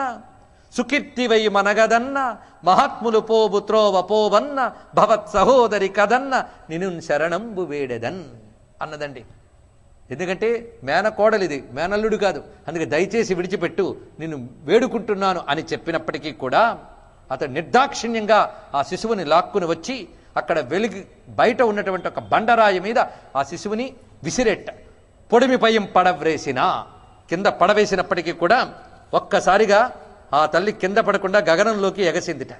సుకీర్తివై మనగదన్న మహాత్ములు పోబు త్రోవ పోవన్న భవత్ సహోదరి కదన్న నిను శరణంబు వేడెదన్ అన్నదండి. ఎందుకంటే మేనకోడలిది, మేనల్లుడు కాదు. అందుకే దయచేసి విడిచిపెట్టు, నిన్ను వేడుకుంటున్నాను అని చెప్పినప్పటికీ కూడా అతడు నిర్దాక్షిణ్యంగా ఆ శిశువుని లాక్కుని వచ్చి అక్కడ వెలిగి బయట ఉన్నటువంటి ఒక బండరాయి మీద ఆ శిశువుని విసిరెట్ట. పొడిమిపయం పడవ్రేసిన కింద పడవేసినప్పటికీ కూడా ఒక్కసారిగా ఆ తల్లి కింద పడకుండా గగనంలోకి ఎగసిందిట.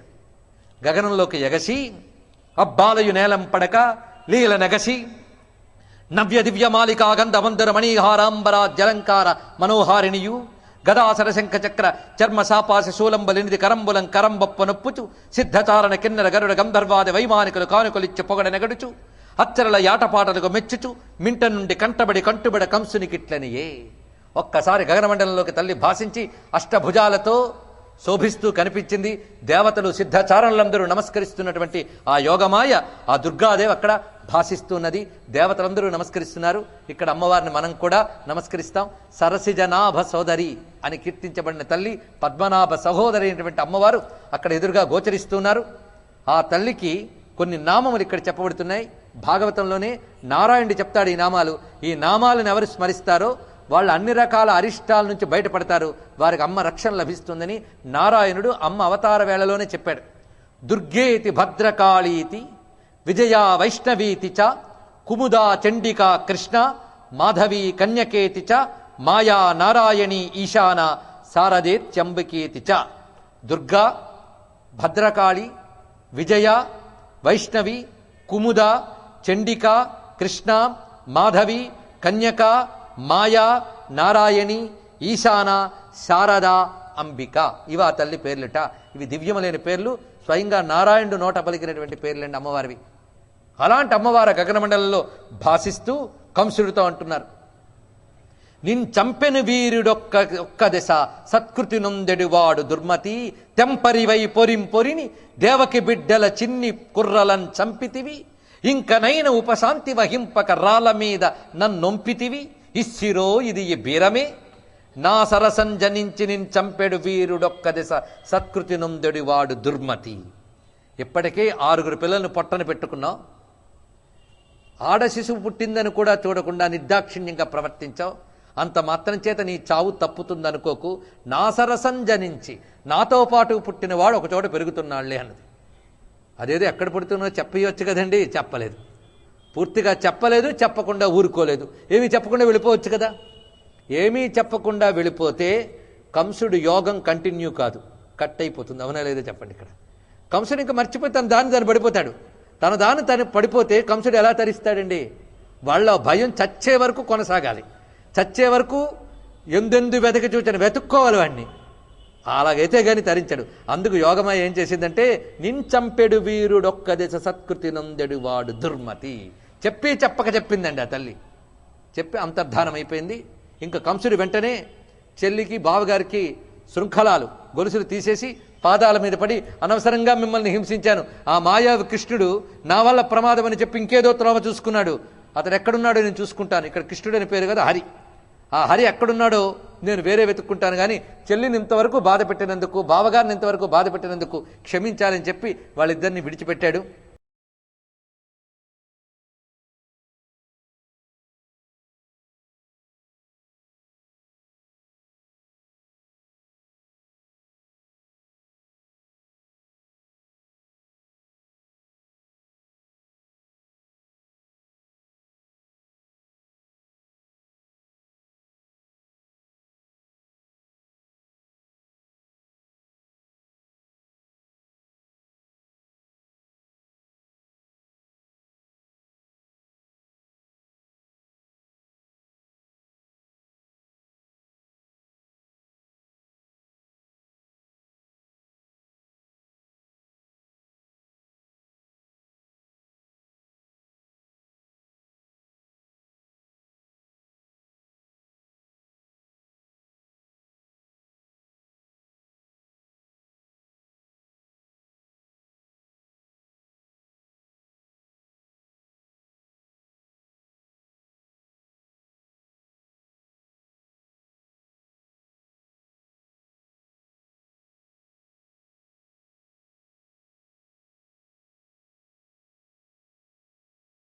గగనంలోకి ఎగసి అబ్బాలయు నేలం పడక లీల నెగసి నవ్య దివ్యమాలికా గంధమందర మణిహారాంబరా జలంకార మనోహారిణియు గదాసర శంఖ చక్ర చర్మ సాపాస శూలంబలినిది కరంబులం కరంబొప్ప నొప్పుచు సిద్ధచారణ కిన్నెర గరుడ గంధర్వాది వైమానికులు కానుకలిచ్చు పొగడ నెగడుచు అచ్చరల యాటపాటలకు మెచ్చుచు మింట నుండి కంటబడి కంటుబడ కంసునికిట్లనియే. ఒక్కసారి గగనమండలంలోకి తల్లి భాషించి అష్టభుజాలతో శోభిస్తూ కనిపించింది. దేవతలు సిద్ధచారణలందరూ నమస్కరిస్తున్నటువంటి ఆ యోగమాయ ఆ దుర్గాదేవి అక్కడ భాషిస్తున్నది. దేవతలందరూ నమస్కరిస్తున్నారు. ఇక్కడ అమ్మవారిని మనం కూడా నమస్కరిస్తాం. సరసిజనాభ సోదరి అని కీర్తించబడిన తల్లి పద్మనాభ సహోదరి అయినటువంటి అమ్మవారు అక్కడ ఎదురుగా గోచరిస్తున్నారు. ఆ తల్లికి కొన్ని నామములు ఇక్కడ చెప్పబడుతున్నాయి. భాగవతంలోనే నారాయణుడు చెప్తాడు ఈ నామాలు. ఈ నామాలను ఎవరు స్మరిస్తారో వాళ్ళు అన్ని రకాల అరిష్టాల నుంచి బయటపడతారు, వారికి అమ్మ రక్షణ లభిస్తుందని నారాయణుడు అమ్మ అవతార వేళలోనే చెప్పాడు. దుర్గేతి భద్రకాళీతి విజయా వైష్ణవీతి చ కుముదా చండికా కృష్ణ మాధవీ కన్యకేతి చ మాయా నారాయణీ ఈశాన శారదేత్యంబికేతి చ. దుర్గా, భద్రకాళి, విజయ, వైష్ణవి, కుముద, చండిక, కృష్ణ, మాధవి, కన్యక, మాయా, నారాయణి, ఈశాన, శారద, అంబిక. ఇవి ఆ తల్లి పేర్లుట. ఇవి దివ్యములైన పేర్లు, స్వయంగా నారాయణుడు నోట పలికినటువంటి పేర్లండి అమ్మవారివి. అలాంటి అమ్మవారు గగనమండలంలో భాషిస్తూ కంసుడితో అంటున్నారు, నిన్ చంపెను వీరుడొక్క దశ సత్కృతి నొందెడివాడు దుర్మతి తెంపరివై పొరిని దేవకి బిడ్డల చిన్ని కుర్రలను చంపితివి ఇంకనైన ఉపశాంతి వహింపక రాళ్ళ మీద నన్నొంపితివి ఇస్సిరో ఇది ఈ బీరమే నా సరసం జనించి నిన్ చంపెడు వీరుడొక్క దశ సత్కృతి నొందెడివాడు దుర్మతి. ఇప్పటికే 6 పిల్లలను పొట్టను పెట్టుకున్నావు, ఆడ శిశువు పుట్టిందని కూడా చూడకుండా నిర్దాక్షిణ్యంగా ప్రవర్తించావు. అంత మాత్రం చేత నీ చావు తప్పుతుందనుకోకు. నా సరసం జనించి నాతో పాటు పుట్టినవాడు ఒకచోట పెరుగుతున్నాళ్లే అన్నది. అదేదో ఎక్కడ పుడుతున్నో చెప్పవచ్చు కదండి, చెప్పలేదు. పూర్తిగా చెప్పలేదు, చెప్పకుండా ఊరుకోలేదు. ఏమీ చెప్పకుండా వెళ్ళిపోవచ్చు కదా. ఏమీ చెప్పకుండా వెళ్ళిపోతే కంసుడు యోగం కంటిన్యూ కాదు, కట్ అయిపోతుంది. అవునా లేదో చెప్పండి. ఇక్కడ కంసుడు ఇంకా మర్చిపోయి తన దాన్ని పడిపోతాడు. తన దాన్ని పడిపోతే కంసుడు ఎలా తరిస్తాడండి? వాళ్ళ భయం చచ్చే వరకు కొనసాగాలి. చచ్చే వరకు ఎందెందు వెతకి చూచాను, వెతుక్కోవాలి వాడిని. అలాగైతే గాని తరించాడు. అందుకు యోగమాయ ఏం చేసిందంటే నించంపెడు వీరుడొక్క దశ సత్కృతి నొందెడు వాడు దుర్మతి చెప్పి చెప్పక చెప్పిందండి. ఆ తల్లి చెప్పి అంతర్ధానం అయిపోయింది. ఇంకా కంసుడు వెంటనే చెల్లికి బావగారికి శృంఖలాలు గొలుసులు తీసేసి పాదాల మీద పడి అనవసరంగా మిమ్మల్ని హింసించాను, ఆ మాయావి కృష్ణుడు నా వల్ల ప్రమాదం అని చెప్పి ఇంకేదో త్రోవ చూసుకున్నాడు, అతడు ఎక్కడున్నాడో నేను చూసుకుంటాను. ఇక్కడ కృష్ణుడు అని పేరు కదా హరి. ఆ హరి ఎక్కడున్నాడో నేను వేరే వెతుక్కుంటాను, కానీ చెల్లిని ఇంతవరకు బాధ పెట్టినందుకు, బావగారిని ఇంతవరకు బాధ పెట్టినందుకు క్షమించాలని చెప్పి వాళ్ళిద్దరిని విడిచిపెట్టాడు.